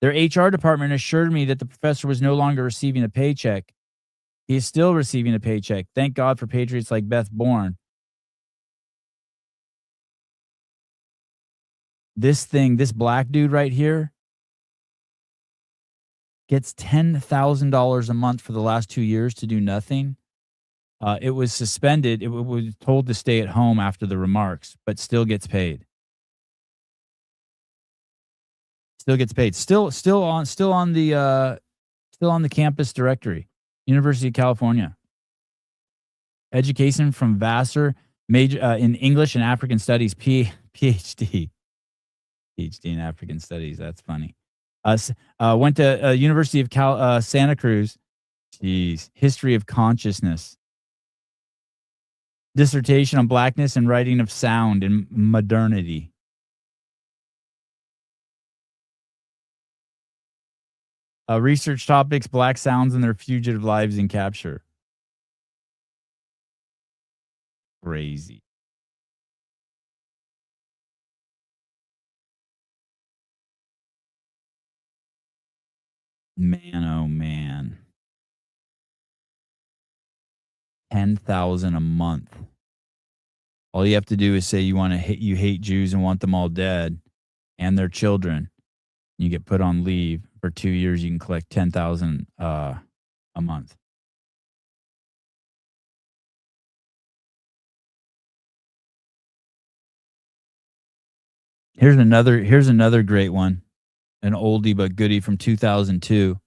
Their HR department assured me that the professor was no longer receiving a paycheck. He is still receiving a paycheck. Thank God for patriots like Beth Bourne. This black dude right here gets $10,000 a month for the last 2 years to do nothing. It was suspended. It was told to stay at home after the remarks, but still gets paid. Still gets paid. Still on the campus directory. University of California. Education from Vassar, major in English and African Studies, PhD. PhD in African Studies. That's funny. Went to University of Santa Cruz. Jeez. History of Consciousness. Dissertation on Blackness and Writing of Sound and Modernity. Research topics, black sounds and their fugitive lives in capture. Crazy. Man, oh man. 10,000 a month. All you have to do is say you hate Jews and want them all dead and their children. You get put on leave for 2 years. You can collect 10,000 a month. Here's another great one, an oldie but goodie from 2002.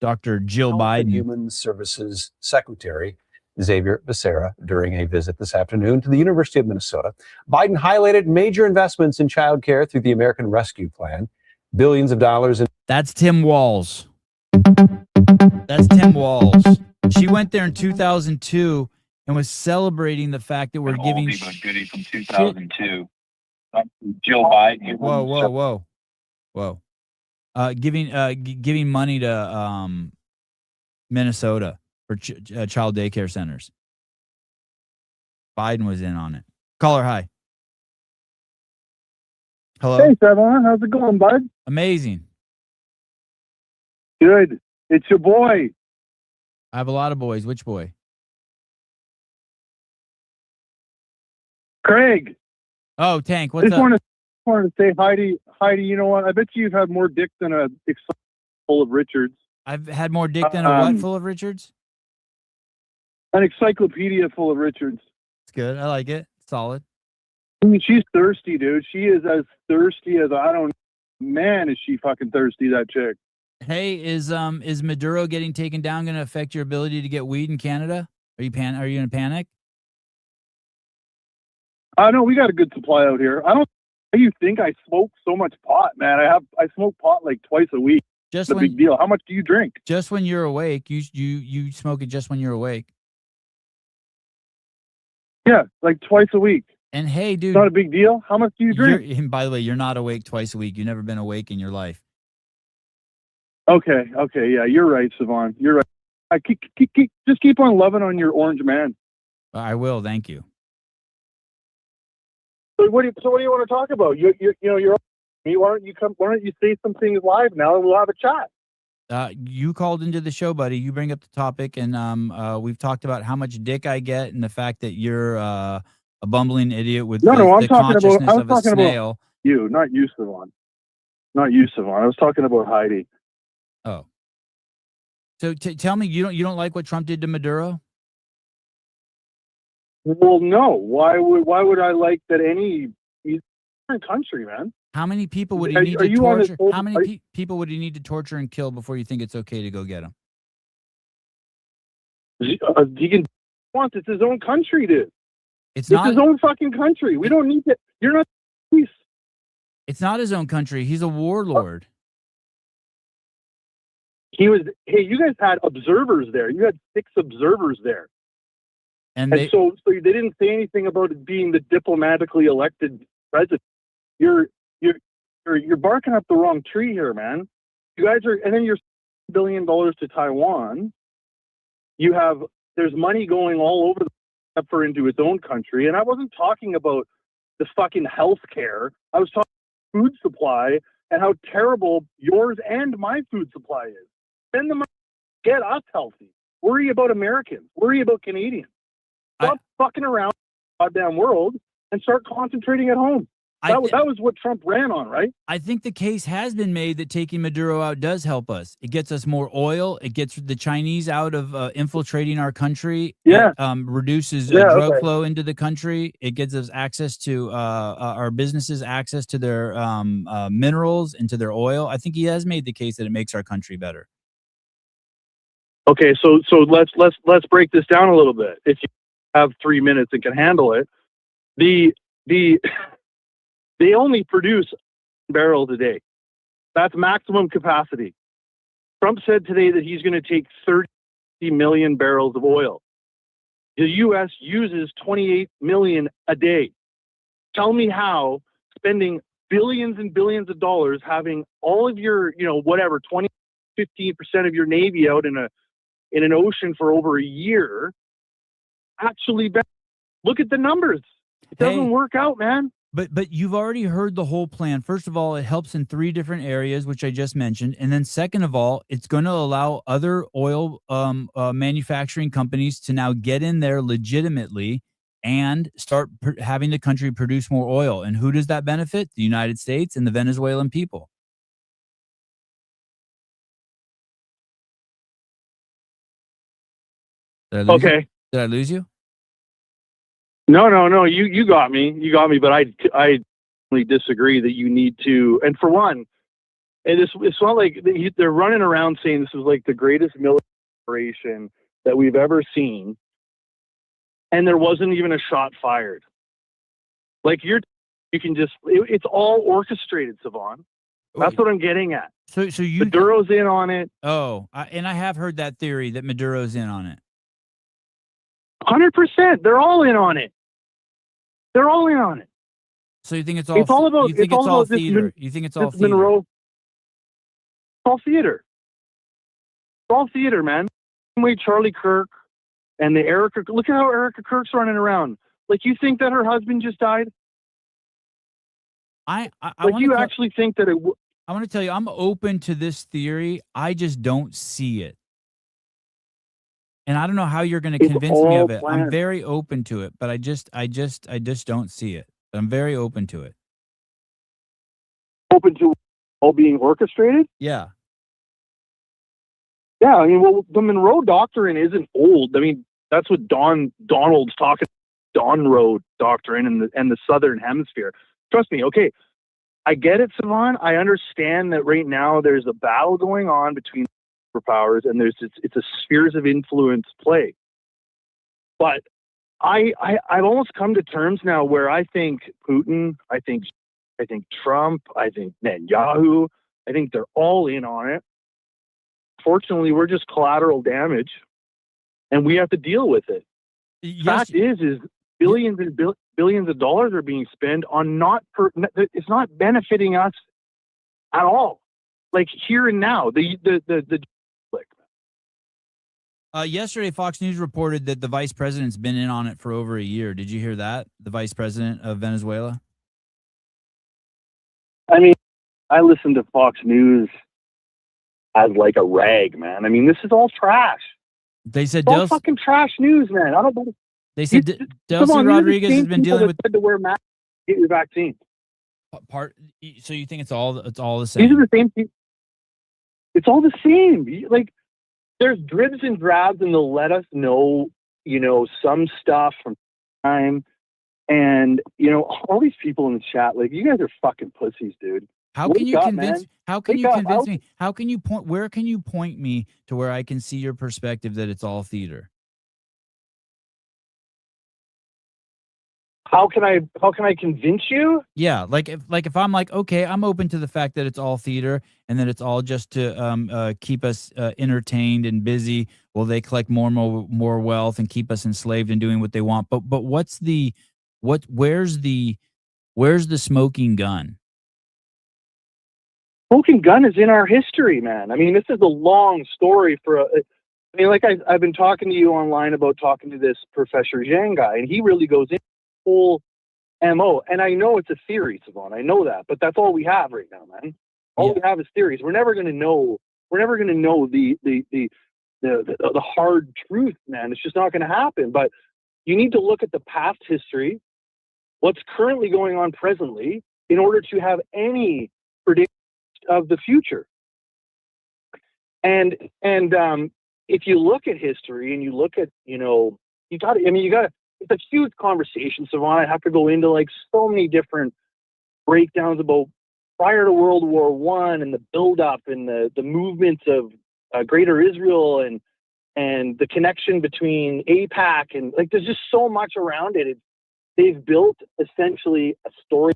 Dr. Jill Health and Biden, Human Services Secretary Xavier Becerra, during a visit this afternoon to the University of Minnesota. Biden highlighted major investments in child care through the American Rescue Plan, billions of dollars in. That's Tim Walz. That's Tim Walz. She went there in 2002 and was celebrating the fact that we're giving oldie but goodie from 2002. Jill Biden. Whoa. Giving money to Minnesota for child daycare centers. Biden was in on it. Caller, hi. Hello. Hey, Savon. How's it going, bud? Amazing. Good. It's your boy. I have a lot of boys. Which boy? Craig. Oh, Tank. What's I just up? wanted to say hi to Heidi. You know what? I bet you've had more dick than a full of Richards. I've had more dick than a what full of Richards? An encyclopedia full of Richards. It's good. I like it. Solid. I mean, she's thirsty, dude. She is as thirsty as I don't. Man, is she fucking thirsty, that chick. Hey, is Maduro getting taken down going to affect your ability to get weed in Canada? Are you in a panic? I know we got a good supply out here. I don't. You think I smoke so much pot, man? I smoke pot like twice a week. Just The when big deal. How much do you drink? just when you're awake, you smoke it just when you're awake. Yeah, like twice a week. And hey, dude, It's not a big deal. How much do you drink? and by the way, you're not awake twice a week. You've never been awake in your life. Okay, yeah, you're right, Savon. You're right. I just keep on loving on your orange man. I will. Thank you. So what do you want to talk about? You're why don't you say some things live now and we'll have a chat? You called into the show, buddy. You bring up the topic, and we've talked about how much dick I get, and the fact that you're a bumbling idiot with I'm the talking consciousness about of a snail. you, not you, Savon. Not you, Savon. I was talking about Heidi. Oh, so tell me, you don't like what Trump did to Maduro? Well, no. Why would I like that? He's a different country, man. How many people would he need to torture? How many people would he need to torture and kill before you think it's okay to go get him? He can want. It's his own country, dude. It's not his own fucking country. We don't need to. You're not. It's not his own country. He's a warlord. He was. Hey, you guys had observers there. You had 6 observers there, and so they didn't say anything about it being the diplomatically elected president. You're barking up the wrong tree here, man. You guys are, and then you're $1 billion to Taiwan. There's money going all over except for into its own country, and I wasn't talking about the fucking health care. I was talking food supply and how terrible yours and my food supply is. Spend the money, get us healthy. Worry about Americans. Worry about Canadians. Stop fucking around the goddamn world and start concentrating at home. That was what Trump ran on, right? I think the case has been made that taking Maduro out does help us. It gets us more oil. It gets the Chinese out of infiltrating our country. Yeah. It reduces drug flow into the country. It gives us access to our businesses access to their minerals and to their oil. I think he has made the case that it makes our country better. Okay, so let's break this down a little bit. If you have 3 minutes and can handle it, they only produce barrels a day. That's maximum capacity. Trump said today that he's going to take 30 million barrels of oil. The U.S. uses 28 million a day. Tell me how spending billions and billions of dollars, having all of your, 20, 15% of your Navy out in an ocean for over a year, actually, look at the numbers. It doesn't work out, man. But you've already heard the whole plan. First of all, it helps in 3 different areas, which I just mentioned. And then second of all, it's going to allow other oil manufacturing companies to now get in there legitimately and start having the country produce more oil. And who does that benefit? The United States and the Venezuelan people. Did I lose you? No. You got me. You got me. But I disagree that you need to. And for one, and it's not like they're running around saying this is like the greatest military operation that we've ever seen, and there wasn't even a shot fired. Like you can just it's all orchestrated, Savon. That's what I'm getting at. So you Maduro's in on it. Oh, and I have heard that theory that Maduro's in on it. 100%. They're all in on it. They're all in on it. So you think it's all? It's all about. You think it's all theater? You think it's all theater? Monroe. It's all theater. It's all theater, man. Same way Charlie Kirk and the Erica. Look at how Erica Kirk's running around. Like you think that her husband just died? I you actually think that it? I want to tell you, I'm open to this theory. I just don't see it. And I don't know how you're going to convince me of it. Planned. I'm very open to it, but I just don't see it. But I'm very open to it. Open to all being orchestrated? Yeah. Yeah, I mean, well, the Monroe Doctrine isn't old. I mean, that's what Donald's talking about, Donroe Doctrine and the Southern Hemisphere. Trust me, okay, I get it, Savon. I understand that right now there's a battle going on between powers and it's a spheres of influence play. But I've almost come to terms now where I think Putin, I think Trump, I think Netanyahu, I think they're all in on it. Fortunately, we're just collateral damage, and we have to deal with it. Fact is billions and billions of dollars are being spent on it's not benefiting us at all. Like here and now, yesterday, Fox News reported that the vice president's been in on it for over a year. Did you hear that? The vice president of Venezuela? I mean, I listen to Fox News as like a rag, man. I mean, this is all trash. They said it's all fucking trash news, man. I don't know. They said Delcy Rodriguez has been dealing with to wear masks, get your vaccine. So you think it's all the same? These are the same people. It's all the same. Like, there's dribs and drabs, and they'll let us know, some stuff from time. And all these people in the chat, like, you guys are fucking pussies, dude. How can you convince? How can you convince me? How can you point? Where can you point me to where I can see your perspective that it's all theater? How can I convince you? Yeah, like if I'm like, okay, I'm open to the fact that it's all theater and that it's all just to keep us entertained and busy while they collect more and more wealth and keep us enslaved and doing what they want. But where's the smoking gun? Smoking gun is in our history, man. I mean, this is a long story like I've been talking to you online about talking to this Professor Zhang guy, and he really goes into the whole MO. And I know it's a theory, Savon. I know that, but that's all we have right now, man. All we have is theories. We're never going to know. We're never going to know the hard truth, man. It's just not going to happen. But you need to look at the past history, what's currently going on presently, in order to have any prediction of the future. And if you look at history and you look at, it's a huge conversation, Savannah. I have to go into like so many different breakdowns about prior to World War I and the buildup and the movements of Greater Israel and the connection between AIPAC, and like there's just so much around it. They've built essentially a story,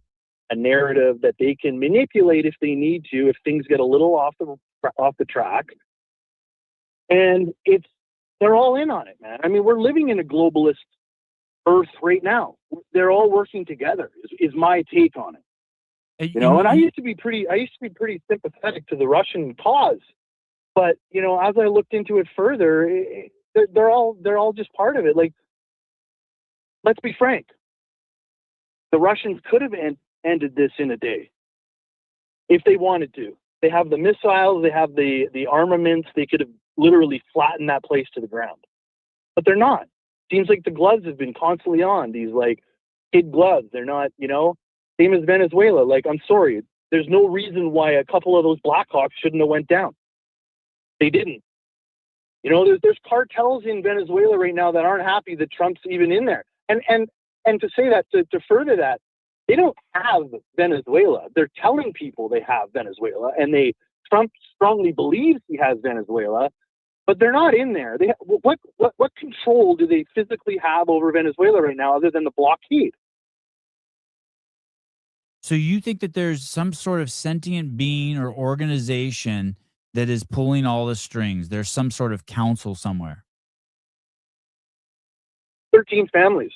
a narrative that they can manipulate if they need to, if things get a little off the track. And they're all in on it, man. I mean, we're living in a globalist earth right now. They're all working together is my take on it. And I used to be pretty sympathetic to the Russian cause. But, as I looked into it further, they're all just part of it. Like, let's be frank. The Russians could have ended this in a day if they wanted to. They have the missiles, they have the armaments, they could have literally flattened that place to the ground. But they're not. Seems like the gloves have been constantly on, these like kid gloves. They're not, same as Venezuela. Like, I'm sorry, there's no reason why a couple of those Blackhawks shouldn't have went down. They didn't. There's cartels in Venezuela right now that aren't happy that Trump's even in there. And to say that, to further that, they don't have Venezuela. They're telling people they have Venezuela, and Trump strongly believes he has Venezuela, but they're not in there. What control do they physically have over Venezuela right now other than the blockade? So you think that there's some sort of sentient being or organization that is pulling all the strings? There's some sort of council somewhere. 13 families.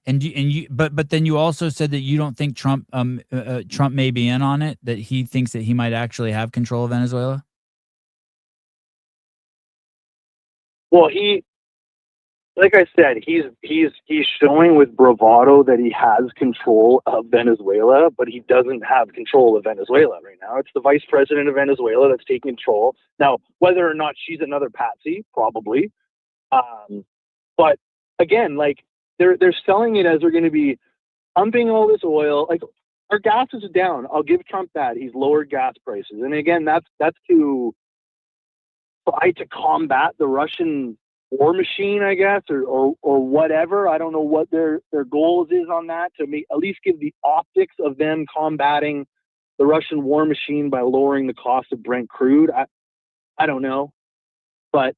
But then you also said that you don't think Trump may be in on it, that he thinks that he might actually have control of Venezuela. Well, like I said, he's showing with bravado that he has control of Venezuela, but he doesn't have control of Venezuela right now. It's the vice president of Venezuela that's taking control. Now, whether or not she's another patsy, probably. But again, like, they're selling it as they're going to be pumping all this oil. Like, our gas is down. I'll give Trump that. He's lowered gas prices. And again, that's to try to combat the Russian war machine, I guess, or whatever. I don't know what their goals is on that, to at least give the optics of them combating the Russian war machine by lowering the cost of Brent crude. I don't know. But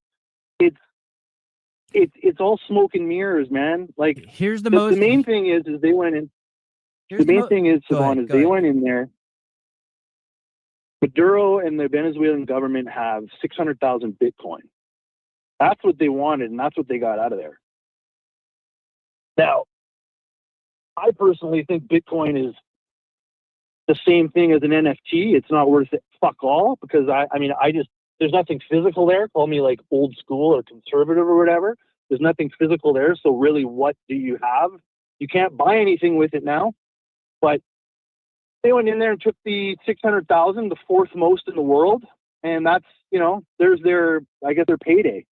it's all smoke and mirrors, man. Like, here's the main thing is they went in. The main thing is, Savon, is they went in there. Maduro and the Venezuelan government have 600,000 Bitcoin. That's what they wanted, and that's what they got out of there. Now, I personally think Bitcoin is the same thing as an NFT. It's not worth it fuck all, because there's nothing physical there. Call me like old school or conservative or whatever. There's nothing physical there. So really, what do you have? You can't buy anything with it now. But they went in there and took the 600,000, the fourth most in the world. And that's, there's their payday.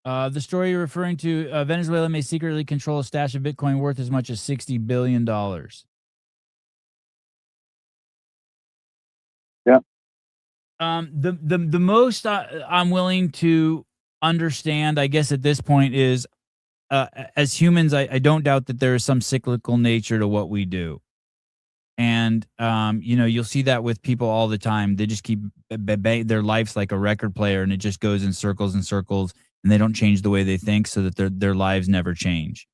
The story you're referring to, Venezuela may secretly control a stash of Bitcoin worth as much as $60 billion. Yeah. The most I'm willing to understand, I guess, at this point is, as humans, I don't doubt that there is some cyclical nature to what we do. And, you'll see that with people all the time. They just keep their life's like a record player, and it just goes in circles and circles, and they don't change the way they think, so that their lives never change.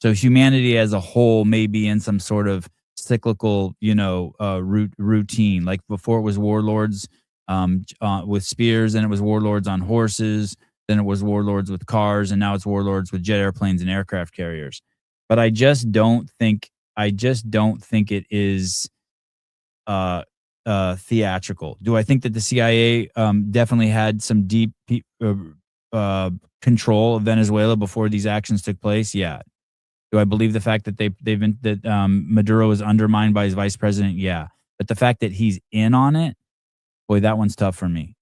So humanity as a whole may be in some sort of cyclical, routine. Like before it was warlords with spears, and it was warlords on horses, then it was warlords with cars, and now it's warlords with jet airplanes and aircraft carriers. But I just don't think it is theatrical. Do I think that the CIA definitely had some deep control of Venezuela before these actions took place? Yeah. Do I believe the fact that Maduro is undermined by his vice president? Yeah. But the fact that he's in on it, boy, that one's tough for me.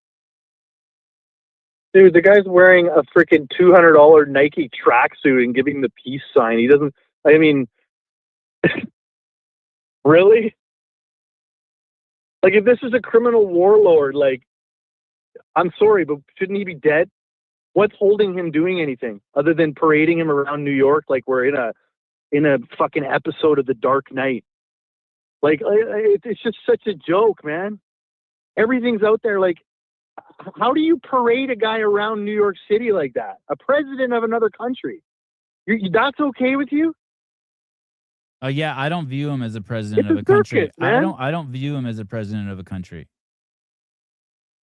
Dude, the guy's wearing a freaking $200 Nike tracksuit and giving the peace sign. He doesn't, really? Like, if this is a criminal warlord, I'm sorry, but shouldn't he be dead? What's holding him doing anything other than parading him around New York like we're in a fucking episode of The Dark Knight? It's just such a joke, man. Everything's out there. How do you parade a guy around New York City like that? A president of another country. That's okay with you? Yeah, I don't view him as a president It's of a a country. circus, man. I don't view him as a president of a country.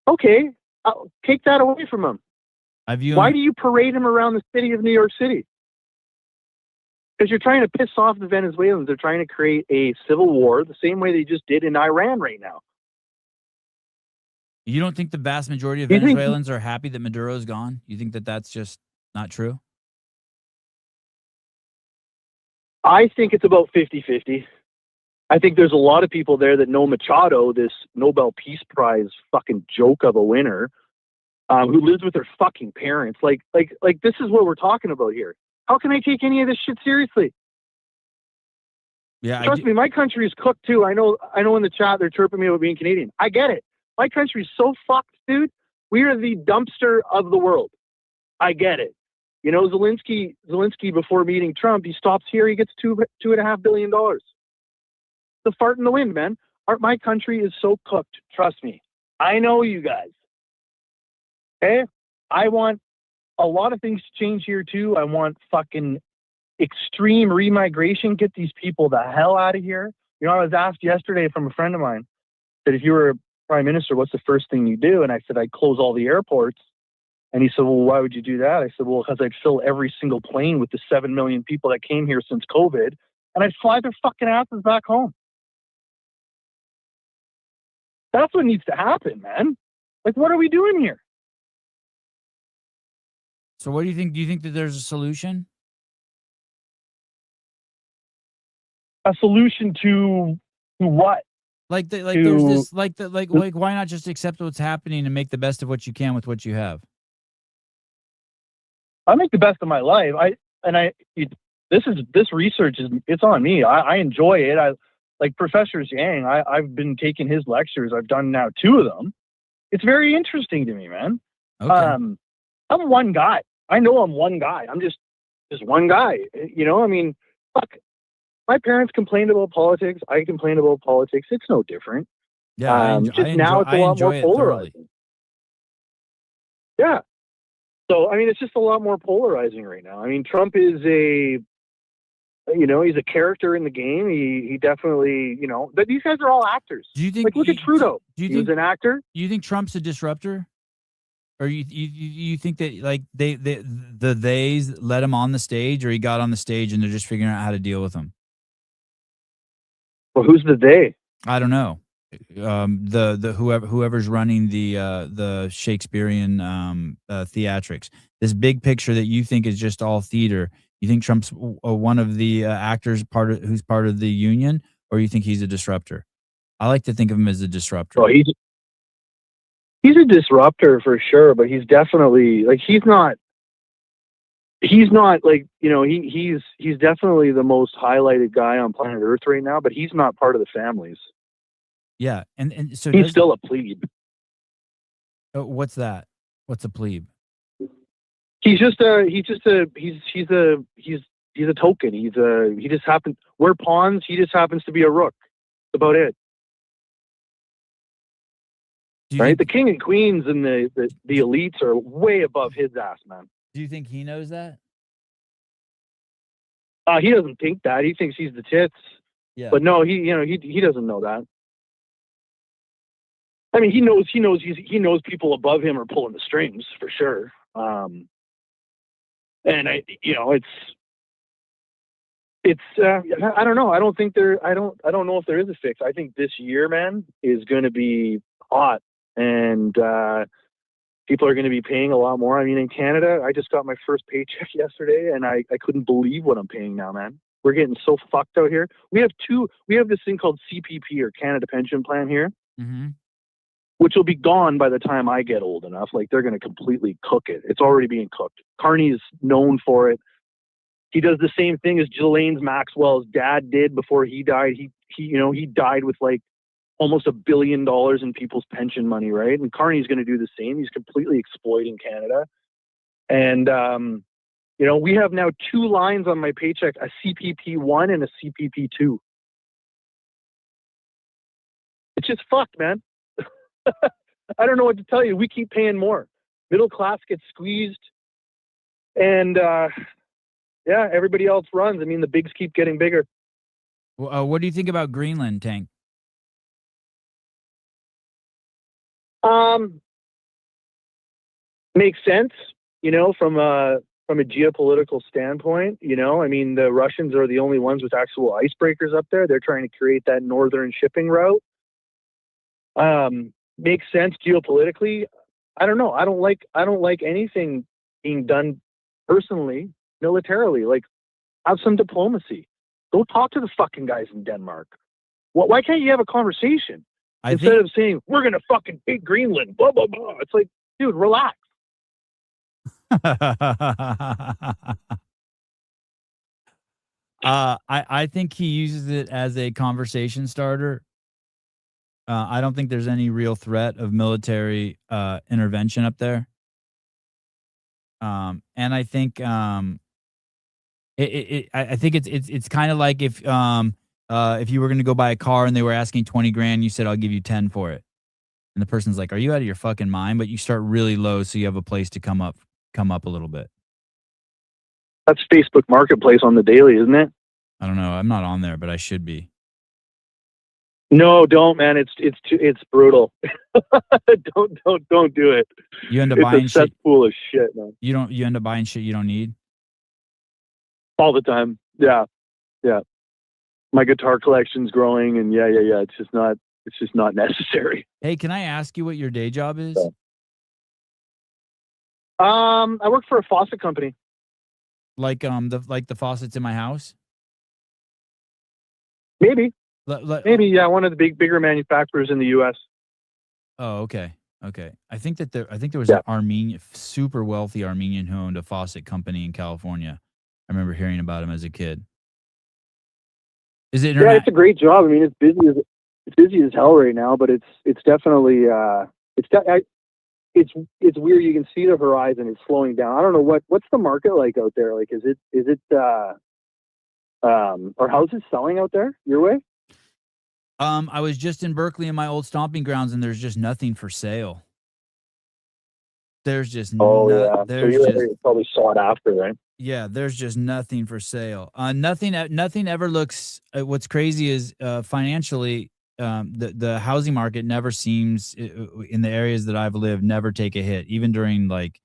Okay, I'll take that away from him. I view Why him. do you parade him around the city of New York City? Because you're trying to piss off the Venezuelans. They're trying to create a civil war the same way they just did in Iran right now. You don't think the vast majority of You think- Venezuelans are happy that Maduro's gone? You think that that's just not true? I think it's about 50-50. I think there's a lot of people there that know Machado, this Nobel Peace Prize fucking joke of a winner, who lives with their fucking parents. Like this is what we're talking about here. How can I take any of this shit seriously? Yeah, Trust me, my country is cooked too. I know in the chat they're chirping me about being Canadian. I get it. My country's so fucked, dude. We are the dumpster of the world. I get it. Zelensky before meeting Trump, he stops here, he gets $2.5 billion. The fart in the wind, man. My country is so cooked. Trust me. I know you guys. Okay? I want a lot of things to change here too. I want fucking extreme remigration. Get these people the hell out of here. I was asked yesterday from a friend of mine that if you were prime minister, what's the first thing you do? And I said, I'd close all the airports. And he said, well, why would you do that? I said, well, because I'd fill every single plane with the 7 million people that came here since COVID, and I'd fly their fucking asses back home. That's what needs to happen, man. What are we doing here? So what do you think? Do you think that there's a solution? A solution to what? Why not just accept what's happening and make the best of what you can with what you have? I make the best of my life. This research it's on me. I enjoy it. Like Professor Yang, I've been taking his lectures. I've done now 2 of them. It's very interesting to me, man. Okay. I'm one guy. I know I'm one guy. I'm just one guy. Fuck. My parents complained about politics. I complained about politics. It's no different. Yeah, now it's a lot more polarizing. Yeah. So, it's just a lot more polarizing right now. Trump is he's a character in the game. He definitely, but these guys are all actors. Do you think? Like, look at Trudeau. Do you He think was an actor? You think Trump's a disruptor, or you think that like theys let him on the stage, or he got on the stage and they're just figuring out how to deal with him? Well, who's the they? I don't know. The whoever's running the Shakespearean theatrics. This big picture that you think is just all theater. You think Trump's one of the actors who's part of the union, or you think he's a disruptor? I like to think of him as a disruptor. Oh, he's a disruptor for sure, but he's definitely like he's not like he's definitely the most highlighted guy on planet Earth right now, but he's not part of the families. Yeah, and so he's still a plebe. What's that? What's a plebe? He's a token. He just happens. We're pawns. He just happens to be a rook. That's about it. Right? The king and queens and the elites are way above his ass, man. Do you think he knows that? He doesn't think that. He thinks he's the tits. Yeah. But no, he doesn't know that. I mean, he knows people above him are pulling the strings for sure. And it's I don't know. I don't know if there is a fix. I think this year, man, is going to be hot, and people are going to be paying a lot more. I mean, in Canada, I just got my first paycheck yesterday, and I couldn't believe what I'm paying now, man. We're getting so fucked out here. We have this thing called CPP, or Canada Pension Plan here, which will be gone by the time I get old enough. Like, they're going to completely cook it. It's already being cooked. Carney's known for it. He does the same thing as Ghislaine Maxwell's dad did before he died. He died with like almost $1 billion in people's pension money, right? And Carney's going to do the same. He's completely exploiting Canada. And, we have now 2 lines on my paycheck, a CPP-1 and a CPP-2. It's just fucked, man. I don't know what to tell you. We keep paying more. Middle class gets squeezed. And, everybody else runs. I mean, the bigs keep getting bigger. What do you think about Greenland, Tank? Makes sense, from a geopolitical standpoint. I mean, the Russians are the only ones with actual icebreakers up there. They're trying to create that northern shipping route. Makes sense geopolitically. I don't know. I don't like anything being done personally, militarily. Like, have some diplomacy. Go talk to the fucking guys in Denmark. Why can't you have a conversation instead of saying we're gonna fucking take Greenland? Blah blah blah. It's like, dude, relax. I think he uses it as a conversation starter. I don't think there's any real threat of military intervention up there. And I think I think it's kind of like if you were going to go buy a car and they were asking 20 grand, you said I'll give you 10 for it, and the person's like, "Are you out of your fucking mind?" But you start really low so you have a place to come up a little bit. That's Facebook Marketplace on the daily, isn't it? I don't know. I'm not on there, but I should be. No, don't, man. It's brutal. don't do it. You end up buying shit. It's a cesspool of shit, man. You end up buying shit you don't need all the time. Yeah. My guitar collection's growing, and yeah. It's just not necessary. Hey, can I ask you what your day job is? I work for a faucet company. Like the faucets in my house? Maybe. Maybe, yeah, one of the bigger manufacturers in the U.S. Oh, okay. I think there was an super wealthy Armenian who owned a faucet company in California. I remember hearing about him as a kid. Is it? Yeah, it's a great job. I mean, it's busy as hell right now, but it's definitely it's weird. You can see the horizon is slowing down. I don't know what's the market like out there. Like, is it are houses selling out there your way? I was just in Berkeley in my old stomping grounds, and there's just nothing for sale. There's just so you're probably sought after, right? Yeah, there's just nothing for sale. Nothing ever looks. What's crazy is financially, the housing market never seems in the areas that I've lived never take a hit. Even during like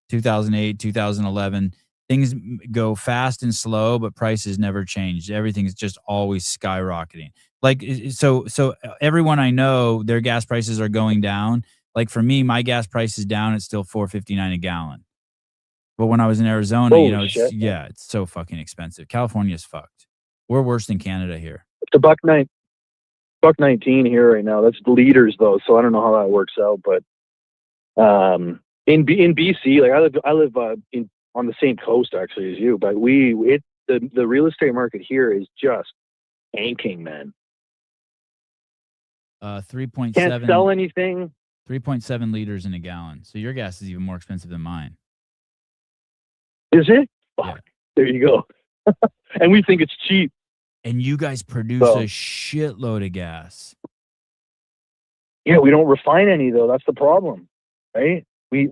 2008, 2011, things go fast and slow, but prices never change. Everything's just always skyrocketing. Like so everyone I know, their gas prices are going down. Like for me, my gas price is down. It's still $4.59 a gallon. But when I was in Arizona, Holy it's shit, yeah, it's so fucking expensive. California's fucked. We're worse than Canada here. It's a $1.19 here right now. That's liters though, so I don't know how that works out. But in BC, like I live on the same coast actually as you, but the real estate market here is just tanking, man. 3.7 Can't sell anything. 3.7 liters in a gallon. So your gas is even more expensive than mine. Is it? Yeah. There you go. And we think it's cheap. And you guys produce a shitload of gas. Yeah, we don't refine any though. That's the problem, right? We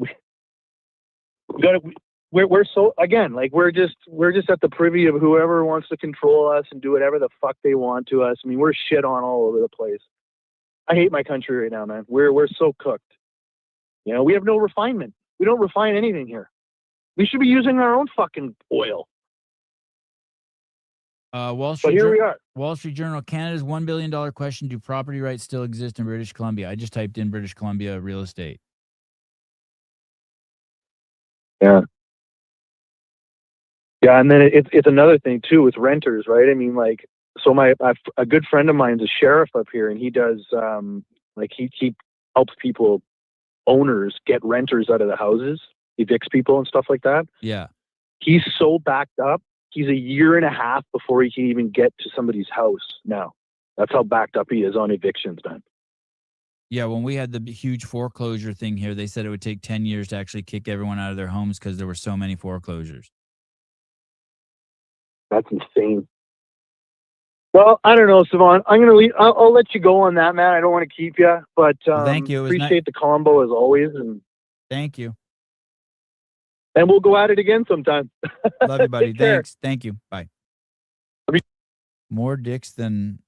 got to. We're so again like we're just at the privy of whoever wants to control us and do whatever the fuck they want to us. I mean, we're shit on all over the place. I hate my country right now, man. We're so cooked. You know, we have no refinement. We don't refine anything here. We should be using our own fucking oil. Wall Street. But here we are. Wall Street Journal. Canada's $1 billion question: do property rights still exist in British Columbia? I just typed in British Columbia real estate. Yeah. Yeah, and then it's another thing too with renters, right? I mean, like, so a good friend of mine is a sheriff up here, and he does like he helps owners get renters out of the houses, evicts people and stuff like that. Yeah. He's so backed up. He's a year and a half before he can even get to somebody's house now. That's how backed up he is on evictions, man. Yeah, when we had the huge foreclosure thing here, they said it would take 10 years to actually kick everyone out of their homes because there were so many foreclosures. That's insane. Well, I don't know, Savon. I'm gonna leave. I'll let you go on that, man. I don't want to keep you, but thank you. Appreciate the combo as always, and thank you. And we'll go at it again sometime. Love you, buddy. Thanks. Thank you. Bye. More dicks than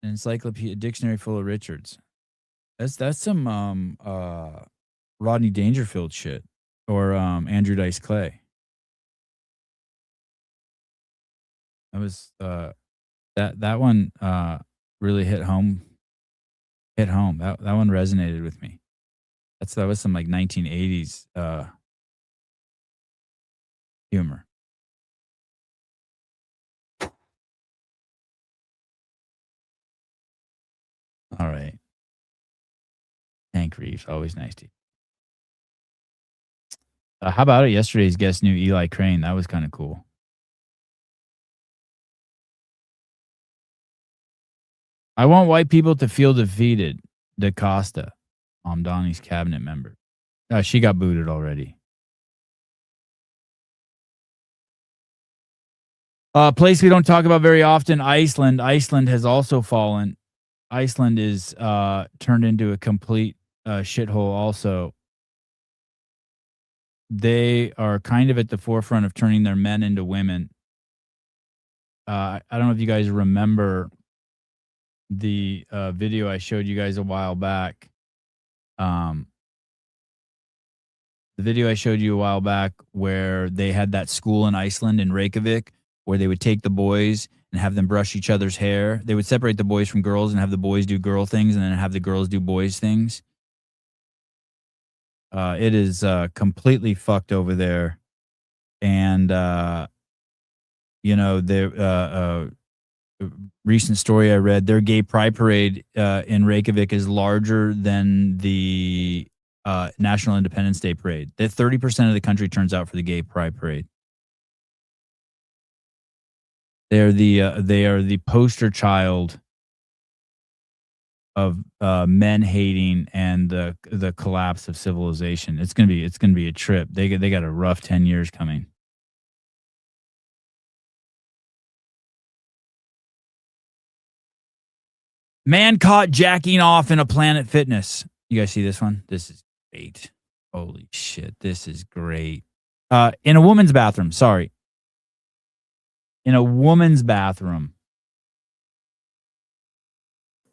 an encyclopedia dictionary full of Richards. That's some Rodney Dangerfield shit or Andrew Dice Clay. That was that one really hit home. That one resonated with me. That was some like 1980s humor. All right. Hank Reeves, always nice to you. How about it? Yesterday's guest knew Eli Crane. That was kind of cool. I want white people to feel defeated. DaCosta, Donnie's cabinet member. She got booted already. Place we don't talk about very often, Iceland. Iceland has also fallen. Iceland is turned into a complete shithole also. They are kind of at the forefront of turning their men into women. I don't know if you guys remember the video I showed you guys a while back. The video I showed you a while back where they had that school in Iceland in Reykjavik where they would take the boys and have them brush each other's hair. They would separate the boys from girls and have the boys do girl things and then have the girls do boys things. It is completely fucked over there. And, the recent story I read, their gay pride parade in Reykjavik is larger than the National Independence Day parade. That 30% of the country turns out for the gay pride parade. They are the poster child of men hating and the collapse of civilization. It's gonna be a trip. They got a rough 10 years coming. Man caught jacking off in a Planet Fitness. You guys see this one? This is great. Holy shit, this is great. In a woman's bathroom. Sorry. in a woman's bathroom.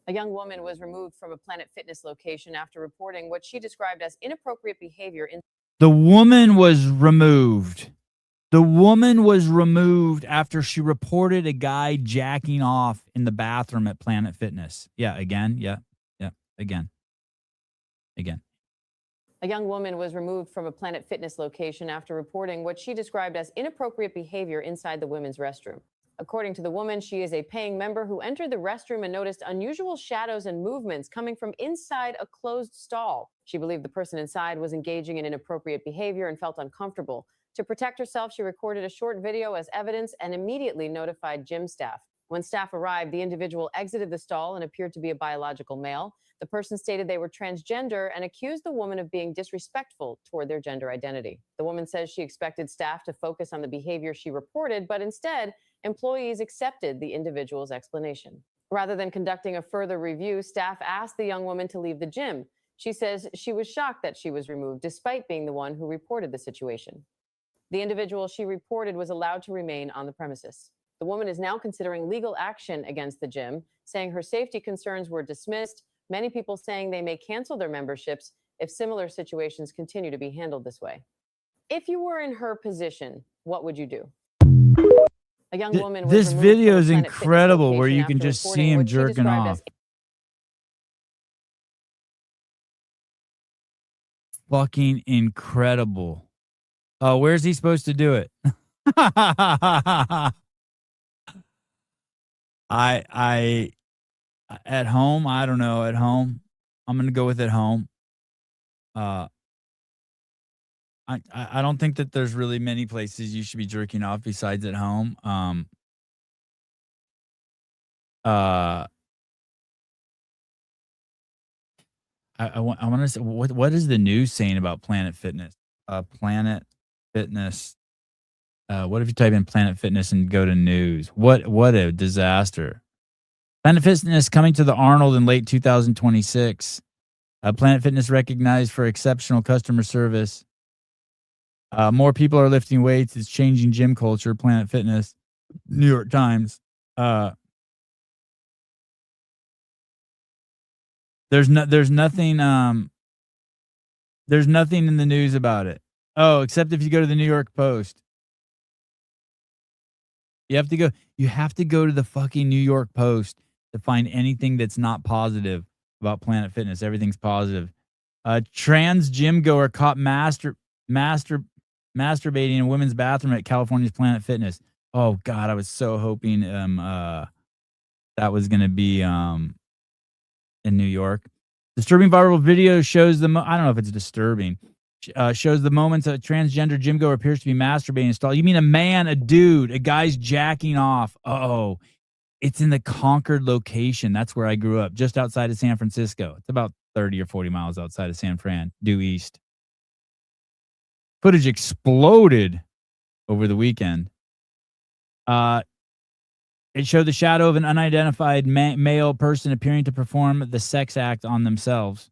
A young woman was removed from a Planet Fitness location after reporting what she described as inappropriate behavior in. The woman was removed. The woman was removed after she reported a guy jacking off in the bathroom at Planet Fitness. Yeah, again. Yeah, again. A young woman was removed from a Planet Fitness location after reporting what she described as inappropriate behavior inside the women's restroom. According to the woman, she is a paying member who entered the restroom and noticed unusual shadows and movements coming from inside a closed stall. She believed the person inside was engaging in inappropriate behavior and felt uncomfortable. To protect herself, she recorded a short video as evidence and immediately notified gym staff. When staff arrived, the individual exited the stall and appeared to be a biological male. The person stated they were transgender and accused the woman of being disrespectful toward their gender identity. The woman says she expected staff to focus on the behavior she reported, but instead, employees accepted the individual's explanation. Rather than conducting a further review, staff asked the young woman to leave the gym. She says she was shocked that she was removed, despite being the one who reported the situation. The individual she reported was allowed to remain on the premises. The woman is now considering legal action against the gym, saying her safety concerns were dismissed. Many people saying they may cancel their memberships if similar situations continue to be handled this way. If you were in her position, what would you do? A young woman was This removed video from a is Planet Fitness incredible where location you can after just reporting see him what she jerking described off. as Fucking incredible. Oh, where's he supposed to do it? I at home, I don't know, at home. I'm going to go with at home. I don't think that there's really many places you should be jerking off besides at home. I want to say, what is the news saying about Planet Fitness? Planet Fitness. What if you type in Planet Fitness and go to news? What a disaster. Planet Fitness coming to the Arnold in late 2026. Planet Fitness recognized for exceptional customer service. More people are lifting weights. It's changing gym culture. Planet Fitness. New York Times. There's nothing in the news about it. Oh, except if you go to the New York Post. You have to go to the fucking New York Post to find anything that's not positive about Planet Fitness. Everything's positive. Trans gym goer caught masturbating in a women's bathroom at California's Planet Fitness. Oh God, I was so hoping that was gonna be in New York. Disturbing viral video shows I don't know if it's disturbing. Shows the moments a transgender gym goer appears to be masturbating in a stall. You mean a man, a dude, a guy's jacking off. Oh, it's in the Concord location. That's where I grew up, just outside of San Francisco. It's about 30 or 40 miles outside of San Fran, due east. Footage exploded over the weekend. It showed the shadow of an unidentified male person appearing to perform the sex act on themselves.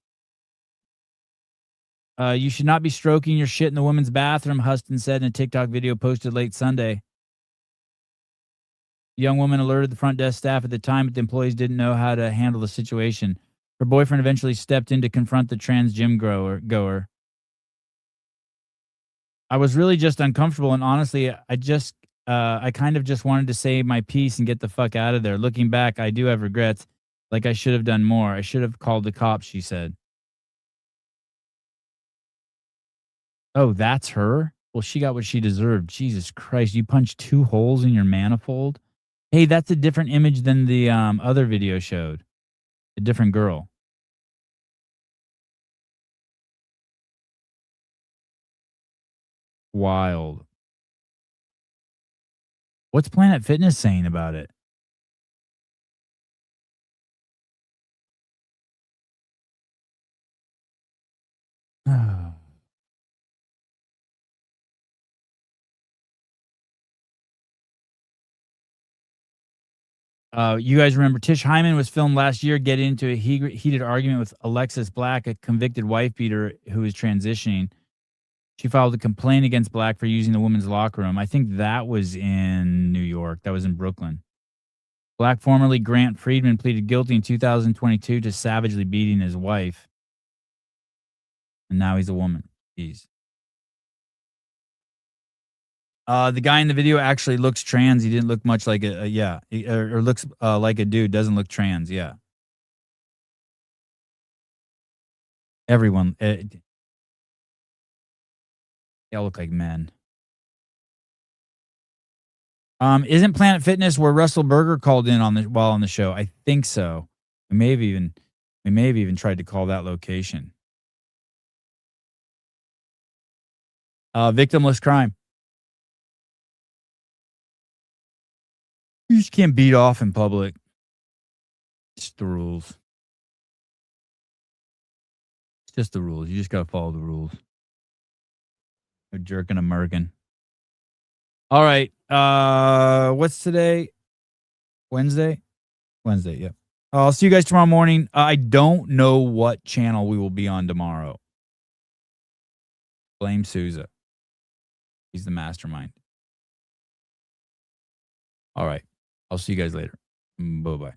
You should not be stroking your shit in the women's bathroom, Huston said in a TikTok video posted late Sunday. The young woman alerted the front desk staff at the time, but the employees didn't know how to handle the situation. Her boyfriend eventually stepped in to confront the trans gym goer. I was really just uncomfortable, and honestly, I kind of just wanted to say my piece and get the fuck out of there. Looking back, I do have regrets. Like I should have done more. I should have called the cops, she said. Oh, that's her? Well, she got what she deserved. Jesus Christ, you punched 2 holes in your manifold? Hey, that's a different image than the other video showed. A different girl. Wild. What's Planet Fitness saying about it? You guys remember Tish Hyman was filmed last year getting into a heated argument with Alexis Black, a convicted wife beater who is transitioning. She filed a complaint against Black for using the women's locker room. I think that was in New York. That was in Brooklyn. Black, formerly Grant Friedman, pleaded guilty in 2022 to savagely beating his wife. And now he's a woman. Jeez. The guy in the video actually looks trans. He didn't look much like or looks like a dude. Doesn't look trans. Yeah. Everyone, they all look like men. Isn't Planet Fitness where Russell Berger called in while on the show? I think so. We may have even tried to call that location. Victimless crime. You just can't beat off in public. It's the rules. It's just the rules. You just gotta follow the rules. They're jerking a merkin. All right. What's today? Wednesday? Wednesday, yeah. I'll see you guys tomorrow morning. I don't know what channel we will be on tomorrow. Blame Souza. He's the mastermind. All right. I'll see you guys later. Bye-bye.